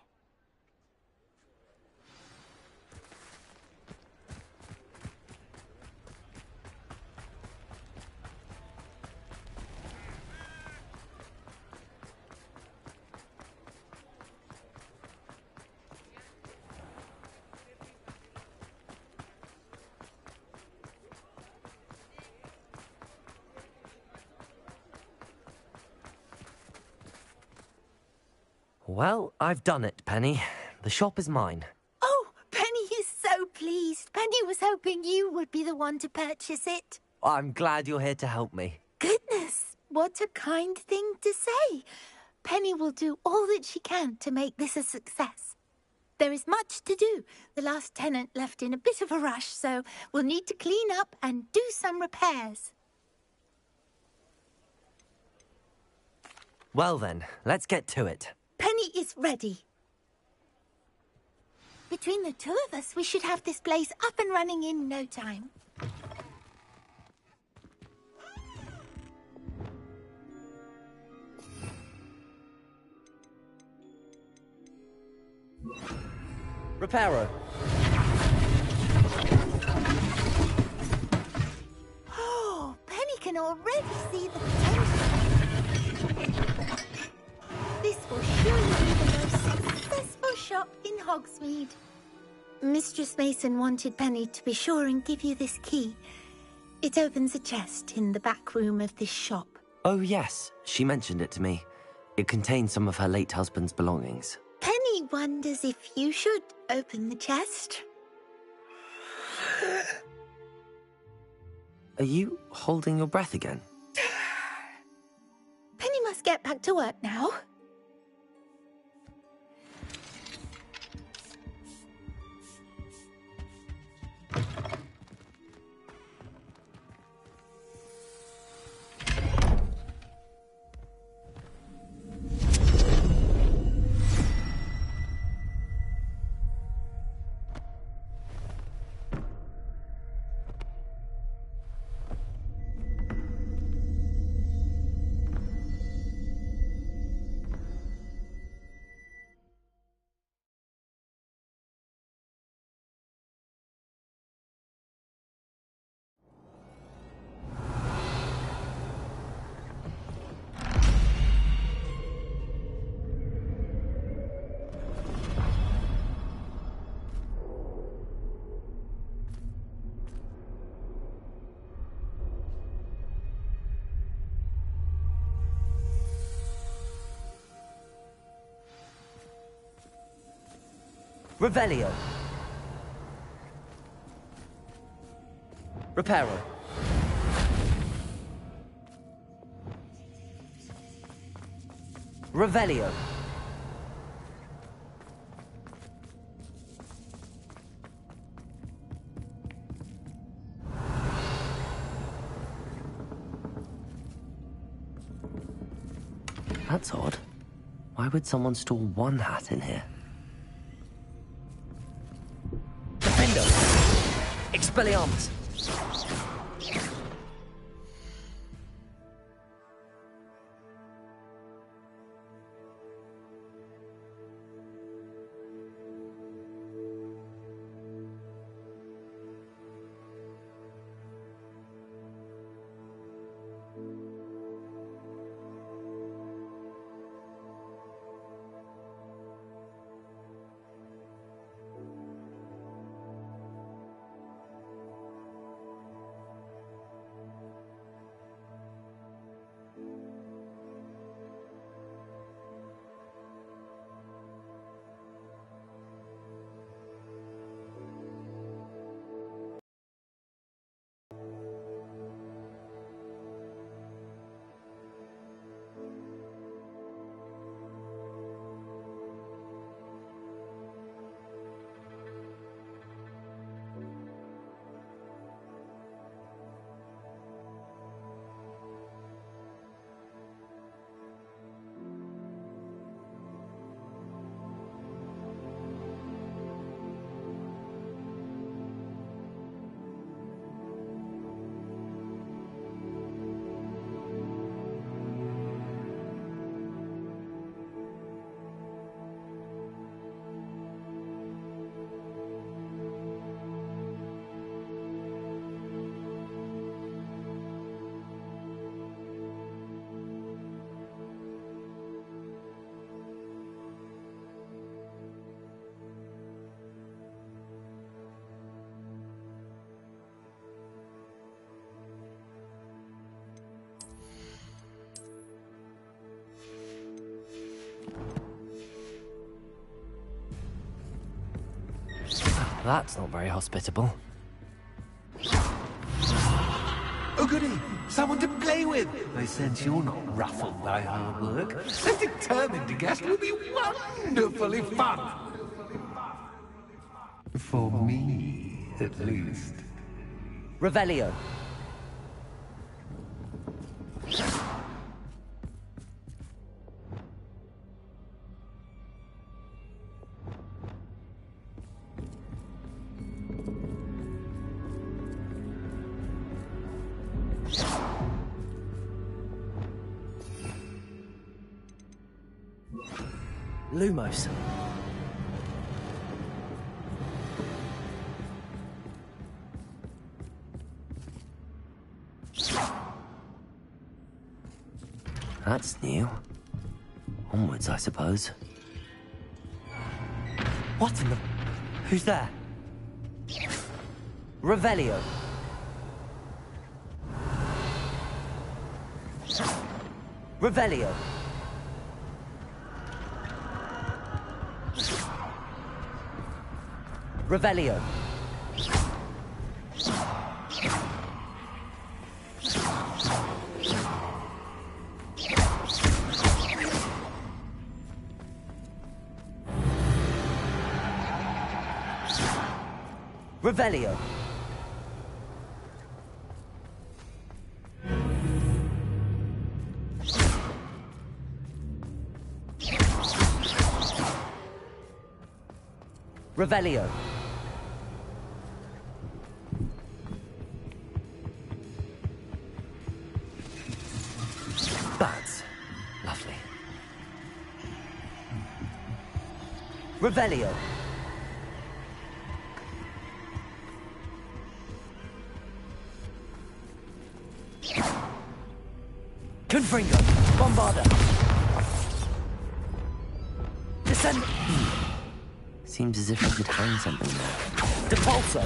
Well, I've done it, Penny. The shop is mine. Oh, Penny is so pleased. Penny was hoping you would be the one to purchase it. I'm glad you're here to help me. Goodness, what a kind thing to say. Penny will do all that she can to make this a success. There is much to do. The last tenant left in a bit of a rush, so we'll need to clean up and do some repairs. Well then, let's get to it. Penny is ready. Between the two of us, we should have this place up and running in no time. Reparo. Oh, Penny can already see the potential. This will surely be the most successful shop in Hogsmeade. Mistress Mason wanted Penny to be sure and give you this key. It opens a chest in the back room of this shop. Oh yes, she mentioned it to me. It contains some of her late husband's belongings. Penny wonders if you should open the chest. Are you holding your breath again? Penny must get back to work now. Revelio. Reparo. Revelio. That's odd. Why would someone store one hat in here? Defendo. Expelliarmus. That's not very hospitable. Oh, goody! Someone to play with! I sense you're not ruffled by hard work. I'm determined the guest will be wonderfully fun! For me, at least. Revelio. Lumos. That's new. Onwards, I suppose. What in the... Who's there? Revelio. Revelio. Revelio. Revelio. Revelio. Bats. Lovely. Revelio. Confringo. Bombarda. Descend. Seems as if I could hang something there. Depulso.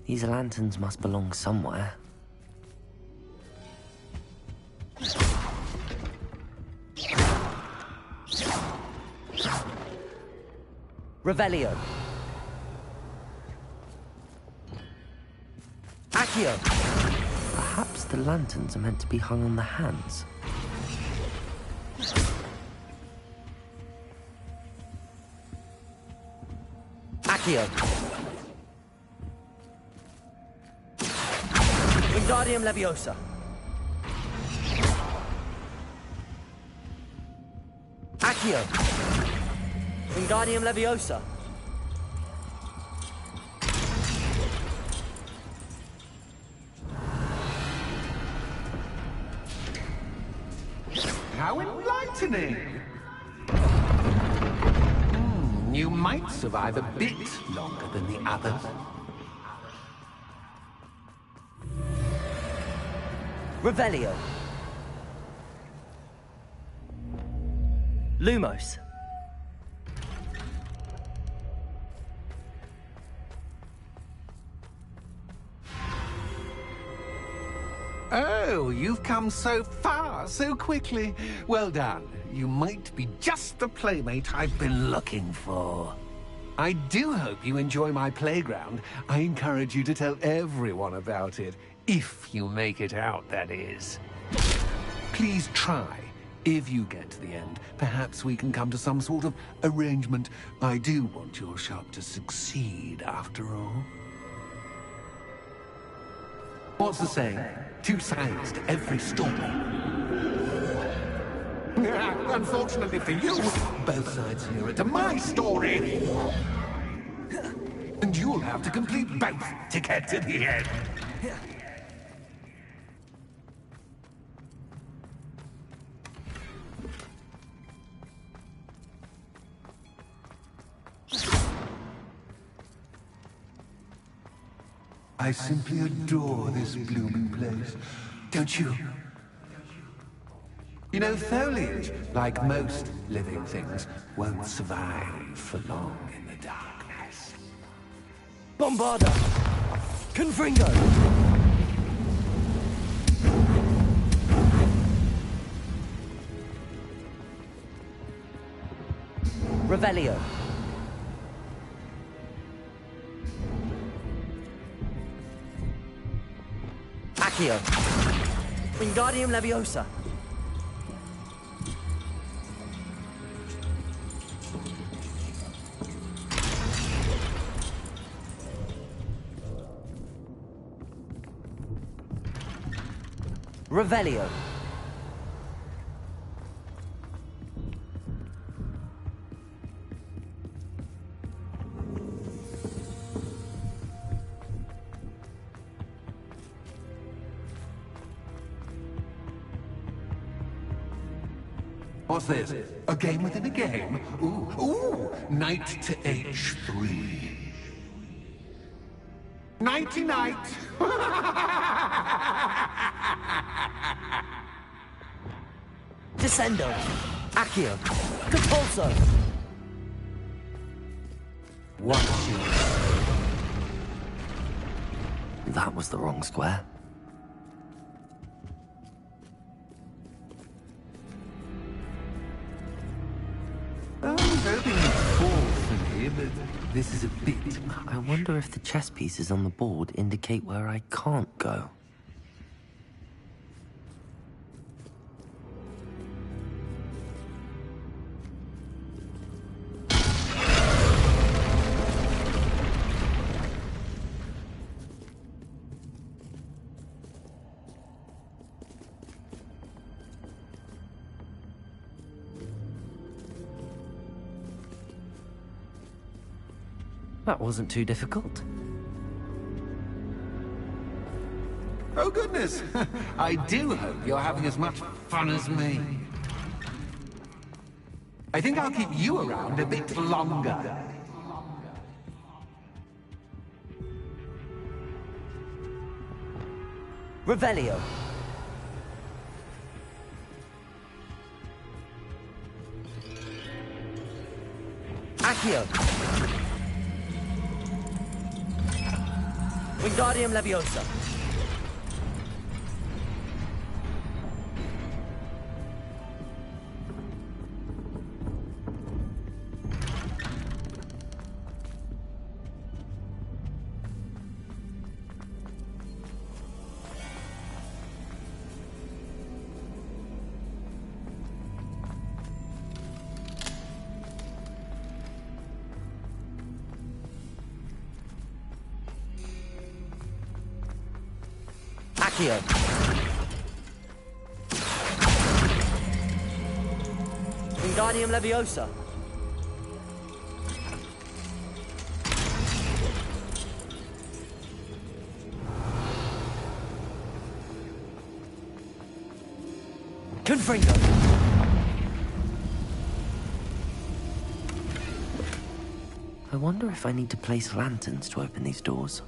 These lanterns must belong somewhere. Revelio. Accio. Perhaps the lanterns are meant to be hung on the hands. Accio. Wingardium Leviosa. Accio. Wingardium Leviosa. How enlightening! You might survive a bit longer than the others. Revelio. Lumos. Oh, you've come so far, so quickly. Well done. You might be just the playmate I've been looking for. I do hope you enjoy my playground. I encourage you to tell everyone about it. If you make it out, that is. Please try. If you get to the end, perhaps we can come to some sort of arrangement. I do want your shop to succeed, after all. What's the saying? Two sides to every story. Unfortunately for you, both sides here are to my story. And you'll have to complete both to get to the end. I simply adore this blooming place, don't you? You know, foliage, like most living things, won't survive for long in the darkness. Bombarda. Confringo. Revelio. Accio. Wingardium Leviosa. Revelio. What's this? A game within a game? Ooh, knight to H3. Nighty-night! Descendo. Accio. Compulso. One shield. That was the wrong square. I was hoping you'd fall for me, but this is a bit... I wonder if the chess pieces on the board indicate where I can't go. That wasn't too difficult. Oh, goodness! I do hope you're having as much fun as me. I think I'll keep you around a bit longer. Revelio. Accio. Wingardium Leviosa. Accio. Wingardium Leviosa. Confringo. I wonder if I need to place lanterns to open these doors.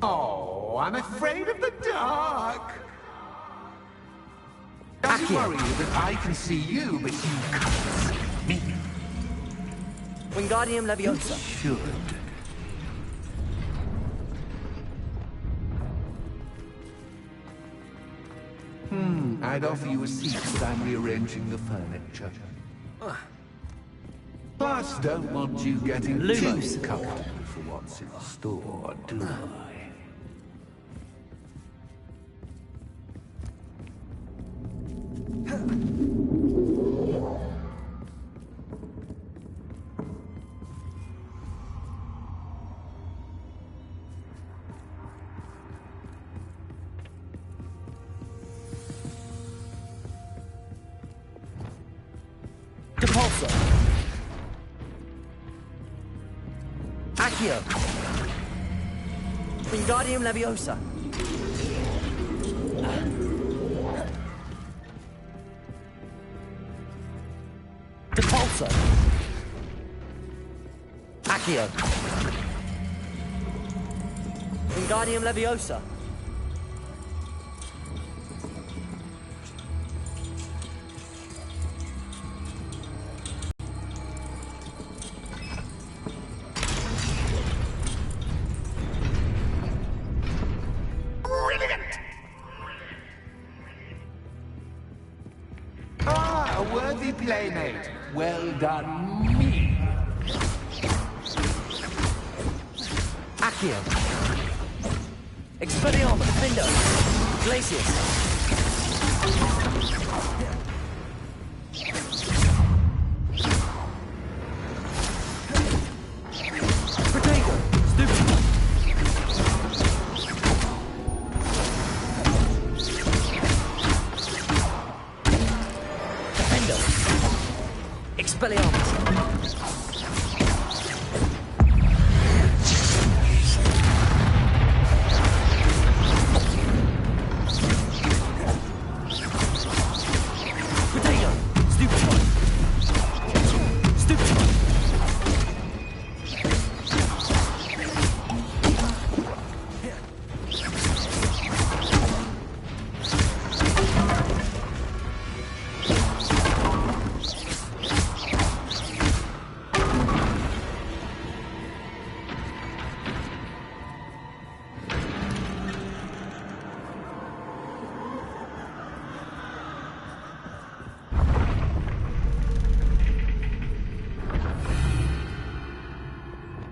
Oh, I'm afraid of the dark. Don't worry that I can see you, but you can't see me. Wingardium Leviosa. Should. I'd offer you a seat, but I'm rearranging the furniture. Plus, don't want you getting too comfortable for what's in store, do I? Accio. Wingardium Leviosa. Depulso. Accio. Wingardium Leviosa. A worthy playmate. Well done, me. Accio. Expelliarmus. Findo. Glacius. Protego. Stupid. Expelliarmus.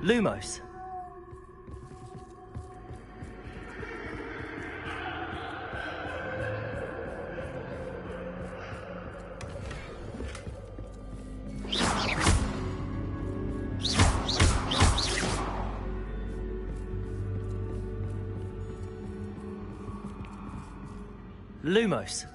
Lumos. Lumos.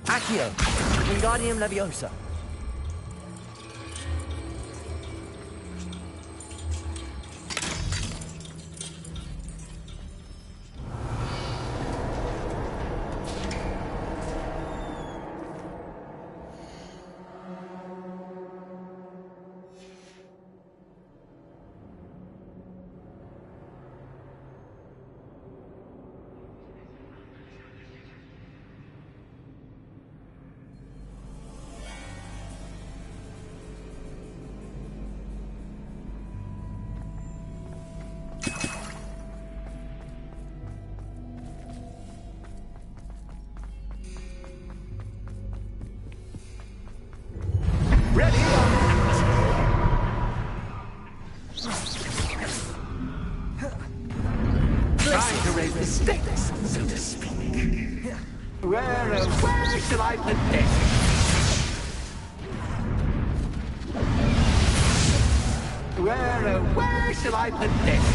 Accio. Wingardium Leviosa. Trying to raise the stakes, so to speak. Where shall I put this? Where shall I put this?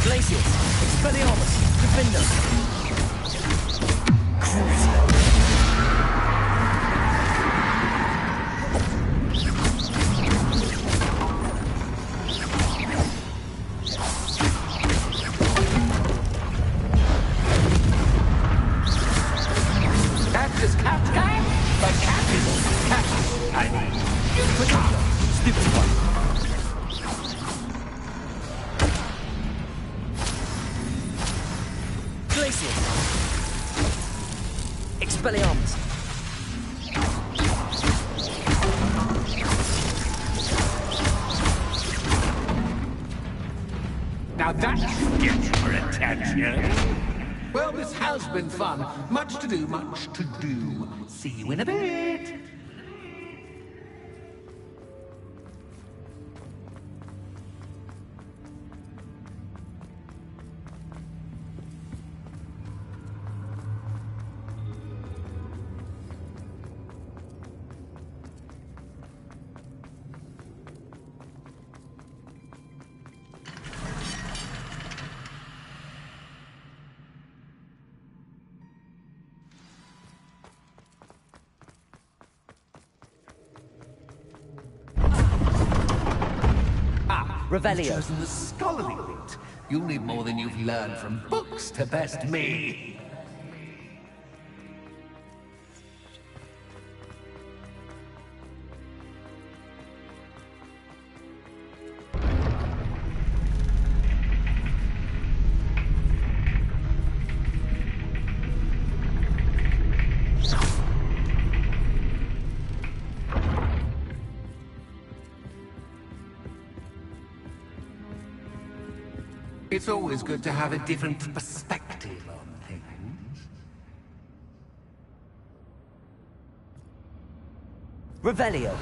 Glacius. Expelliarmus. Griffin.And. Cactus, cat, but cactus, I mean, Potato. Stupid one. Glacius. Expelliarmus. Now that should get your attention. Well, this has been fun. Much to do, much to do. See you in a bit. Revelio. You've chosen the scholarly route. You'll need more than you've learned from books to best me. It's always good to have a different perspective on things. Revelio.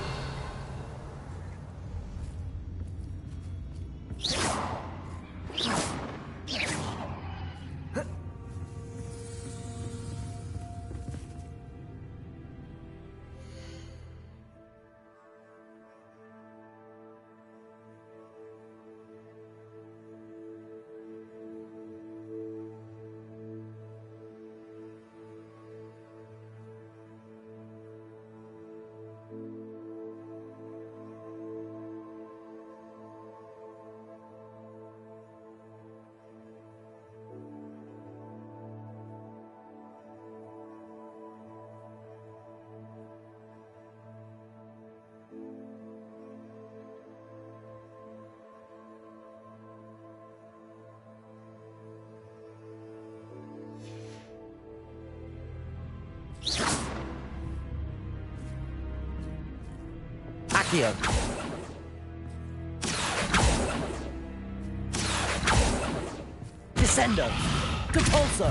Accio. Descendo. Compulso.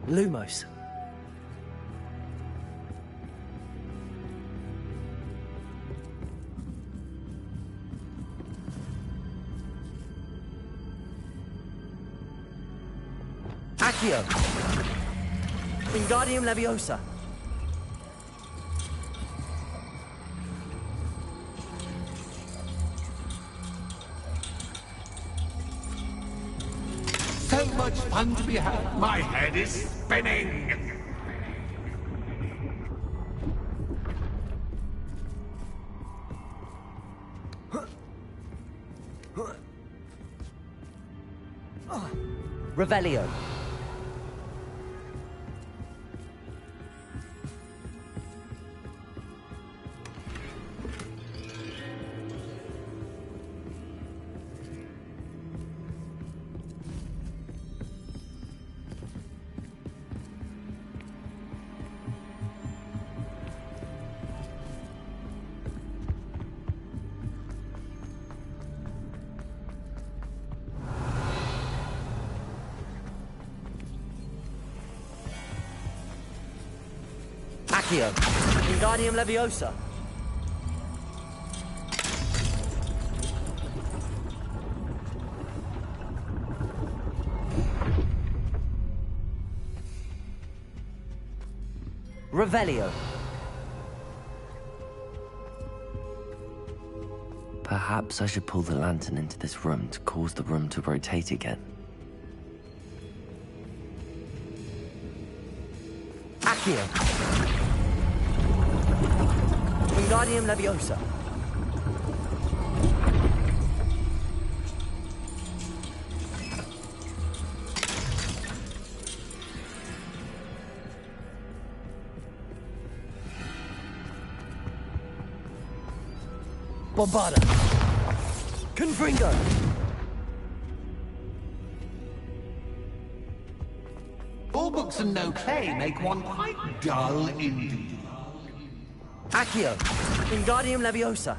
Lumos. Accio. Wingardium Leviosa. So much fun to be had. My head is spinning. Revelio. Accio. Wingardium Leviosa. Revelio. Perhaps I should pull the lantern into this room to cause the room to rotate again. Accio. Wingardium Leviosa. Bombarda. Confringo. All books and no play make one quite dull indeed. Accio. Wingardium Leviosa.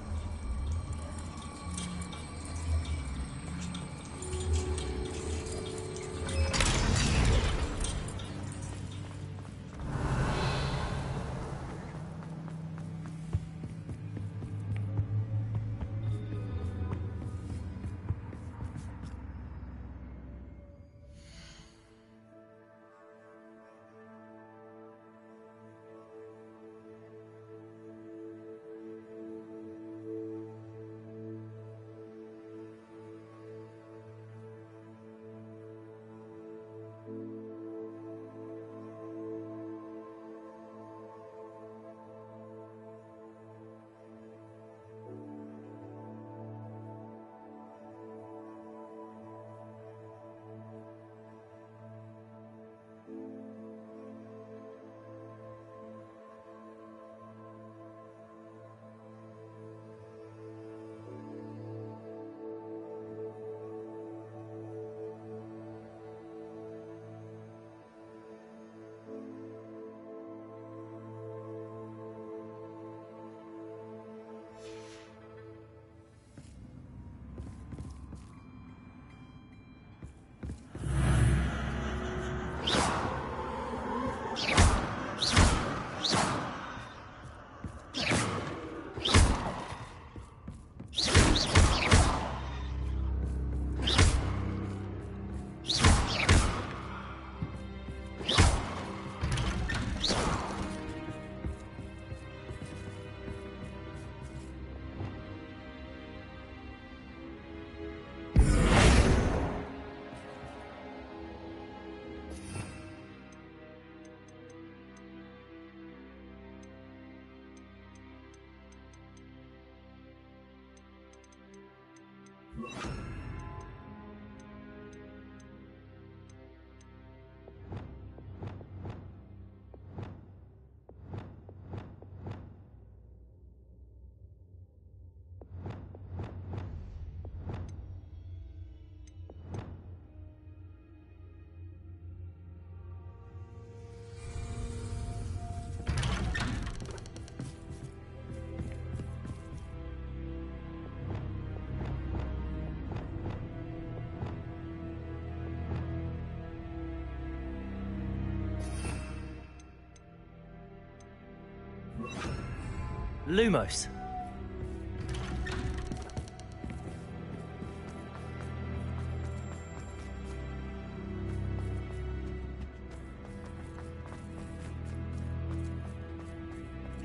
Lumos.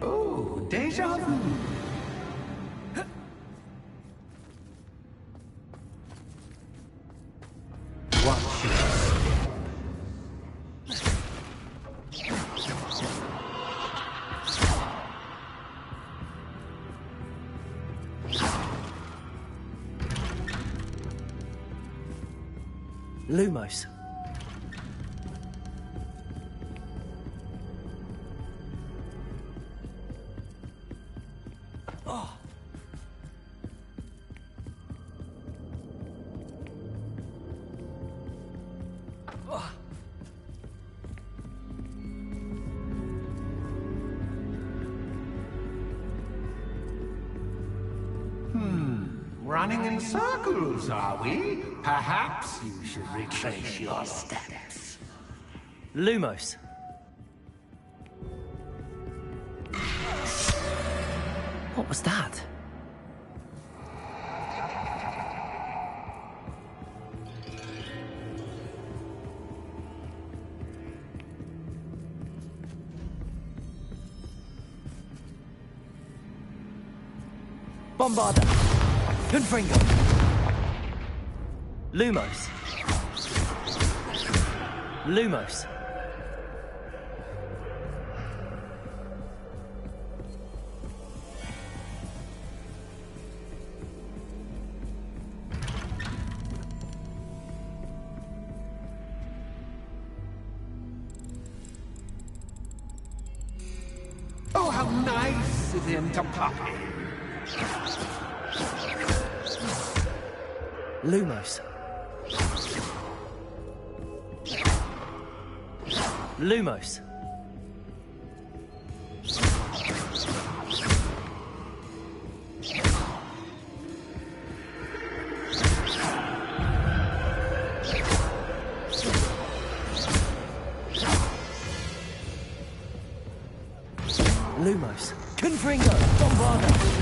Oh, déjà vu. Watch your step. Lumos. Oh. Oh. Running in circles, are we? Perhaps you should retrace your steps. Lumos. What was that? Bombarda. Confringo. Lumos. Lumos. Oh, how nice of him to pop in. Lumos. Lumos. Lumos. Confringo. Bombarda.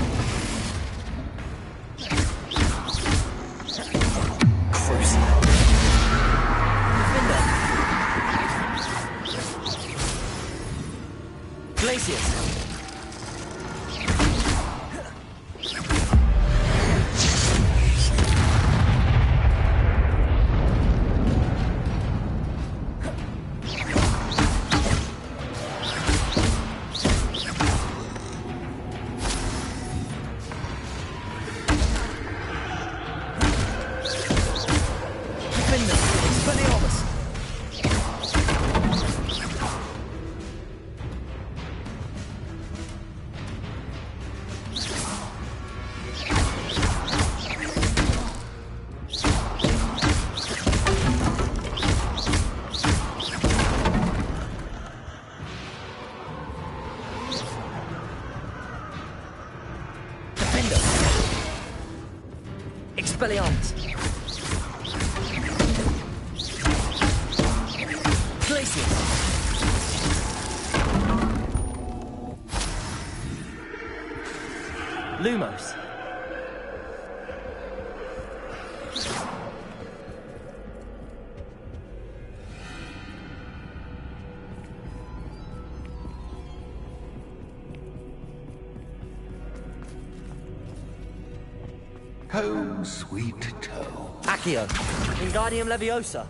Expelliarmus. Glacius. Lumos. Oh, sweet toe. Accio. Wingardium Leviosa.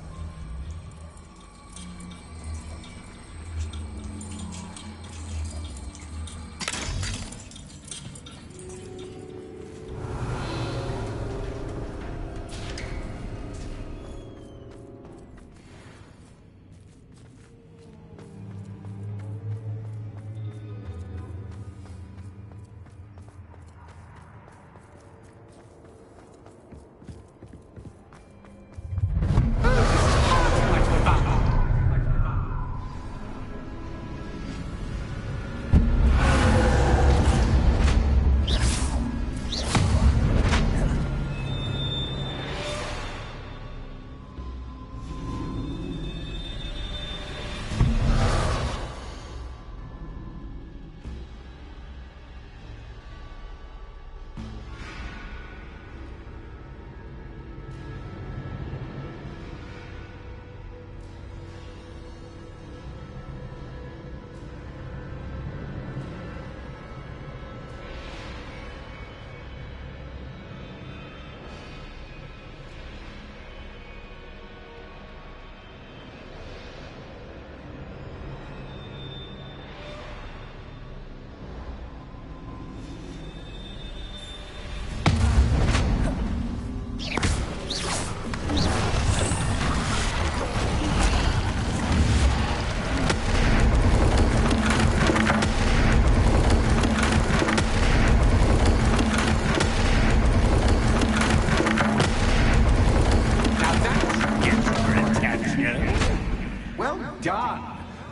done.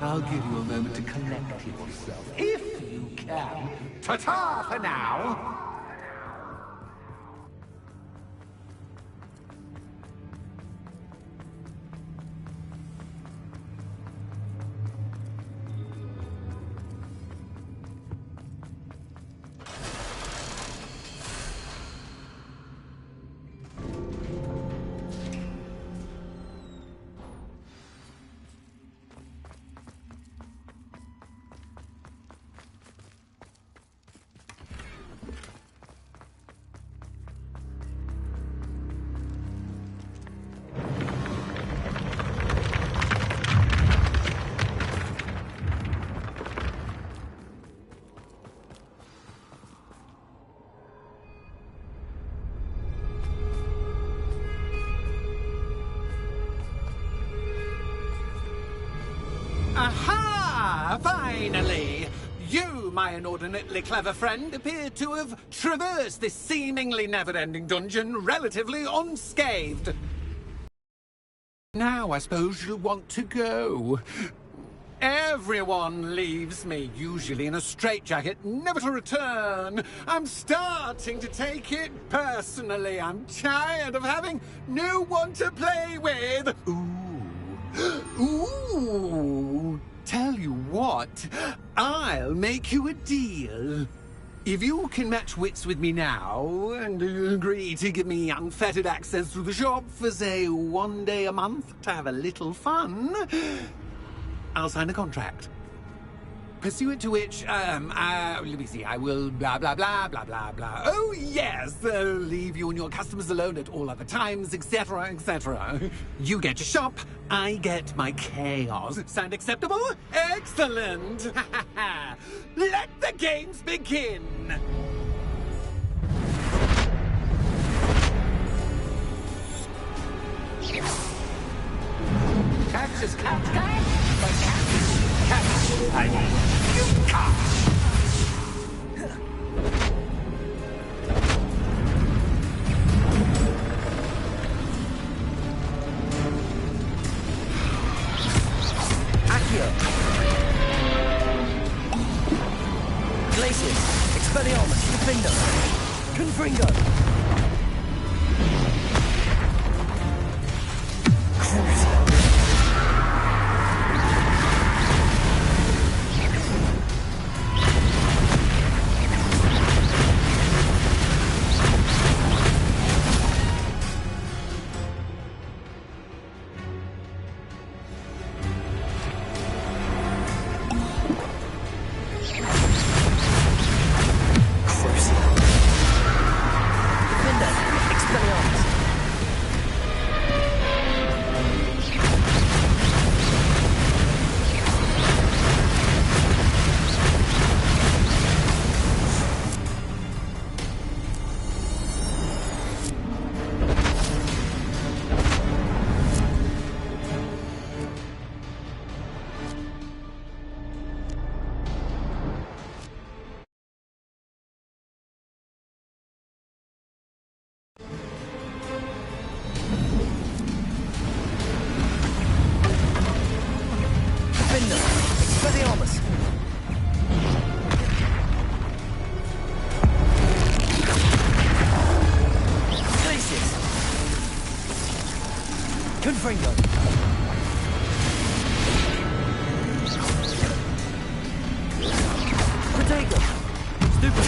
I'll give you a moment to collect yourself, if you can. Ta-ta for now! Aha! Finally! You, my inordinately clever friend, appear to have traversed this seemingly never-ending dungeon relatively unscathed. Now I suppose you'll want to go. Everyone leaves me, usually in a straitjacket, never to return. I'm starting to take it personally. I'm tired of having no one to play with. Ooh, tell you what, I'll make you a deal. If you can match wits with me now, and agree to give me unfettered access to the shop for, say, 1 day a month to have a little fun, I'll sign a contract. Pursuant to which, let me see, I will blah, blah, blah, blah, blah, blah. Oh, yes, leave you and your customers alone at all other times, etc., etc. You get your shop, I get my chaos. Sound acceptable? Excellent! Let the games begin! Catch is cat, but cat is cat. I mean, you cat. Accio. Glacius. Expelliarmus. Defender. Confringo. Confringo. Protego. Stupid.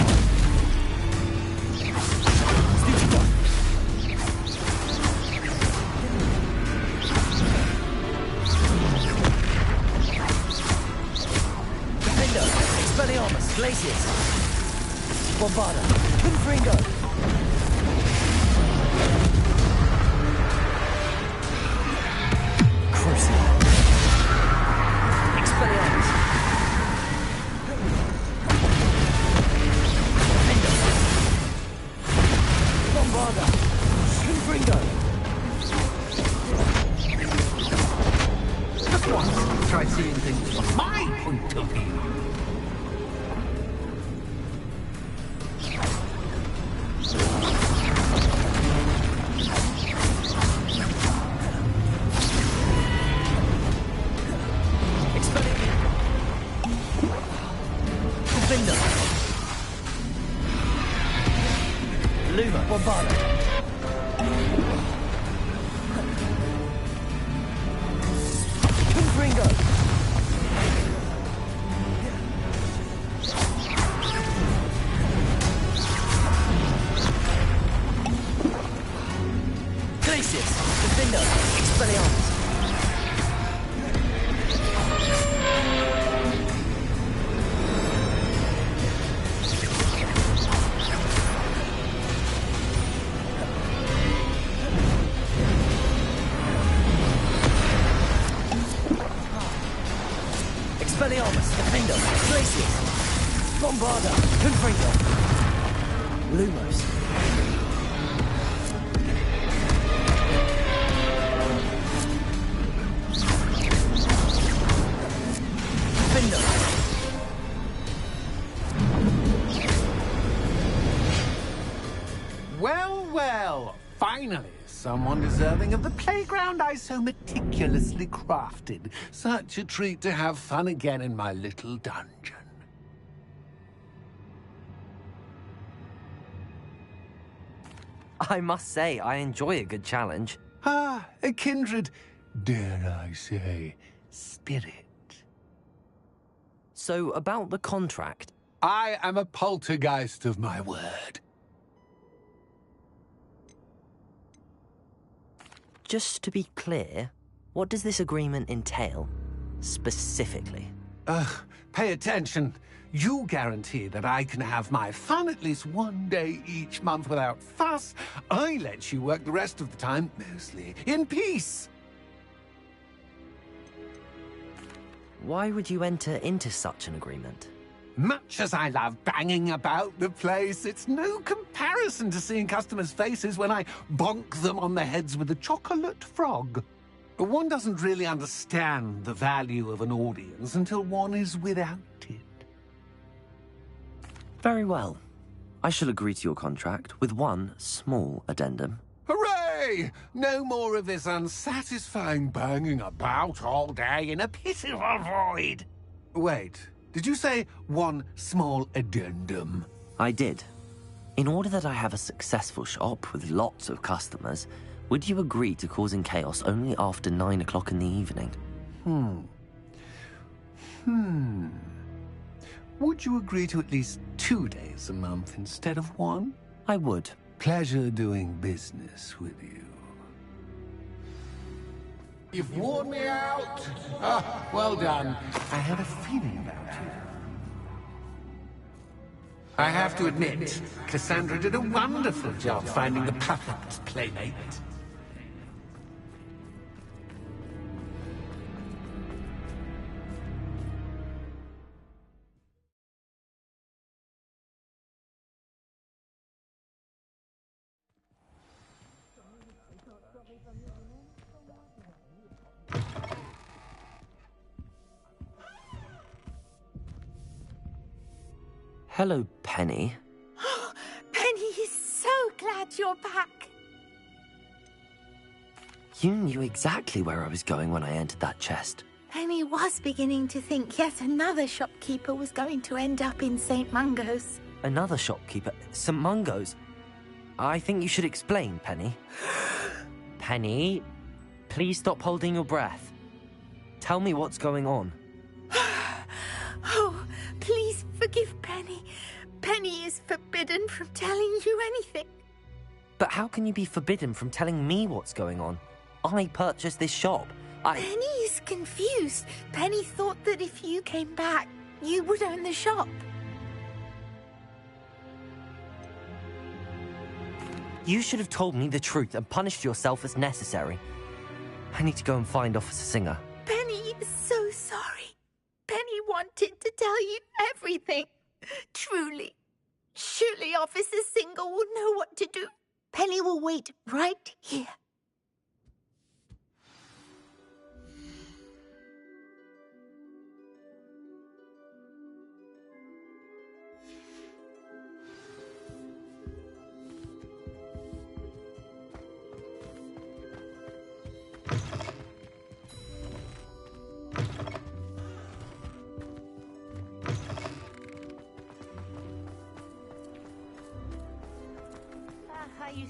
Stupid one. Defender. Expelliarmus. Glacius. Bombarda. Confringo. Expelliarmus. Bombarda. Confringo. Just once, try seeing things from my point of view. Bombarda. Confringo. Glacius. Defendo. Expelliarmus. Expelliarmus, Defendo, Glacius, Bombarda, Confringo, Lumos. Defendo. Well, well, finally, someone deserving of the playground I so meticulously crafted. Such a treat to have fun again in my little dungeon. I must say, I enjoy a good challenge. Ah, a kindred, dare I say, spirit. So, about the contract. I am a poltergeist of my word. Just to be clear, what does this agreement entail, specifically? Pay attention. You guarantee that I can have my fun at least one day each month without fuss. I let you work the rest of the time, mostly in peace. Why would you enter into such an agreement? Much as I love banging about the place, it's no comparison to seeing customers' faces when I bonk them on the heads with a chocolate frog. One doesn't really understand the value of an audience until one is without it. Very well. I shall agree to your contract with one small addendum. Hooray! No more of this unsatisfying banging about all day in a pitiful void. Wait. Did you say one small addendum? I did. In order that I have a successful shop with lots of customers, would you agree to causing chaos only after 9 o'clock in the evening? Would you agree to at least 2 days a month instead of one? I would. Pleasure doing business with you. You've worn me out. Ah, well done. I had a feeling about you. I have to admit, Cassandra did a wonderful job finding the perfect playmate. Hello, Penny. Penny is so glad you're back. You knew exactly where I was going when I entered that chest. Penny was beginning to think yet another shopkeeper was going to end up in St. Mungo's. Another shopkeeper? St. Mungo's? I think you should explain, Penny. Penny, please stop holding your breath. Tell me what's going on. Oh, please forgive Penny. Penny is forbidden from telling you anything. But how can you be forbidden from telling me what's going on? I purchased this shop. Penny is confused. Penny thought that if you came back, you would own the shop. You should have told me the truth and punished yourself as necessary. I need to go and find Officer Singer. Penny is so sorry. Penny wanted to tell you everything. Truly. Surely Officer Singer will know what to do. Penny will wait right here. You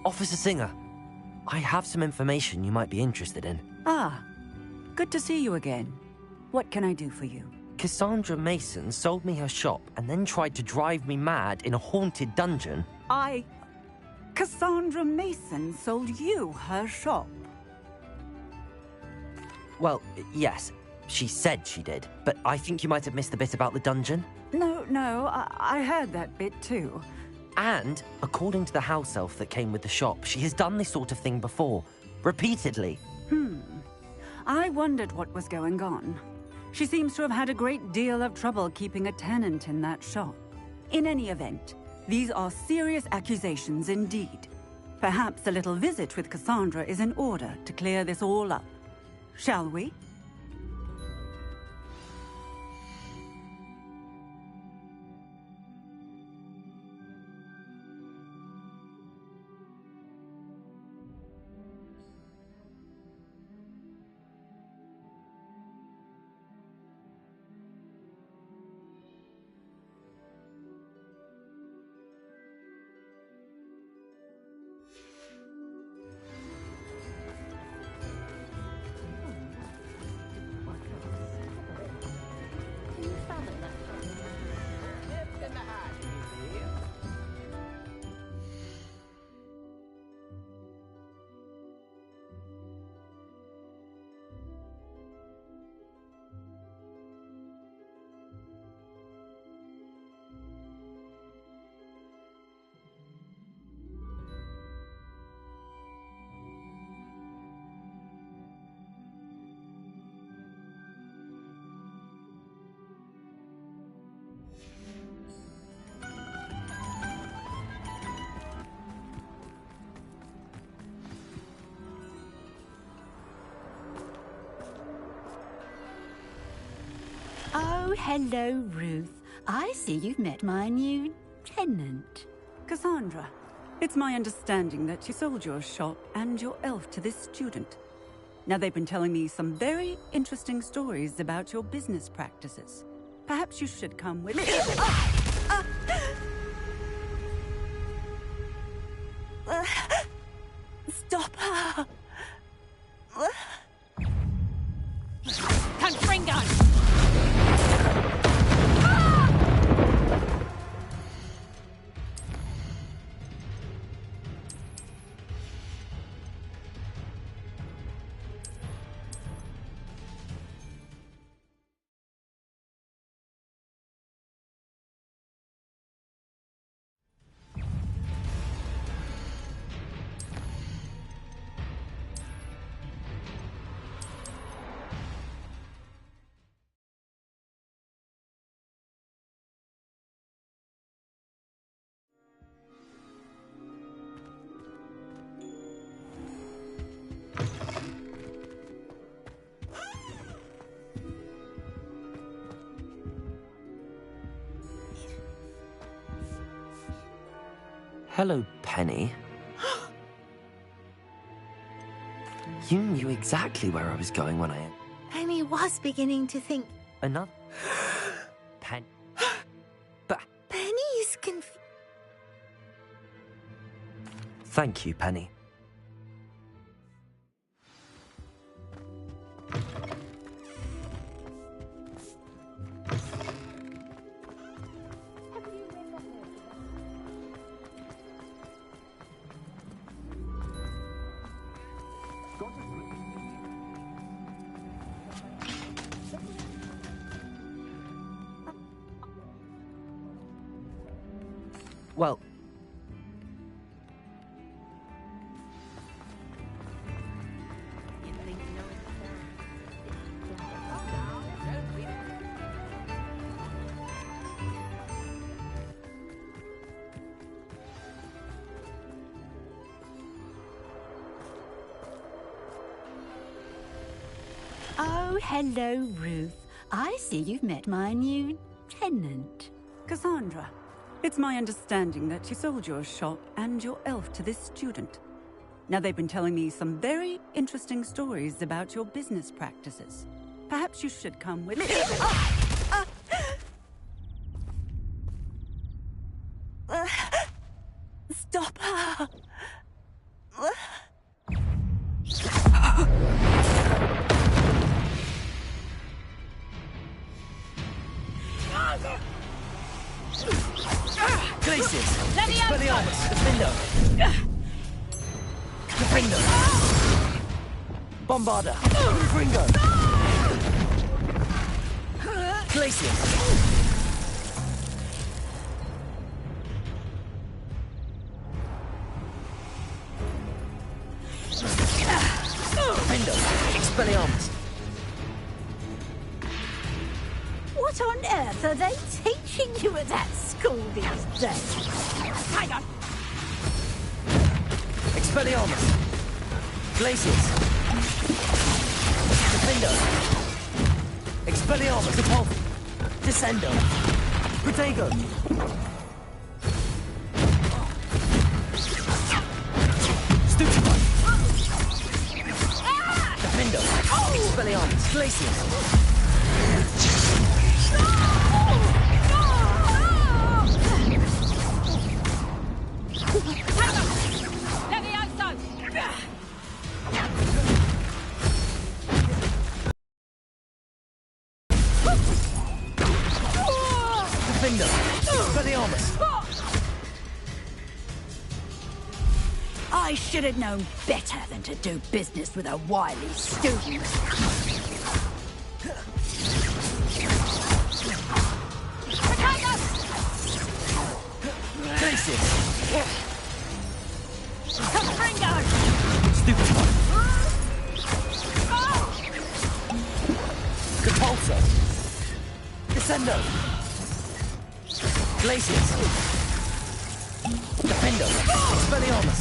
Officer Singer, I have some information you might be interested in. Ah, good to see you again. What can I do for you? Cassandra Mason sold me her shop and then tried to drive me mad in a haunted dungeon. Cassandra Mason sold you her shop? Well, yes, she said she did, but I think you might have missed the bit about the dungeon. No, I heard that bit too. And, according to the house elf that came with the shop, she has done this sort of thing before. Repeatedly. I wondered what was going on. She seems to have had a great deal of trouble keeping a tenant in that shop. In any event, these are serious accusations indeed. Perhaps a little visit with Cassandra is in order to clear this all up. Shall we? Oh, hello, Ruth. I see you've met my new tenant. Cassandra, it's my understanding that you sold your shop and your elf to this student. Now, they've been telling me some very interesting stories about your business practices. Perhaps you should come with me. Stop her! Confringo! Hello, Penny. You knew exactly where I was going when I... Penny was beginning to think. Another... Pen... But... Penny's confused. Thank you, Penny. Well... Oh, hello, Ruth. I see you've met my new tenant. Cassandra, it's my understanding that you sold your shop and your elf to this student. Now, they've been telling me some very interesting stories about your business practices. Perhaps you should come with me. Stop her! Glacius! Let me out! Expelliarmus! Defendo! Defendo! Bombarda! Fringo! Glacius! Defendo! Expelliarmus! What on earth are they teaching you at that school these days? Hang on. Expelliarmus! Glacius! Defendo! Expelliarmus! Repulse! Descendo! Protego! Stupefy! Defendo! Expelliarmus! Glacius! Let me out, son! Defendo! Expelliarmus! I should have known better than to do business with a wily student. Glacius! Fringo! Stupefy! Repulsor! Descendo! Glacius! Defendo! Expelliarmus!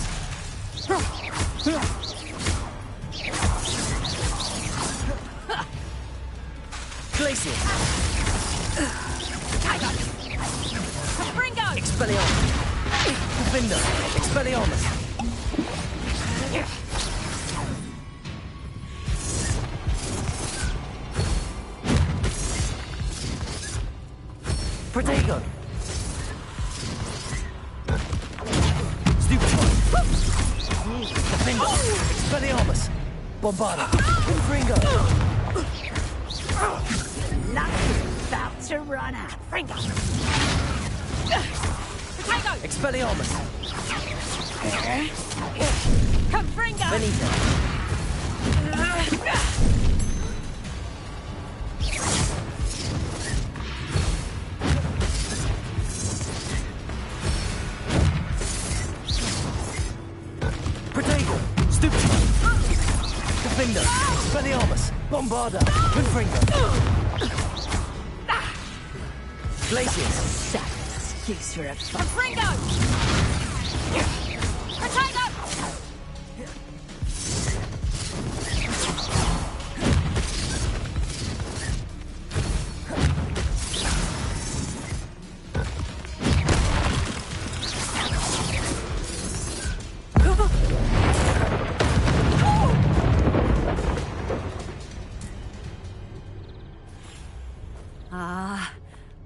Glacius! Fringo! Expelliarmus! Defendo! Expelliarmus! Protego! Stupefy! Defendo! Expelliarmus! Bombarda! Fringo! Luck is about to run out. Fringo! Potato! Expelliarmus! Come, Fringo! Benito! Protego! Stupefy! Defendo! Expelliarmus! Bombarda! Confringo! Glacius! Sad excuse for a Come, Fringo! Potato!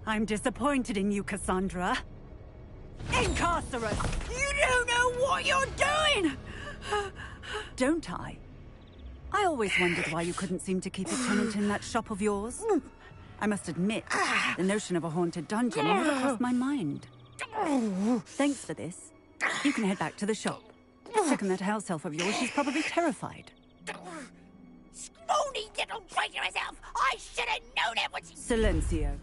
I'm disappointed in you, Cassandra. Incarcerate! You don't know what you're doing! Don't I? I always wondered why you couldn't seem to keep a tenant in that shop of yours. I must admit, the notion of a haunted dungeon never crossed my mind. Thanks for this. You can head back to the shop. Check on that house elf of yours. She's probably terrified. Scrawny little traitor herself! I should have known it was... Silencio.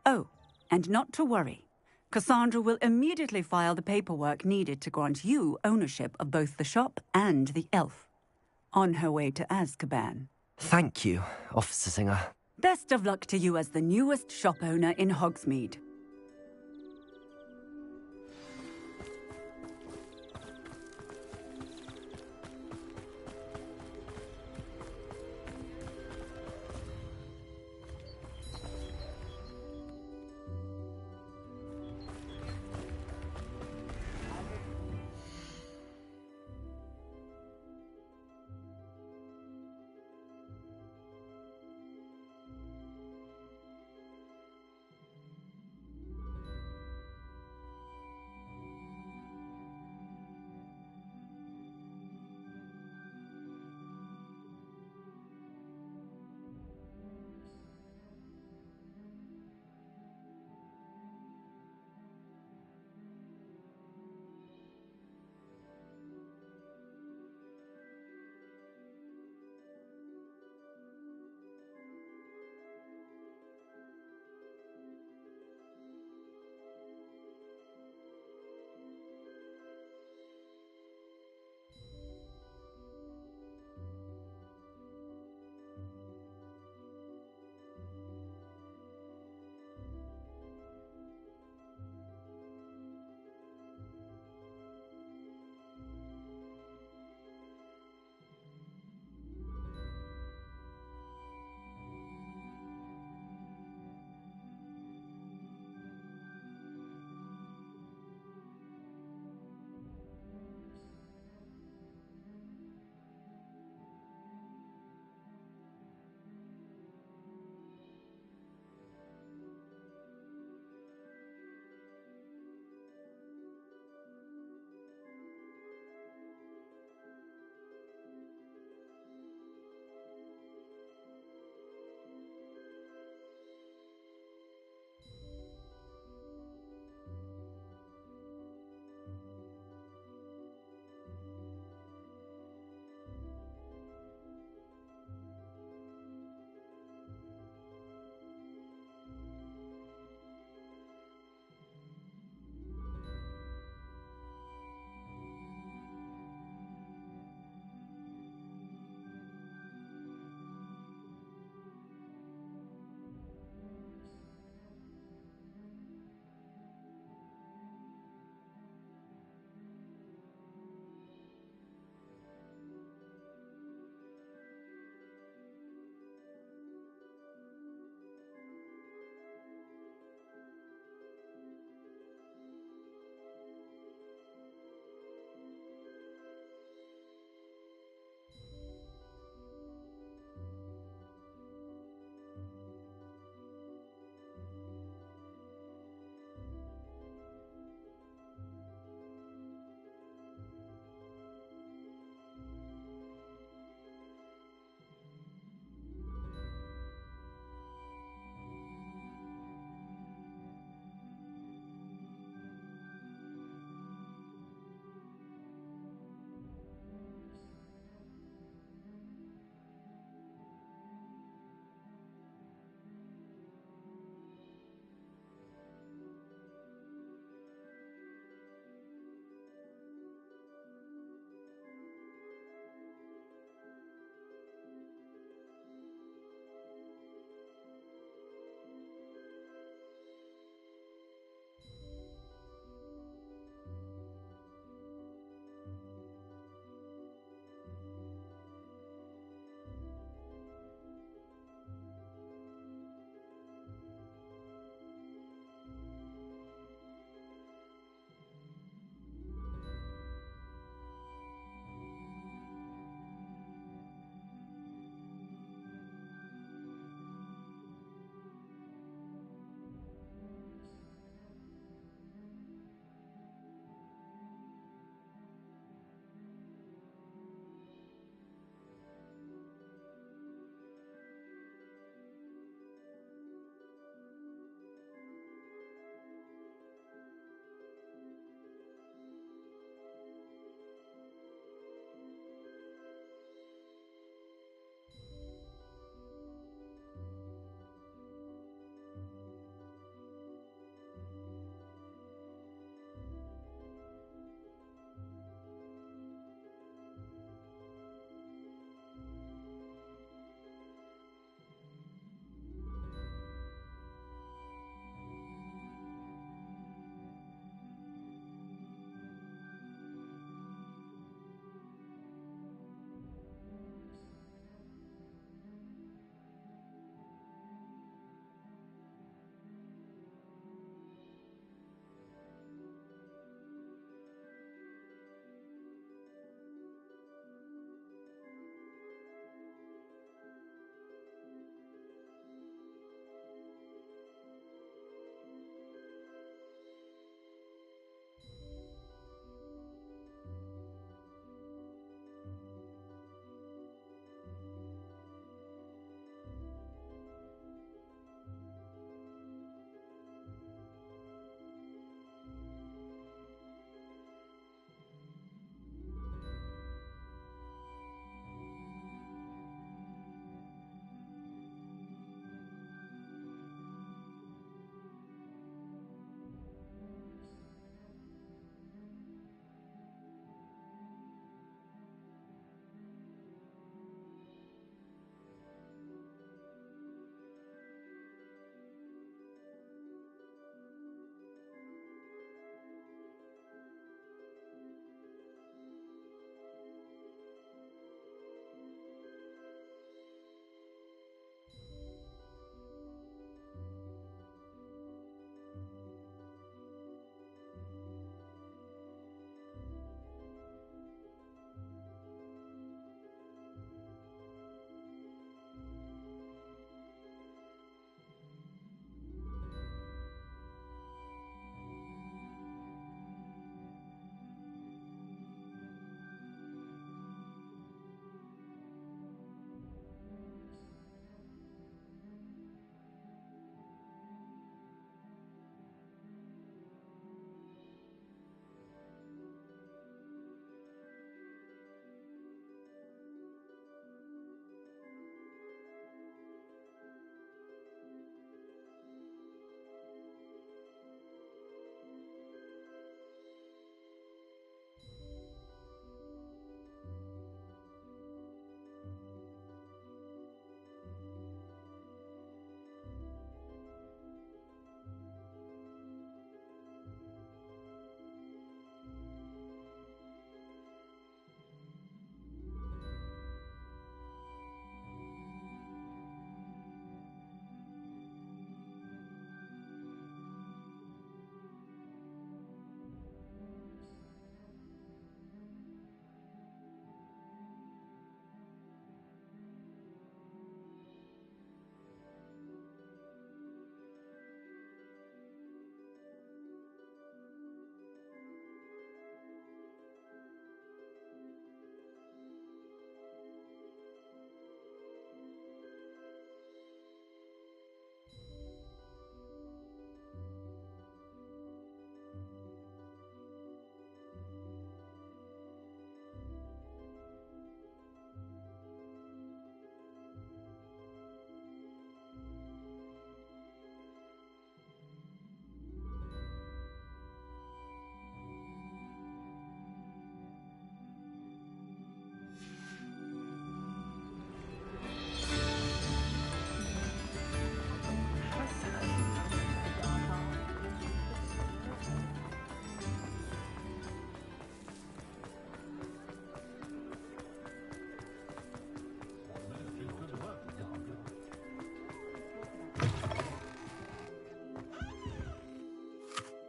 Oh, and not to worry. Cassandra will immediately file the paperwork needed to grant you ownership of both the shop and the elf. On her way to Azkaban. Thank you, Officer Singer. Best of luck to you as the newest shop owner in Hogsmeade.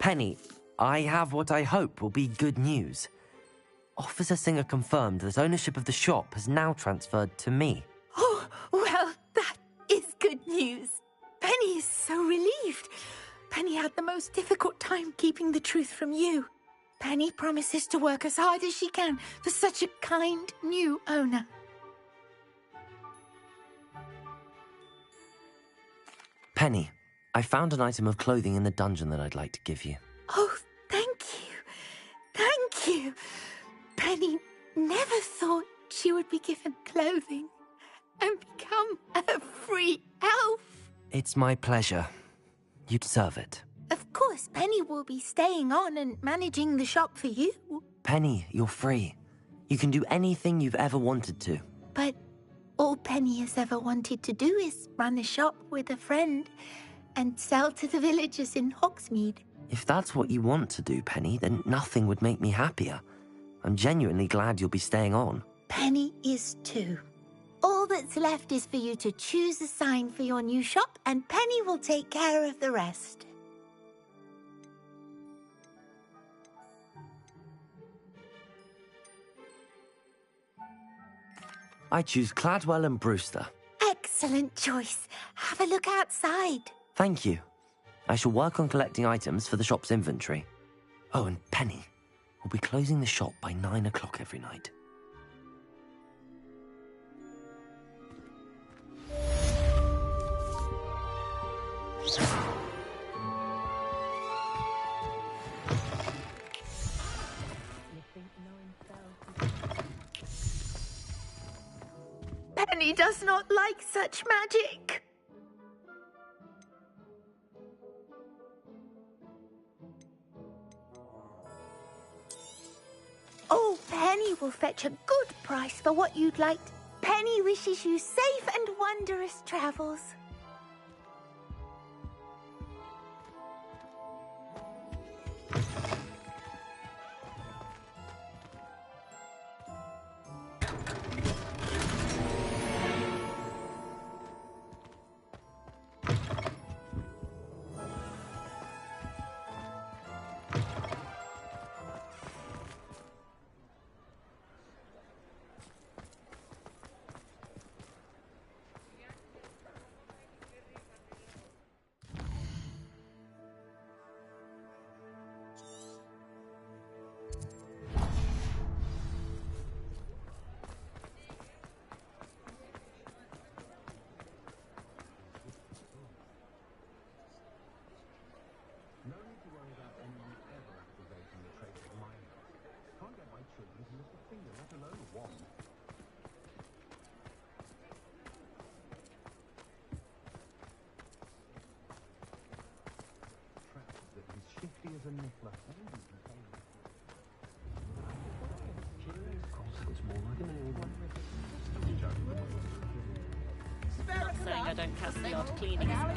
Penny, I have what I hope will be good news. Officer Singer confirmed that ownership of the shop has now transferred to me. Oh, well, that is good news. Penny is so relieved. Penny had the most difficult time keeping the truth from you. Penny promises to work as hard as she can for such a kind new owner. Penny, I found an item of clothing in the dungeon that I'd like to give you. Oh, thank you. Thank you. Penny never thought she would be given clothing and become a free elf. It's my pleasure. You deserve it. Of course, Penny will be staying on and managing the shop for you. Penny, you're free. You can do anything you've ever wanted to. But all Penny has ever wanted to do is run a shop with a friend and sell to the villagers in Hogsmeade. If that's what you want to do, Penny, then nothing would make me happier. I'm genuinely glad you'll be staying on. Penny is too. All that's left is for you to choose a sign for your new shop, and Penny will take care of the rest. I choose Cladwell and Brewster. Excellent choice. Have a look outside. Thank you. I shall work on collecting items for the shop's inventory. Oh, and Penny, we'll be closing the shop by 9 o'clock every night. Penny does not like such magic. Oh, Penny will fetch a good price for what you'd like. Penny wishes you safe and wondrous travels. Not saying I don't cast the odd cleaning spell.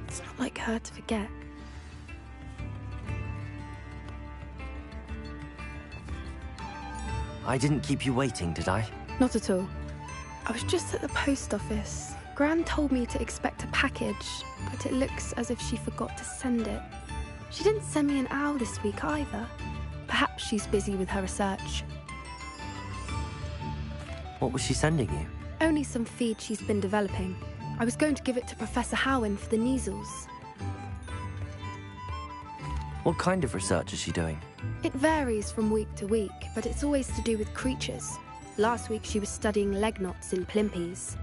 It's not like her to forget. I didn't keep you waiting, did I? Not at all. I was just at the post office. Gran told me to expect a package, but it looks as if she forgot to send it. She didn't send me an owl this week either. Perhaps she's busy with her research. What was she sending you? Only some feed she's been developing. I was going to give it to Professor Howin for the measles. What kind of research is she doing? It varies from week to week, but it's always to do with creatures. Last week she was studying leg knots in plimpies.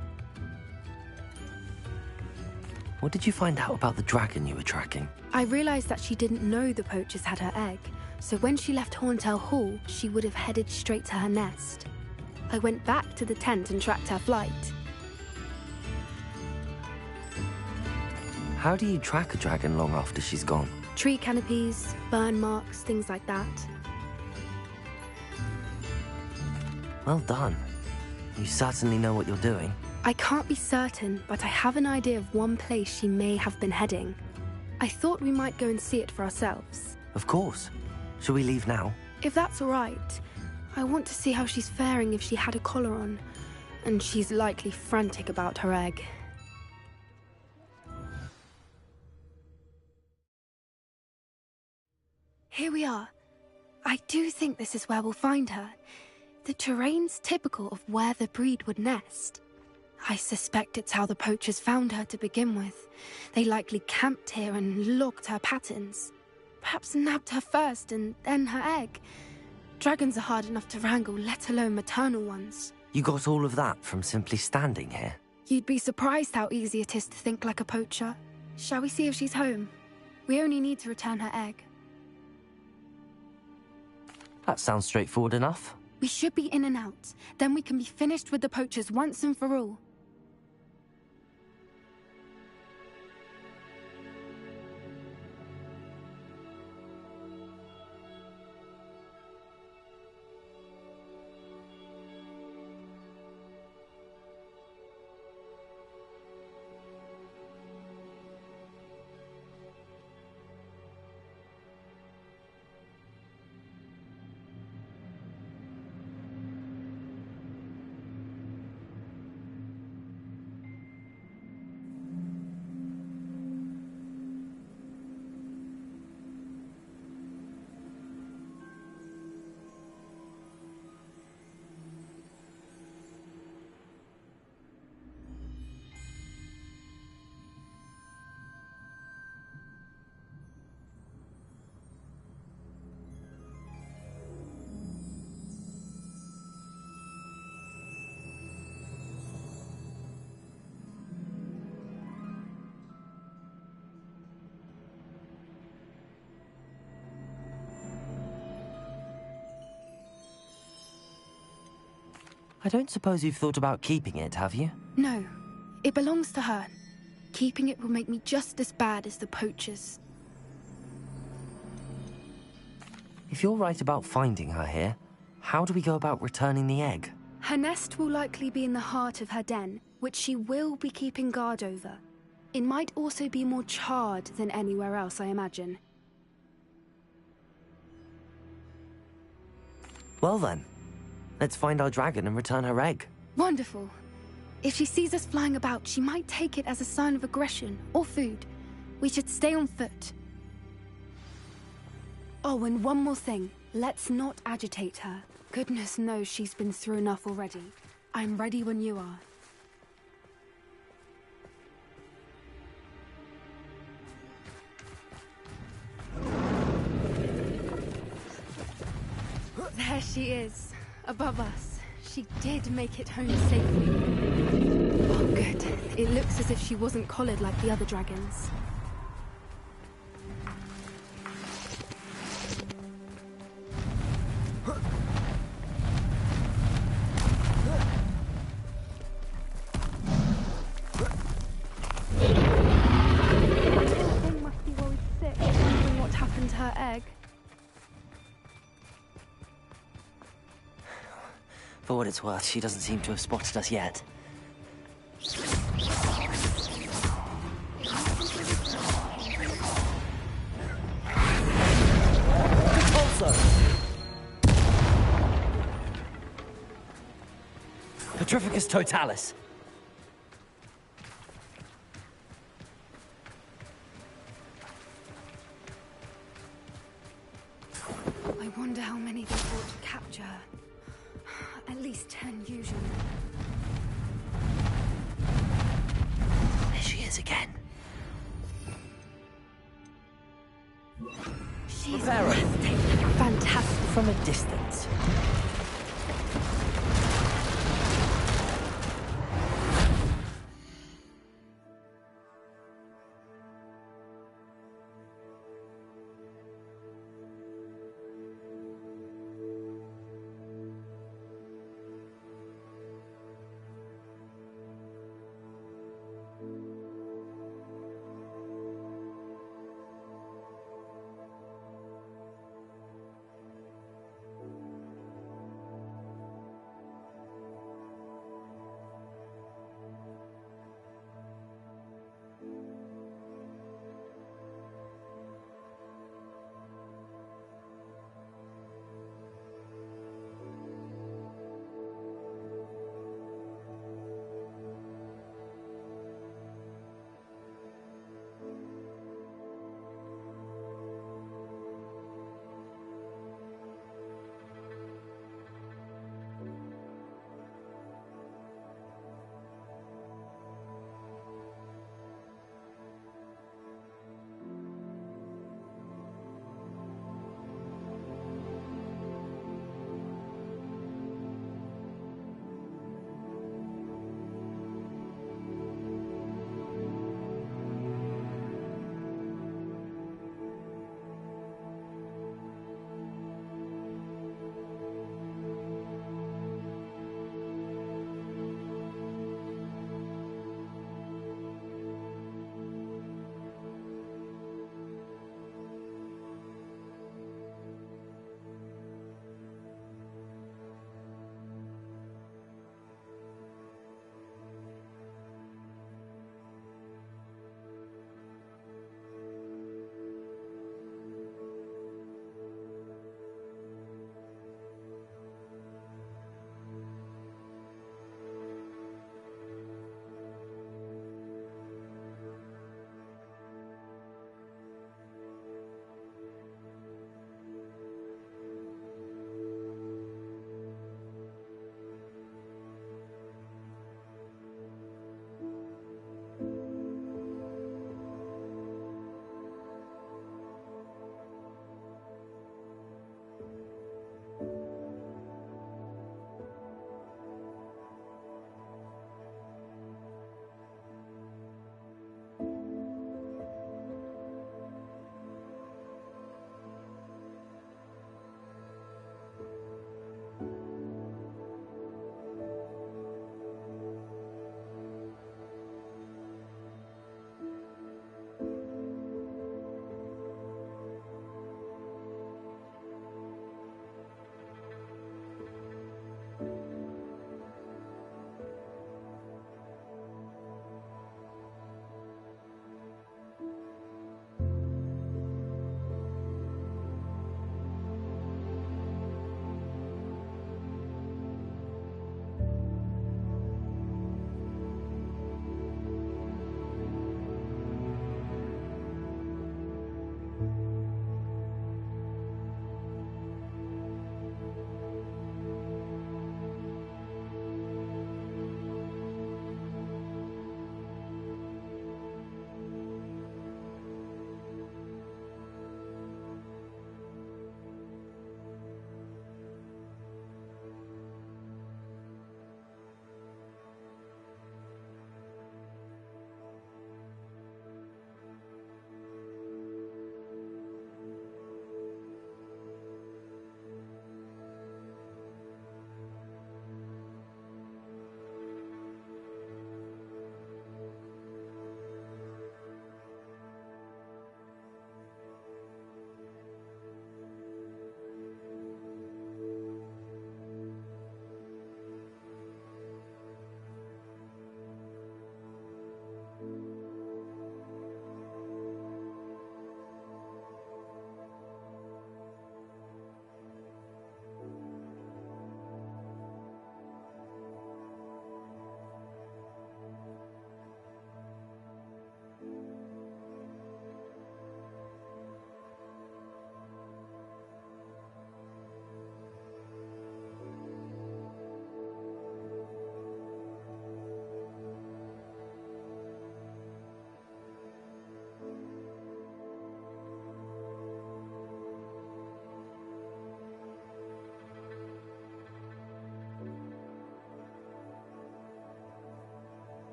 What did you find out about the dragon you were tracking? I realised that she didn't know the poachers had her egg, so when she left Horntail Hall, she would have headed straight to her nest. I went back to the tent and tracked her flight. How do you track a dragon long after she's gone? Tree canopies, burn marks, things like that. Well done. You certainly know what you're doing. I can't be certain, but I have an idea of one place she may have been heading. I thought we might go and see it for ourselves. Of course. Shall we leave now? If that's all right. I want to see how she's faring if she had a collar on. And she's likely frantic about her egg. Here we are. I do think this is where we'll find her. The terrain's typical of where the breed would nest. I suspect it's how the poachers found her to begin with. They likely camped here and logged her patterns. Perhaps nabbed her first and then her egg. Dragons are hard enough to wrangle, let alone maternal ones. You got all of that from simply standing here? You'd be surprised how easy it is to think like a poacher. Shall we see if she's home? We only need to return her egg. That sounds straightforward enough. We should be in and out. Then we can be finished with the poachers once and for all. I don't suppose you've thought about keeping it, have you? No, it belongs to her. Keeping it will make me just as bad as the poachers. If you're right about finding her here, how do we go about returning the egg? Her nest will likely be in the heart of her den, which she will be keeping guard over. It might also be more charred than anywhere else, I imagine. Well then, let's find our dragon and return her egg. Wonderful. If she sees us flying about, she might take it as a sign of aggression or food. We should stay on foot. Oh, and one more thing. Let's not agitate her. Goodness knows she's been through enough already. I'm ready when you are. There she is, above us. She did make it home safely. Oh, good. It looks as if she wasn't collared like the other dragons. They must be worried sick, wondering what happened to her egg. For what it's worth, she doesn't seem to have spotted us yet. Also, Petrificus totalis. I wonder how many they thought to capture her. At least 10 usually. There she is again. She's Very fantastic. From a distance.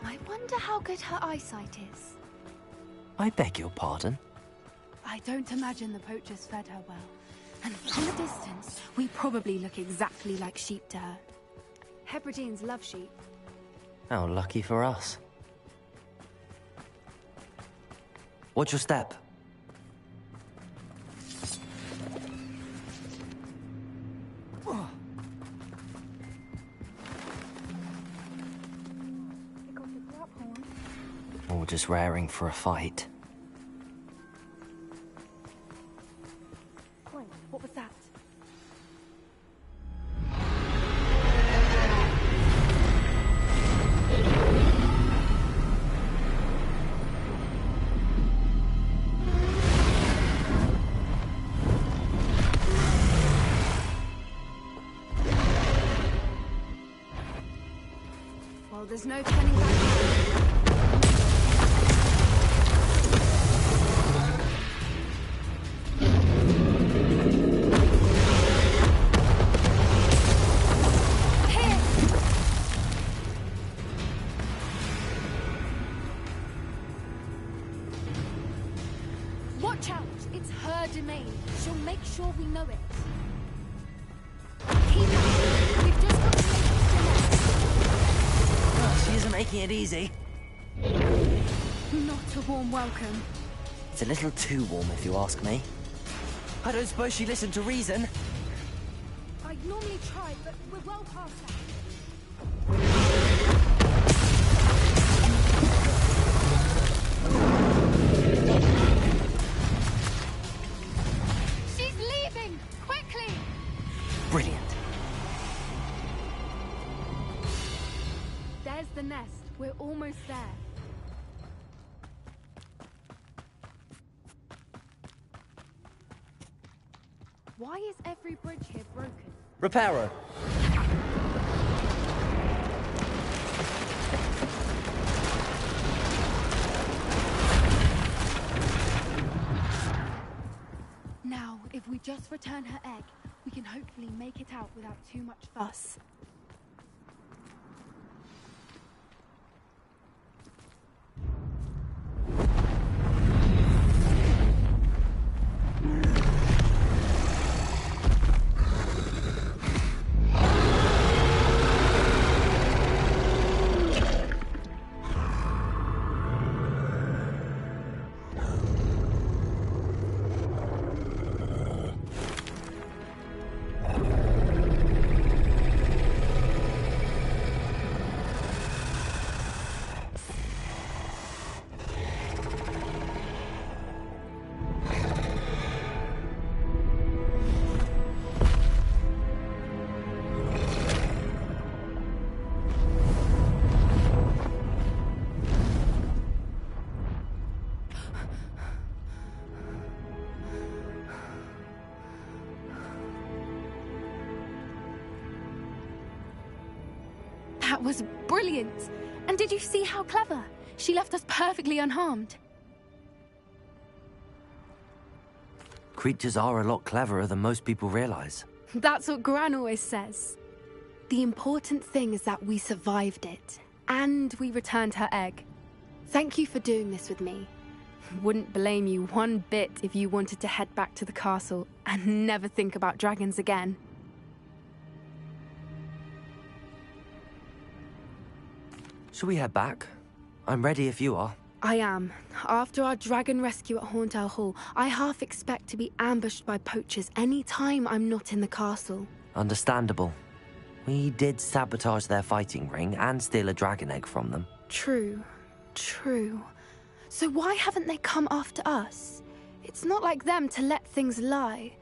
I wonder how good her eyesight is. I beg your pardon? I don't imagine the poachers fed her well. And from a distance, we probably look exactly like sheep to her. Hebrideans love sheep. How lucky for us. Watch your step. Or just raring for a fight. Wait, what was that? Well, there's no turning back now. Watch out! It's her domain. She'll make sure we know it. Keep up. We've just got to make this Oh, she isn't making it easy. Not a warm welcome. It's a little too warm, if you ask me. I don't suppose she listened to reason. I'd normally try, but we're well past that. She's leaving! Quickly! Brilliant. There's the nest. We're almost there. Why is every bridge here broken? Reparo. Now, if we just return her egg, we can hopefully make it out without too much fuss. That was brilliant! And did you see how clever? She left us perfectly unharmed. Creatures are a lot cleverer than most people realize. That's what Gran always says. The important thing is that we survived it. And we returned her egg. Thank you for doing this with me. Wouldn't blame you one bit if you wanted to head back to the castle and never think about dragons again. Shall we head back? I'm ready if you are. I am. After our dragon rescue at Horntail Hall, I half expect to be ambushed by poachers any time I'm not in the castle. Understandable. We did sabotage their fighting ring and steal a dragon egg from them. True. True. So why haven't they come after us? It's not like them to let things lie.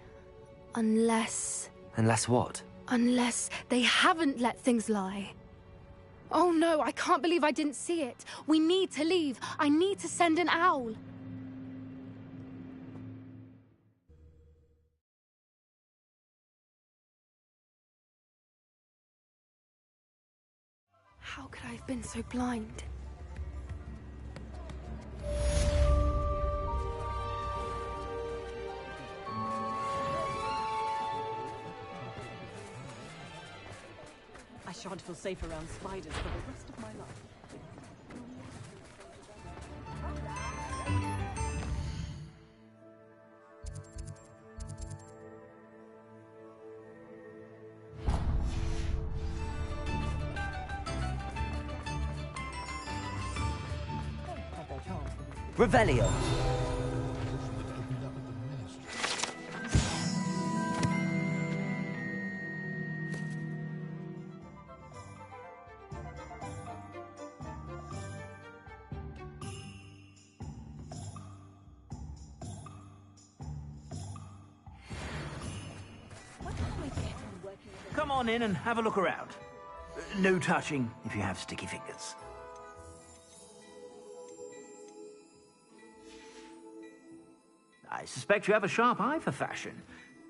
Unless... Unless what? Unless they haven't let things lie. Oh no, I can't believe I didn't see it. We need to leave. I need to send an owl. How could I have been so blind? I shan't feel safe around spiders for the rest of my life. Revelio. Come on in and have a look around. No touching if you have sticky fingers. I suspect you have a sharp eye for fashion.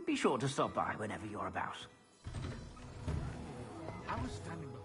Be sure to stop by whenever you're about. I was standing behind.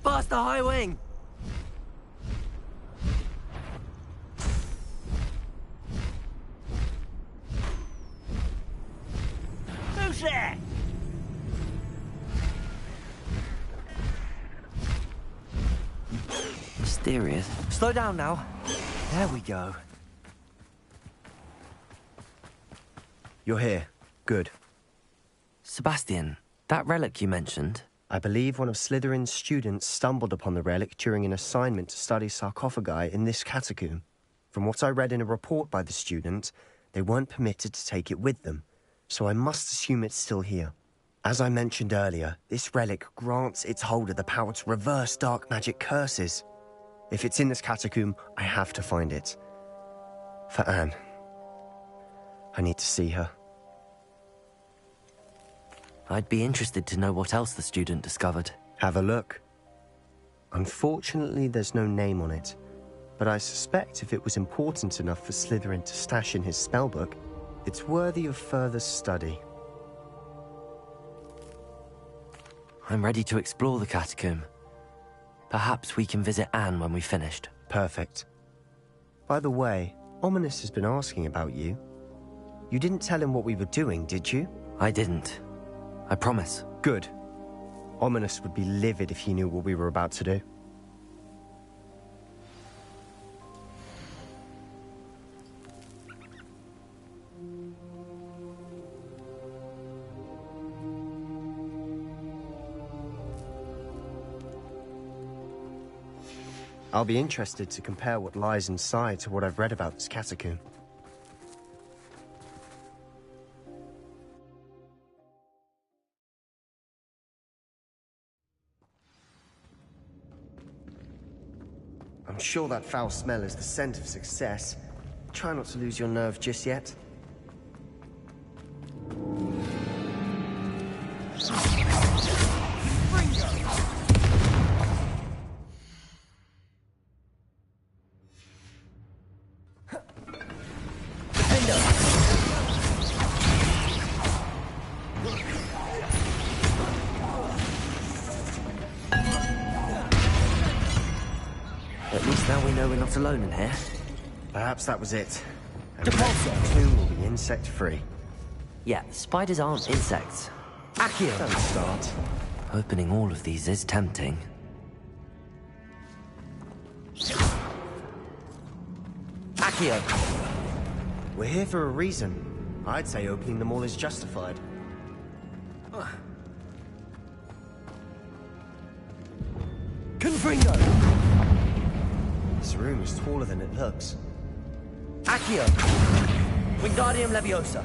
Blast the high wing! Who's there? Mysterious. Slow down now. There we go. You're here. Good. Sebastian, that relic you mentioned... I believe one of Slytherin's students stumbled upon the relic during an assignment to study sarcophagi in this catacomb. From what I read in a report by the student, they weren't permitted to take it with them, so I must assume it's still here. As I mentioned earlier, this relic grants its holder the power to reverse dark magic curses. If it's in this catacomb, I have to find it. For Anne. I need to see her. I'd be interested to know what else the student discovered. Have a look. Unfortunately, there's no name on it, but I suspect if it was important enough for Slytherin to stash in his spellbook, it's worthy of further study. I'm ready to explore the catacomb. Perhaps we can visit Anne when we've finished. Perfect. By the way, Ominous has been asking about you. You didn't tell him what we were doing, did you? I didn't. I promise. Good. Ominous would be livid if he knew what we were about to do. I'll be interested to compare what lies inside to what I've read about this catacomb. I'm sure that foul smell is the scent of success. Try not to lose your nerve just yet. At least now we know we're not alone in here. Perhaps that was it. And the tomb will be insect-free. Yeah, spiders aren't insects. Accio! Don't start. Opening all of these is tempting. Accio! We're here for a reason. I'd say opening them all is justified. Confringo! This room is taller than it looks. Accio! Wingardium Leviosa!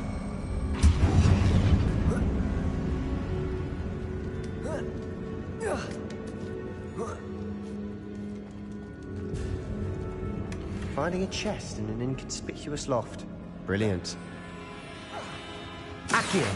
Finding a chest in an inconspicuous loft. Brilliant. Accio!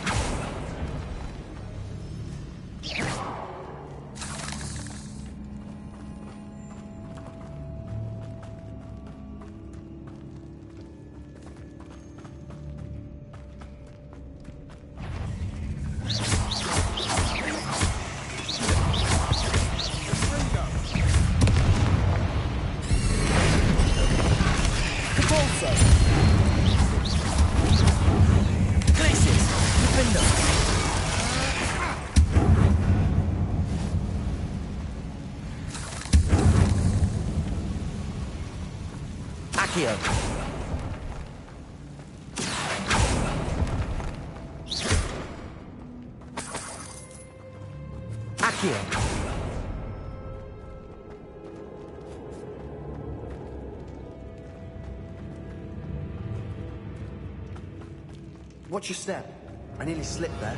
Watch your step. I nearly slipped there.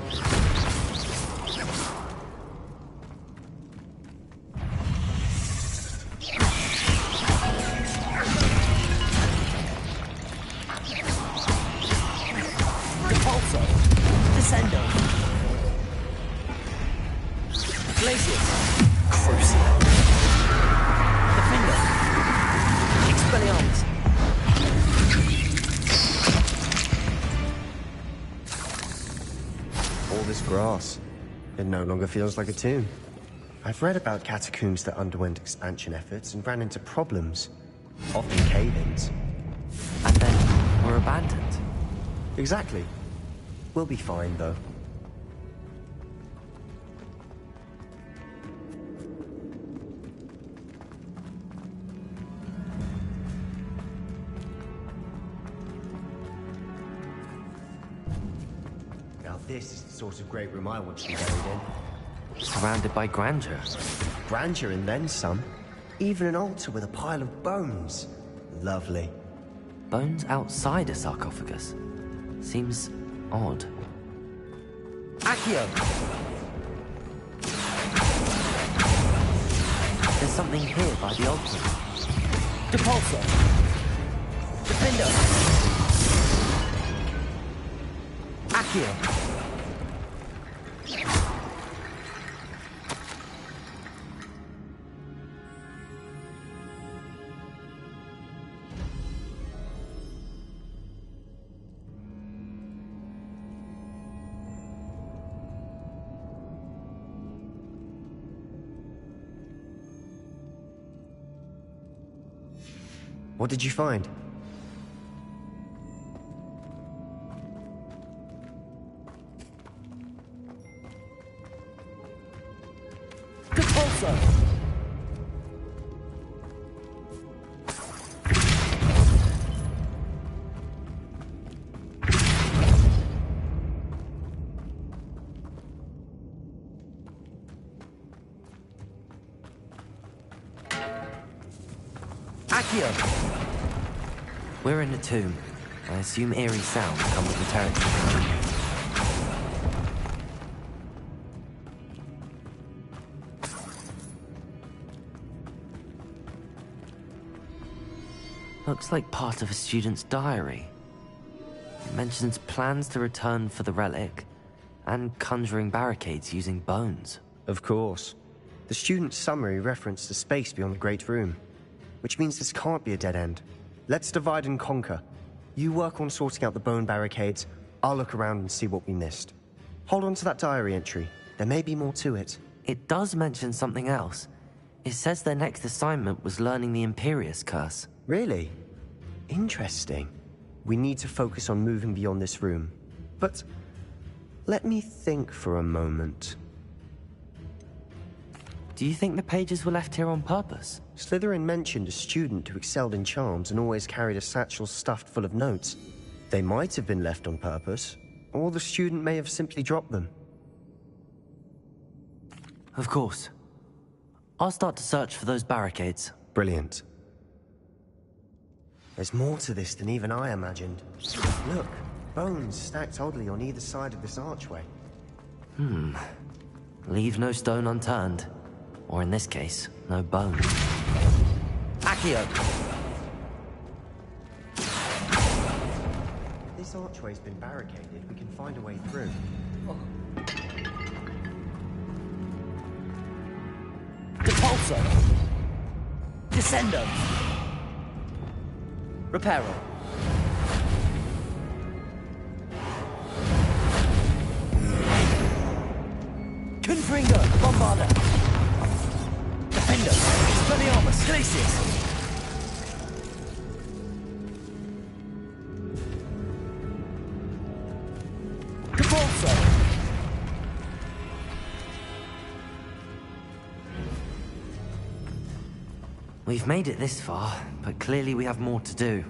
Repulsor. Descendo. Glacius. Crucible. Defender. Expelliarmus. All this grass. It no longer feels like a tomb. I've read about catacombs that underwent expansion efforts and ran into problems. Often cave-ins. And then were abandoned. Exactly. We'll be fine, though. Now this is the sort of great room I want to be buried in. Surrounded by grandeur. Grandeur and then some. Even an altar with a pile of bones. Lovely. Bones outside a sarcophagus. Seems odd. Accio! There's something here by the altar. Depulso! Defender! Accio! What did you find? Depulso! Accio! We're in a tomb. I assume eerie sounds come with the territory. Looks like part of a student's diary. It mentions plans to return for the relic and conjuring barricades using bones. Of course. The student's summary referenced a space beyond the Great Room, which means this can't be a dead end. Let's divide and conquer. You work on sorting out the bone barricades. I'll look around and see what we missed. Hold on to that diary entry. There may be more to it. It does mention something else. It says their next assignment was learning the Imperius Curse. Really? Interesting. We need to focus on moving beyond this room. But let me think for a moment. Do you think the pages were left here on purpose? Slytherin mentioned a student who excelled in charms and always carried a satchel stuffed full of notes. They might have been left on purpose, or the student may have simply dropped them. Of course. I'll start to search for those barricades. Brilliant. There's more to this than even I imagined. Look, bones stacked oddly on either side of this archway. Leave no stone unturned. Or in this case, no bone. Accio! This archway's been barricaded. We can find a way through. Depulso! Descendo! Reparo! Confringo! Bombarda! Defendo! Expelliarmus! Glacius! We've made it this far, but clearly we have more to do.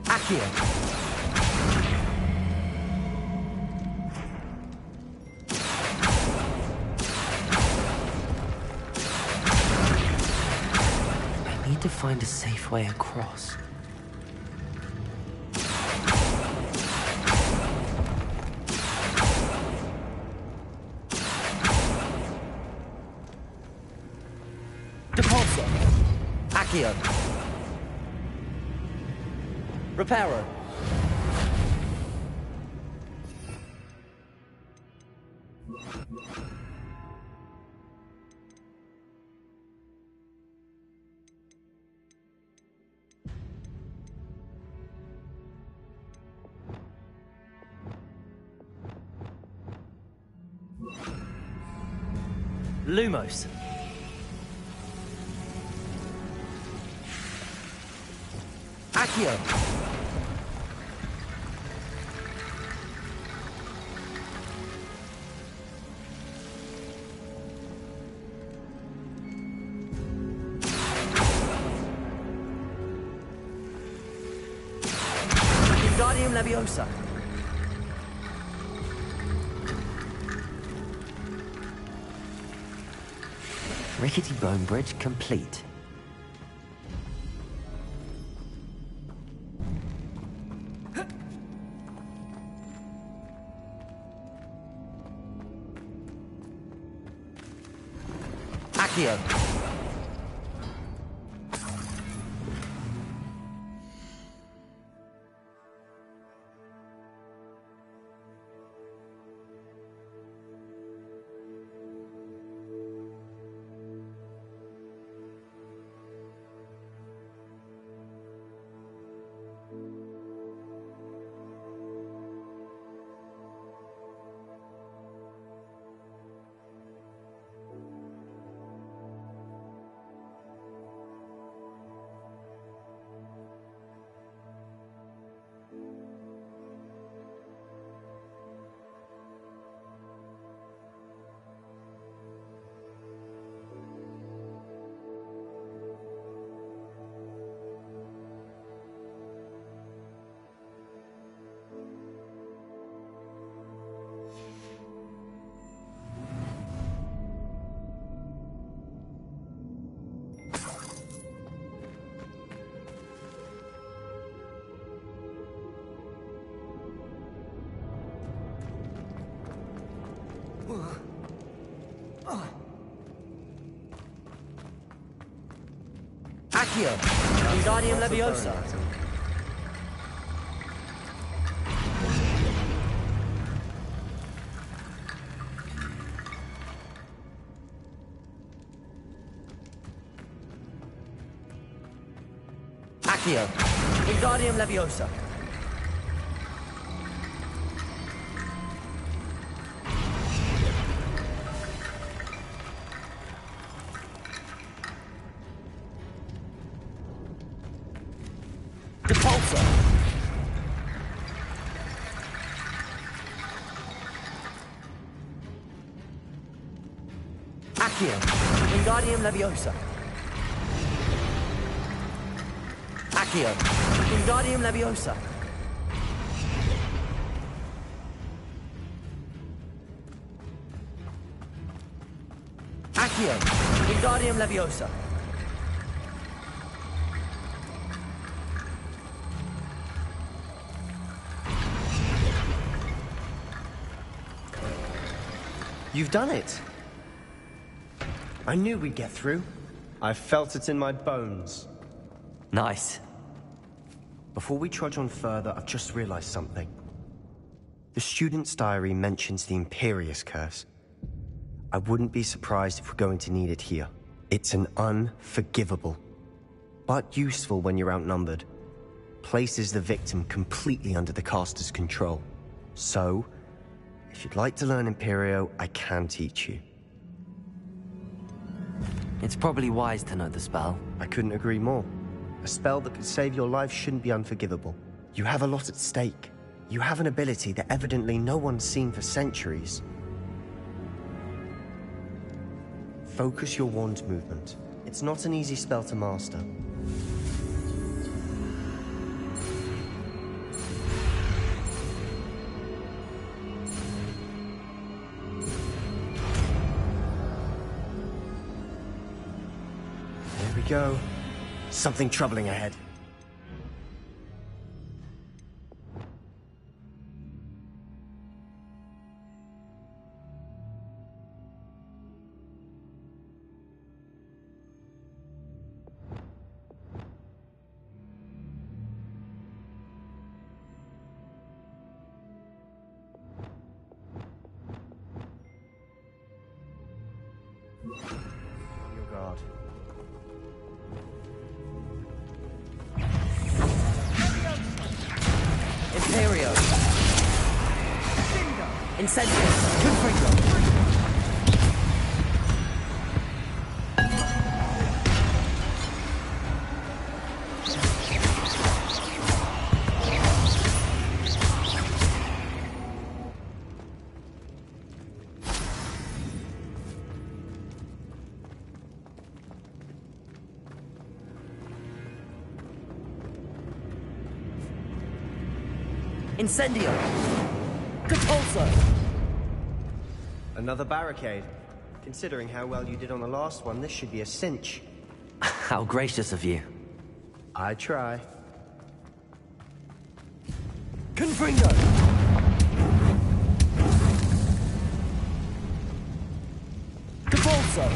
Accio! I need to find a safe way across. Accio. Reparo. Lumos. Accio. Wingardium Leviosa. Rickety bone bridge complete. Accio. Accio. Wingardium Leviosa. Accio. Wingardium Leviosa. Accio. Wingardium Leviosa. Accio. Wingardium Leviosa. Accio. Wingardium Leviosa. You've done it. I knew we'd get through. I felt it in my bones. Nice. Before we trudge on further, I've just realized something. The student's diary mentions the Imperious Curse. I wouldn't be surprised if we're going to need it here. It's an unforgivable, but useful when you're outnumbered. Places the victim completely under the caster's control. So, if you'd like to learn Imperio, I can teach you. It's probably wise to know the spell. I couldn't agree more. A spell that could save your life shouldn't be unforgivable. You have a lot at stake. You have an ability that evidently no one's seen for centuries. Focus your wand movement. It's not an easy spell to master. There we go. Something troubling ahead. Your guard. Imperio. Incendio. Confringo. Incendio! Compulso! Another barricade. Considering how well you did on the last one, this should be a cinch. How gracious of you. I try. Confringo! Compulso!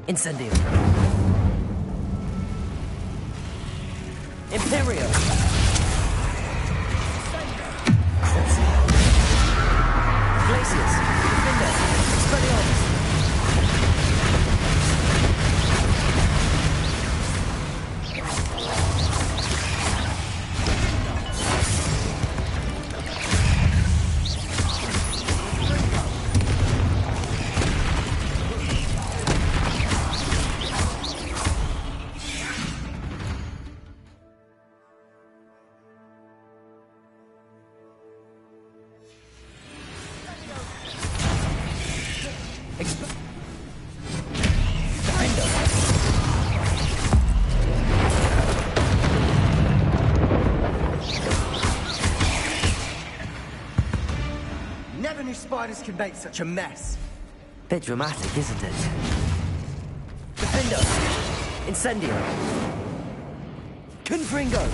Incendio. Imperio. Glacius. Defender. Expelliarmus. Never knew spiders could make such a mess. Bit dramatic, isn't it? Defender! Incendio! Confringo!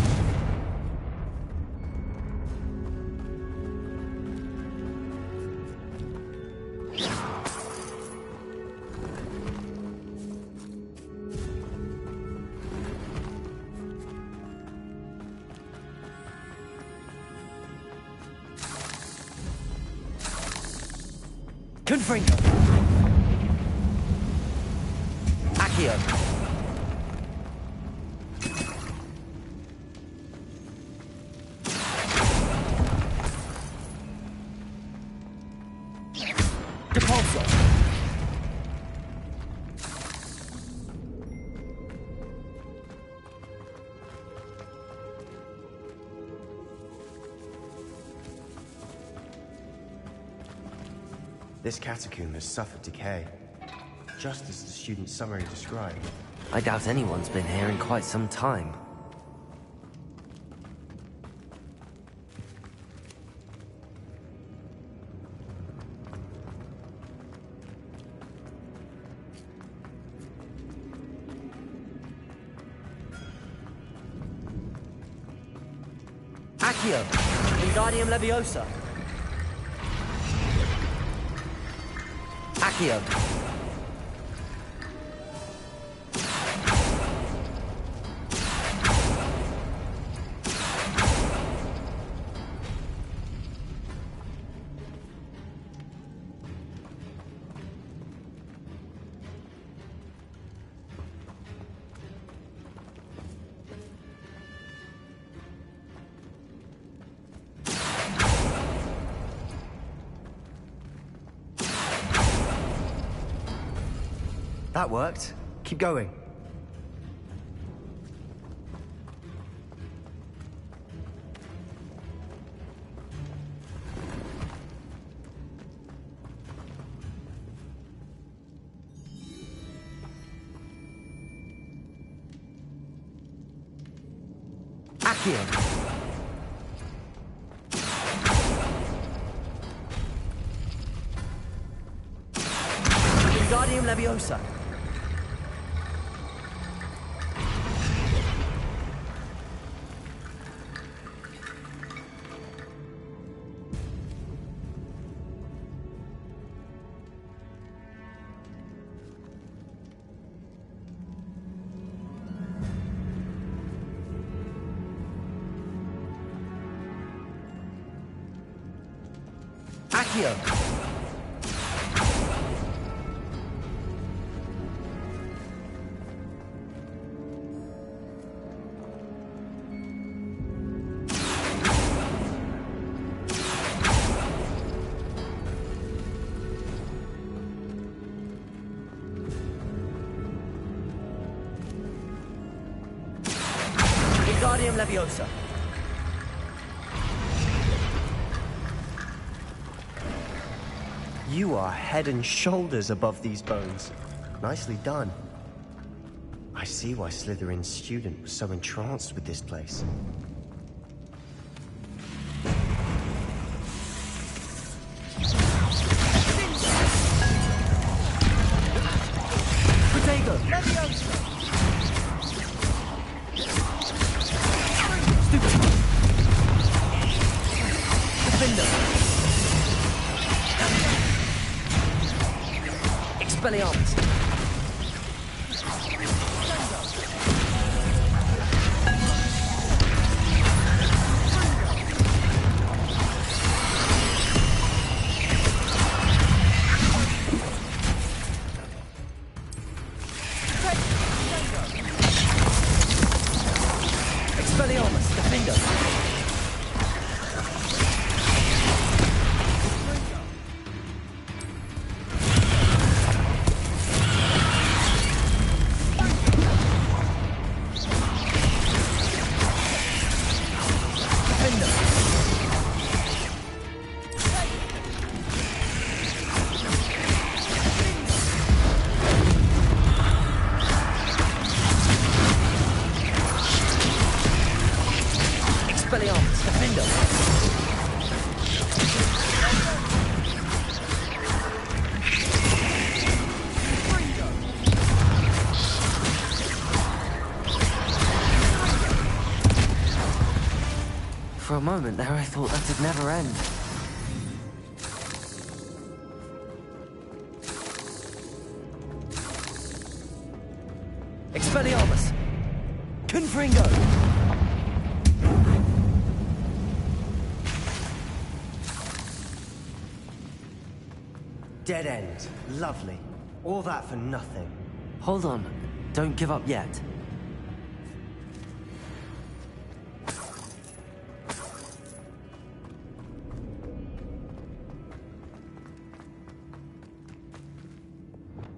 Confringo! Accio! Depulso! This catacomb has suffered decay, just as the student's summary described. I doubt anyone's been here in quite some time. Accio! Wingardium Leviosa! Accio! That worked. Keep going. Accio! Wingardium Leviosa! Accio! Wingardium Leviosa! You are head and shoulders above these bones. Nicely done. I see why Slytherin's student was so entranced with this place. Protego! Leviosa! Stupid! Defender! Expelliarmus! Expelliarmus! Defender! Expelliarmus! Defender! For a moment there, I thought that'd never end. Expelliarmus! Confringo! Dead end. Lovely. All that for nothing. Hold on. Don't give up yet.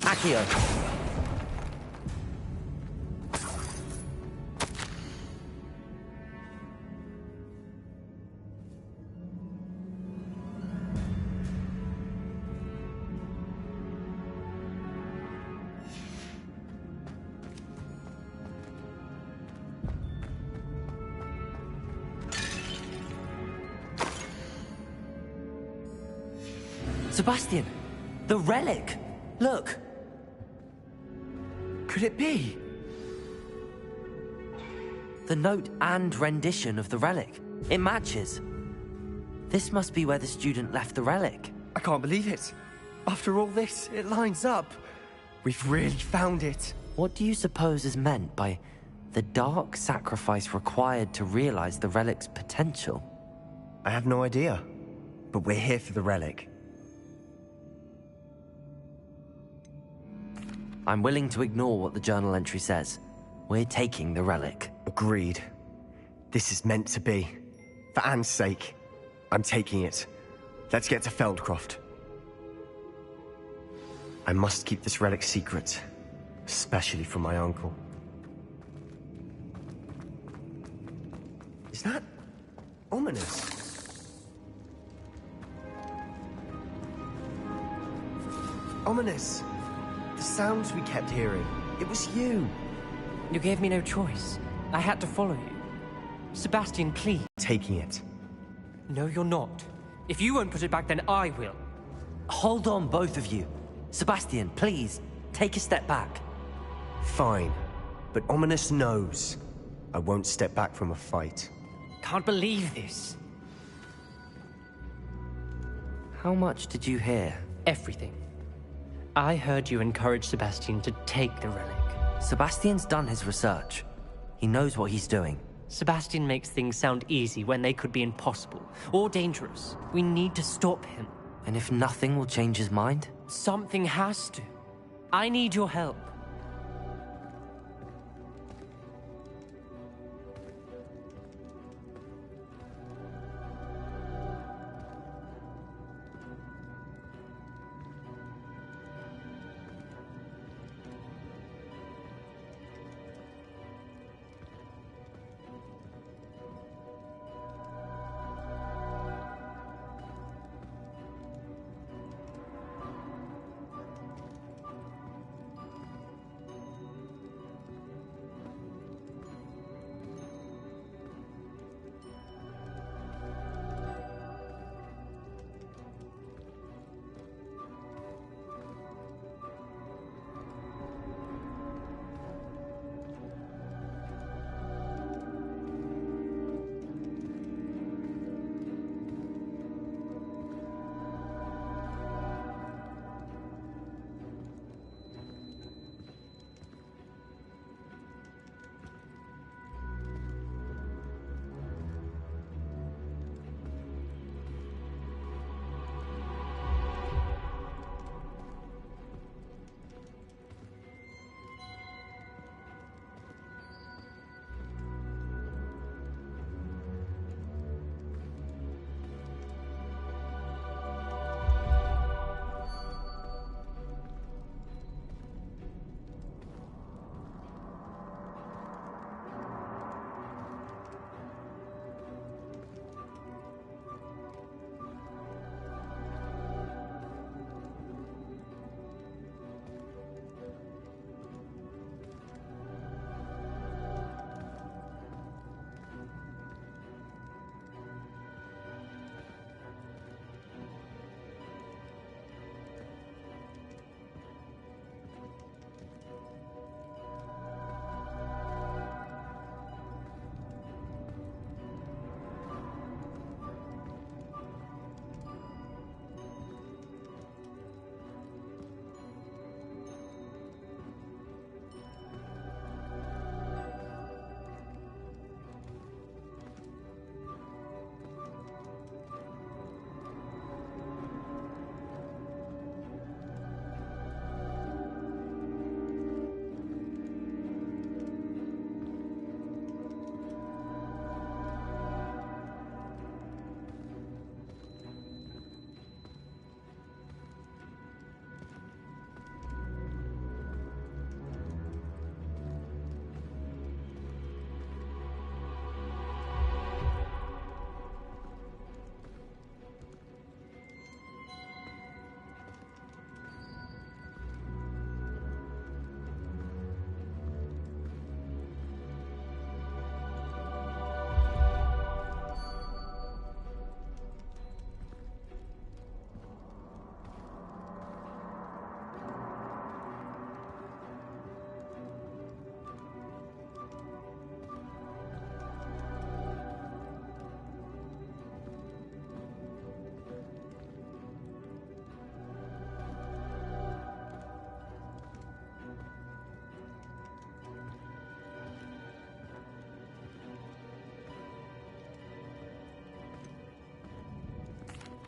Accio! Sebastian! The relic! Look! Could it be? The note and rendition of the relic. It matches. This must be where the student left the relic. I can't believe it. After all this, it lines up. We've really found it. What do you suppose is meant by the dark sacrifice required to realize the relic's potential? I have no idea. But we're here for the relic. I'm willing to ignore what the journal entry says. We're taking the relic. Agreed. This is meant to be. For Anne's sake, I'm taking it. Let's get to Feldcroft. I must keep this relic secret, especially from my uncle. Is that ominous? Ominous! The sounds we kept hearing. It was you. You gave me no choice. I had to follow you. Sebastian, please. Taking it. No, you're not. If you won't put it back, then I will. Hold on, both of you. Sebastian, please, take a step back. Fine. But Ominous knows I won't step back from a fight. Can't believe this. How much did you hear? Everything. I heard you encourage Sebastian to take the relic. Sebastian's done his research. He knows what he's doing. Sebastian makes things sound easy when they could be impossible or dangerous. We need to stop him. And if nothing will change his mind? Something has to. I need your help.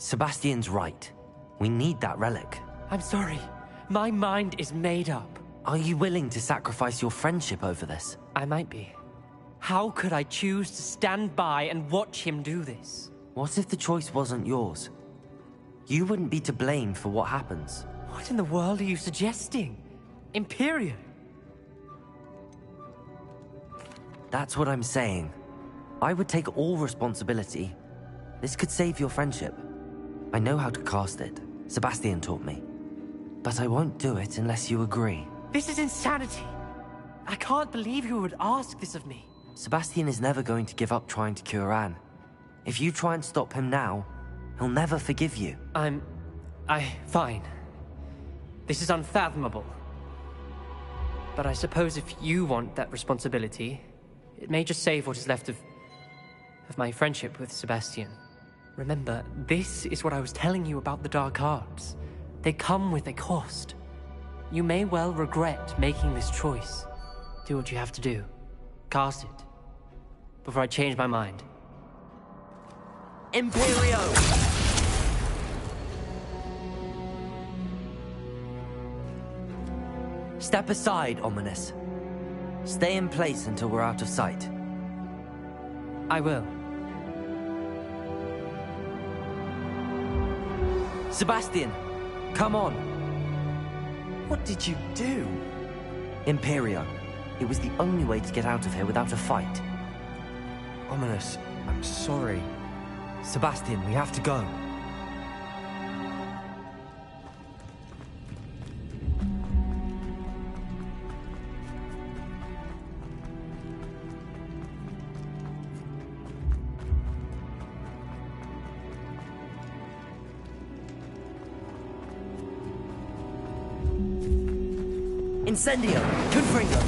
Sebastian's right. We need that relic. I'm sorry. My mind is made up. Are you willing to sacrifice your friendship over this? I might be. How could I choose to stand by and watch him do this? What if the choice wasn't yours? You wouldn't be to blame for what happens. What in the world are you suggesting? Imperium? That's what I'm saying. I would take all responsibility. This could save your friendship. I know how to cast it. Sebastian taught me. But I won't do it unless you agree. This is insanity. I can't believe you would ask this of me. Sebastian is never going to give up trying to cure Anne. If you try and stop him now, he'll never forgive you. Fine. This is unfathomable. But I suppose if you want that responsibility, it may just save what is left of my friendship with Sebastian. Remember, this is what I was telling you about the dark arts. They come with a cost. You may well regret making this choice. Do what you have to do. Cast it. Before I change my mind. Imperio! Step aside, Ominous. Stay in place until we're out of sight. I will. Sebastian, come on. What did you do? Imperio. It was the only way to get out of here without a fight. Ominous, I'm sorry. Sebastian, we have to go. Incendio! Confringo!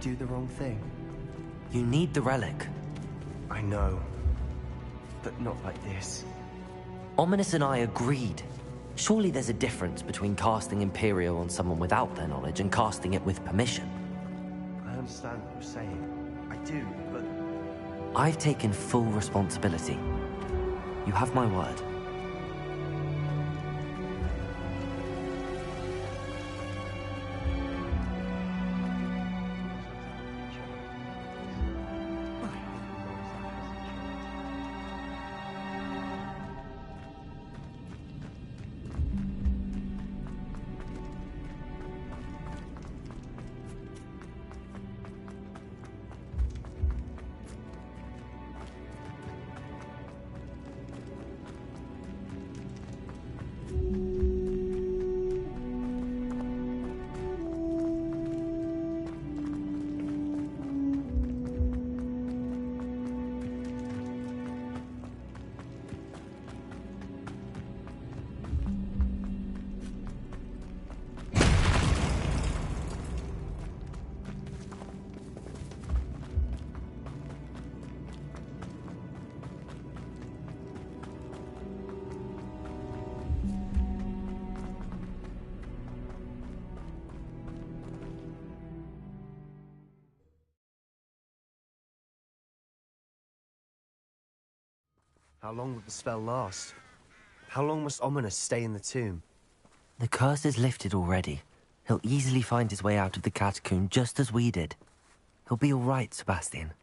Do the wrong thing. You need the relic. I know. But not like this. Ominous and I agreed. Surely there's a difference between casting Imperio on someone without their knowledge and casting it with permission. I understand what you're saying. I do, but... I've taken full responsibility. You have my word. How long will the spell last? How long must Ominous stay in the tomb? The curse is lifted already. He'll easily find his way out of the catacomb just as we did. He'll be all right, Sebastian.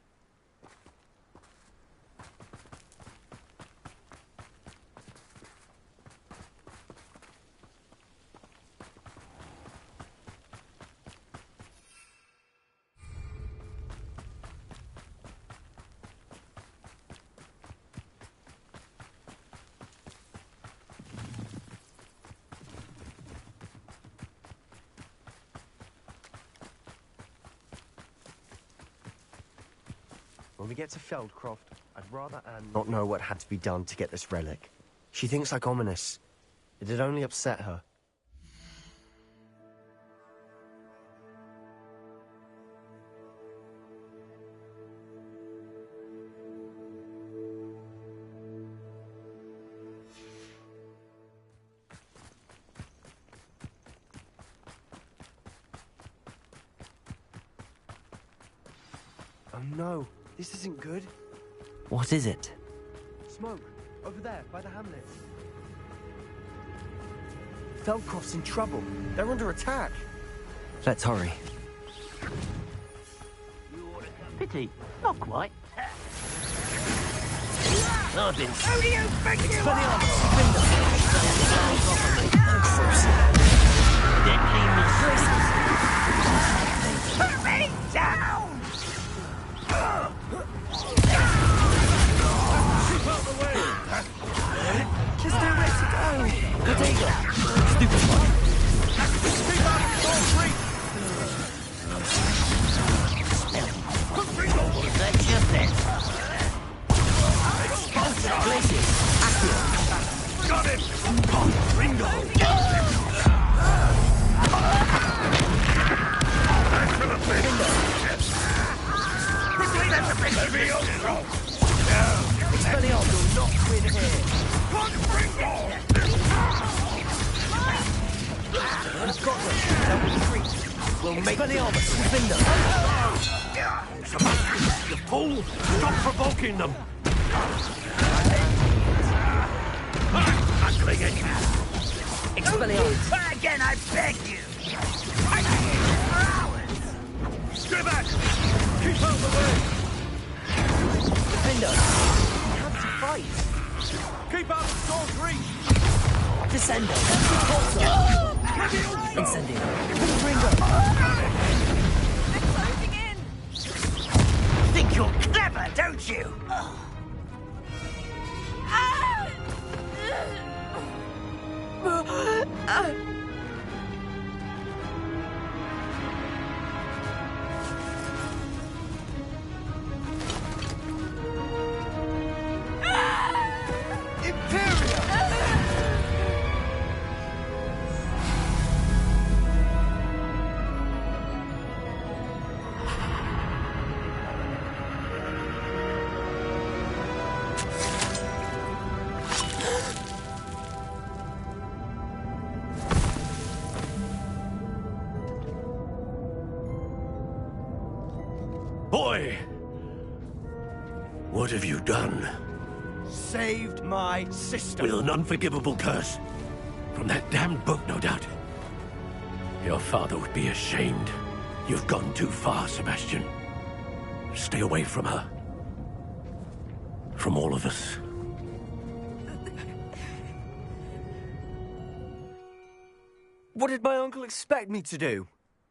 When we get to Feldcroft, I'd rather Anne not know what had to be done to get this relic. She thinks like ominous. It'd only upset her. Oh no, this isn't good. What is it? Smoke, over there, by the hamlet. Feldcroft's in trouble. They're under attack. Let's hurry. Pity, not quite. I've been... Who do you think you Put are? Put me down! Keep out the way! Just know where to go. Potato. Stupid one. Keep out of your reach! That's just it. Places. Got him! Oh, Ringo! Expelliarmus will not win here. We'll make Expelliarmus defender. Sebastian, you fool! Stop provoking them! Tackling it! Expelliarmus. Try again, I beg you. I can hear you for hours. Stay back! Keep out the way! Defender. We have to fight. Keep out of Storm's reach! Descender. Incendio. Ringo. They're closing in. Think you're clever, don't you? Boy! What have you done? Saved my sister. With an unforgivable curse. From that damned book, no doubt. Your father would be ashamed. You've gone too far, Sebastian. Stay away from her. From all of us. What did my uncle expect me to do?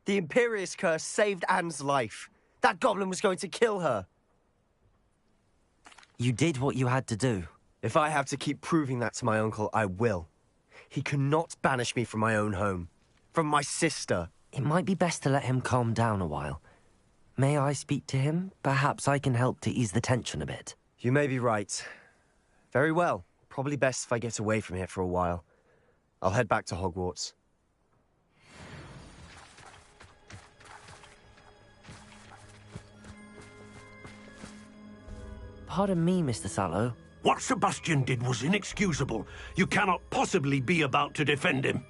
The Imperious curse saved Anne's life. That goblin was going to kill her. You did what you had to do. If I have to keep proving that to my uncle, I will. He cannot banish me from my own home. From my sister. It might be best to let him calm down a while. May I speak to him? Perhaps I can help to ease the tension a bit. You may be right. Very well. Probably best if I get away from here for a while. I'll head back to Hogwarts. Pardon me, Mr. Sallow. What Sebastian did was inexcusable. You cannot possibly be about to defend him.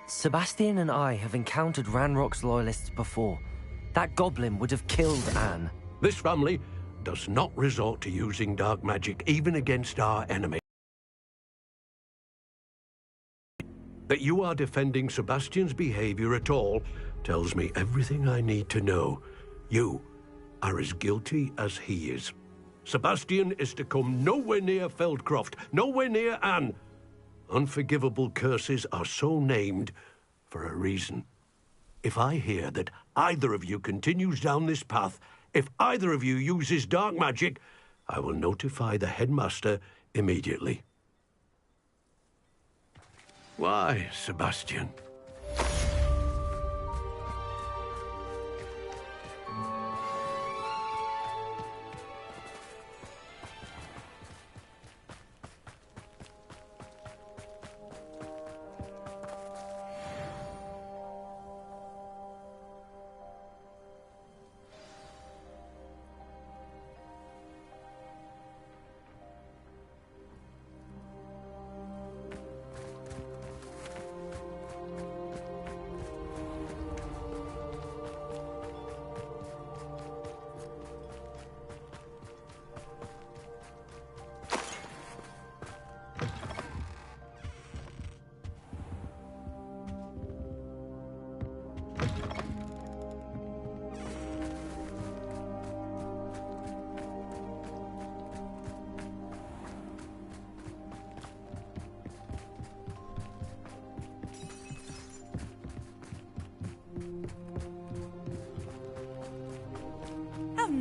Sebastian and I have encountered Ranrock's loyalists before. That goblin would have killed Anne. This family does not resort to using dark magic even against our enemy. That you are defending Sebastian's behavior at all tells me everything I need to know. You are as guilty as he is. Sebastian is to come nowhere near Feldcroft, nowhere near Anne. Unforgivable curses are so named for a reason. If I hear that either of you continues down this path, if either of you uses dark magic, I will notify the headmaster immediately. Why, Sebastian?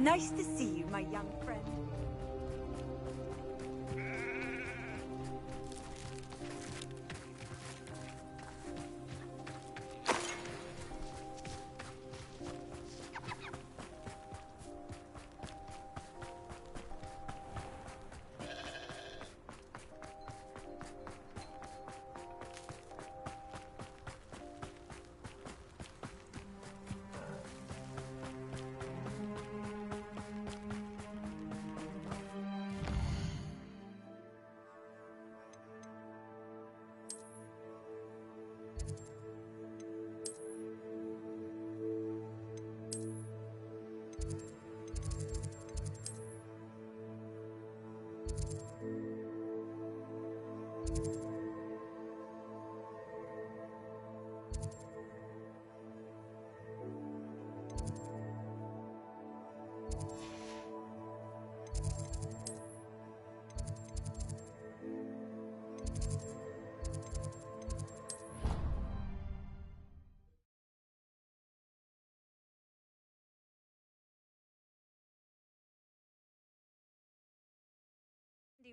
Nice to see you, my young friend.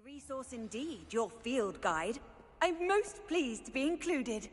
Resource indeed, your field guide. I'm most pleased to be included.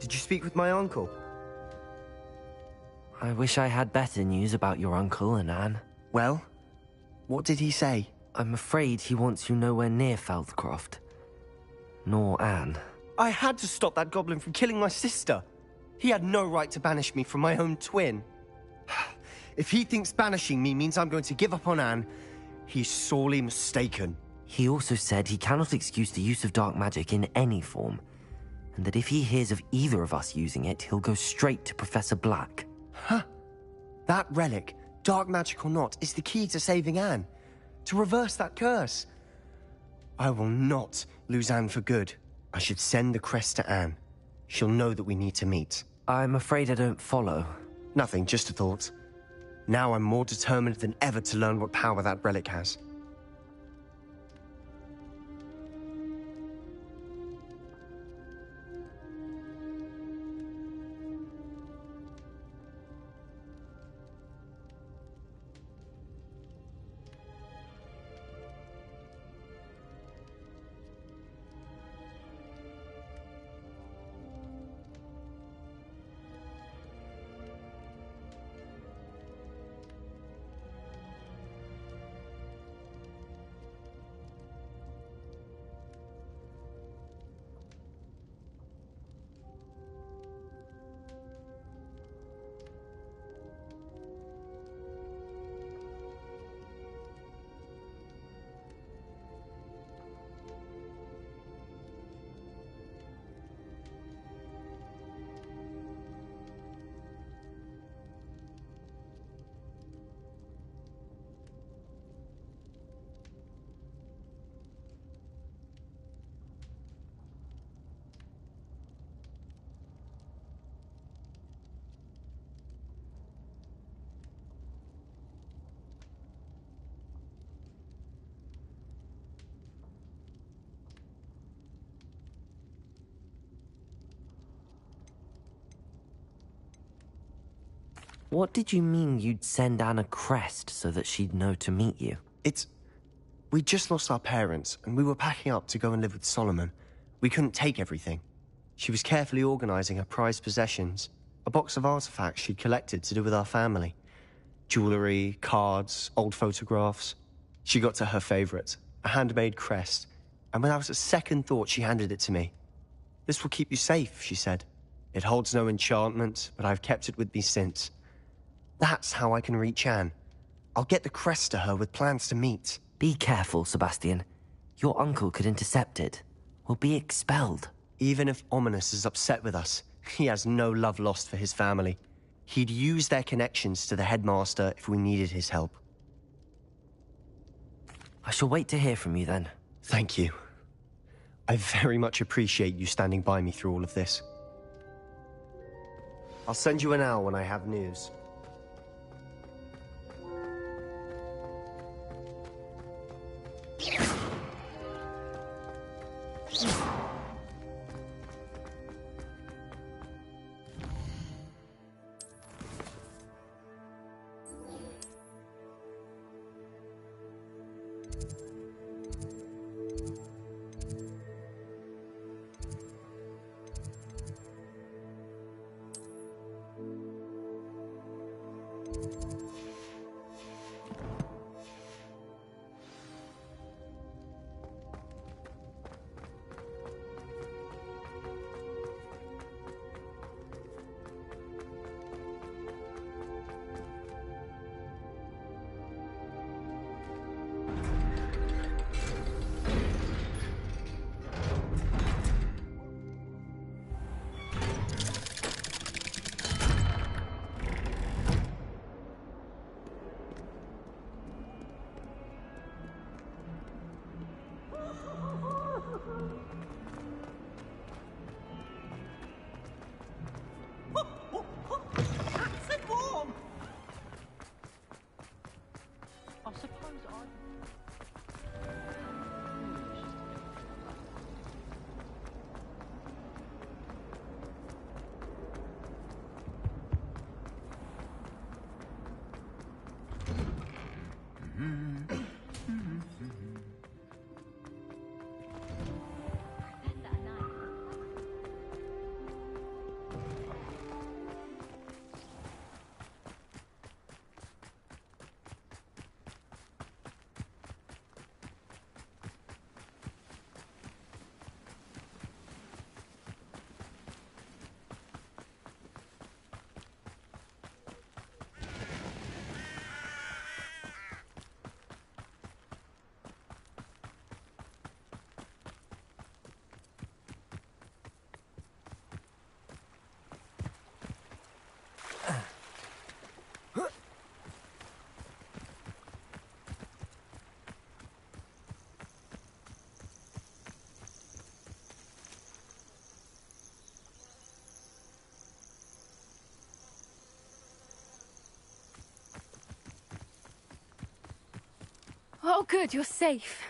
Did you speak with my uncle? I wish I had better news about your uncle and Anne. Well, what did he say? I'm afraid he wants you nowhere near Feldcroft. Nor Anne. I had to stop that goblin from killing my sister. He had no right to banish me from my own twin. If he thinks banishing me means I'm going to give up on Anne, he's sorely mistaken. He also said he cannot excuse the use of dark magic in any form, and that if he hears of either of us using it, he'll go straight to Professor Black. Huh. That relic, dark magic or not, is the key to saving Anne. To reverse that curse. I will not lose Anne for good. I should send the crest to Anne. She'll know that we need to meet. I'm afraid I don't follow. Nothing, just a thought. Now I'm more determined than ever to learn what power that relic has. What did you mean you'd send Anne a crest so that she'd know to meet you? We just lost our parents, and we were packing up to go and live with Solomon. We couldn't take everything. She was carefully organizing her prized possessions, a box of artifacts she'd collected to do with our family. Jewelry, cards, old photographs. She got to her favorite, a handmade crest, and without a second thought, she handed it to me. "This will keep you safe," she said. "It holds no enchantment, but I've kept it with me since. That's how I can reach Anne. I'll get the crest to her with plans to meet." Be careful, Sebastian. Your uncle could intercept it. We'll be expelled. Even if Ominous is upset with us, he has no love lost for his family. He'd use their connections to the headmaster if we needed his help. I shall wait to hear from you then. Thank you. I very much appreciate you standing by me through all of this. I'll send you an owl when I have news. Oh, good, you're safe.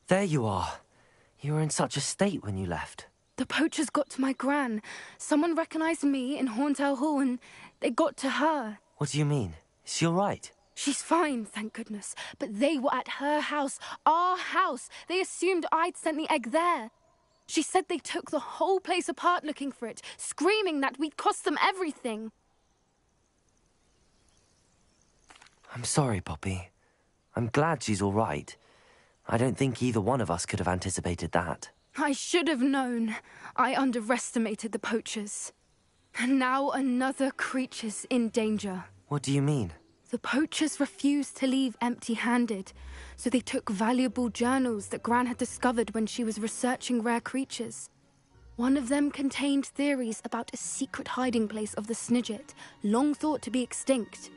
There you are. You were in such a state when you left. The poachers got to my gran. Someone recognized me in Horntail Hall and they got to her. What do you mean? Is she all right? She's fine, thank goodness. But they were at her house, our house. They assumed I'd sent the egg there. She said they took the whole place apart looking for it, screaming that we'd cost them everything. I'm sorry, Poppy. I'm glad she's all right. I don't think either one of us could have anticipated that. I should have known. I underestimated the poachers. And now another creature's in danger. What do you mean? The poachers refused to leave empty-handed, so they took valuable journals that Gran had discovered when she was researching rare creatures. One of them contained theories about a secret hiding place of the Snidget, long thought to be extinct.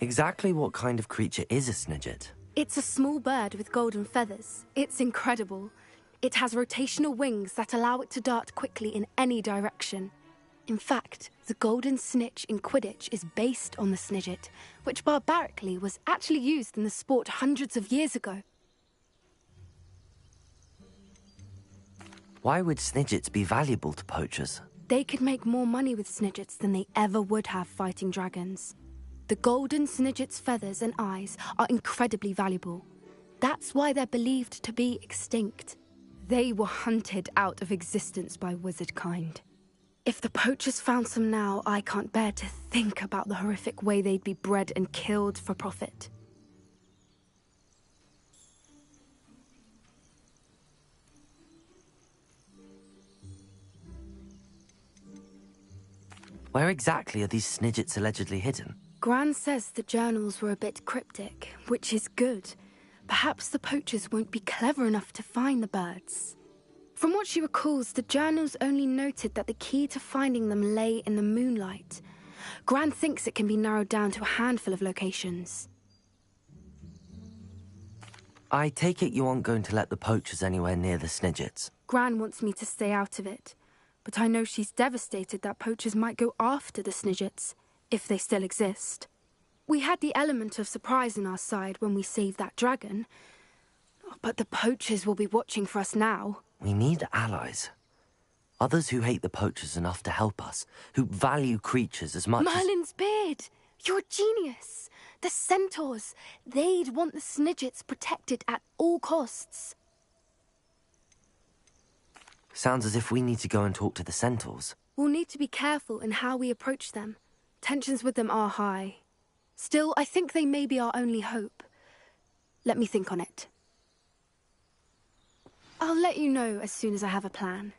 Exactly what kind of creature is a Snidget? It's a small bird with golden feathers. It's incredible. It has rotational wings that allow it to dart quickly in any direction. In fact, the golden snitch in Quidditch is based on the Snidget, which barbarically was actually used in the sport hundreds of years ago. Why would Snidgets be valuable to poachers? They could make more money with Snidgets than they ever would have fighting dragons. The golden Snidget's feathers and eyes are incredibly valuable. That's why they're believed to be extinct. They were hunted out of existence by wizard kind. If the poachers found some now, I can't bear to think about the horrific way they'd be bred and killed for profit. Where exactly are these Snidgets allegedly hidden? Gran says the journals were a bit cryptic, which is good. Perhaps the poachers won't be clever enough to find the birds. From what she recalls, the journals only noted that the key to finding them lay in the moonlight. Gran thinks it can be narrowed down to a handful of locations. I take it you aren't going to let the poachers anywhere near the Snidgets. Gran wants me to stay out of it, but I know she's devastated that poachers might go after the Snidgets, if they still exist. We had the element of surprise on our side when we saved that dragon, but the poachers will be watching for us now. We need allies. Others who hate the poachers enough to help us, who value creatures as much Merlin's beard! You're a genius! The centaurs! They'd want the Snidgets protected at all costs. Sounds as if we need to go and talk to the centaurs. We'll need to be careful in how we approach them. Tensions with them are high. Still, I think they may be our only hope. Let me think on it. I'll let you know as soon as I have a plan.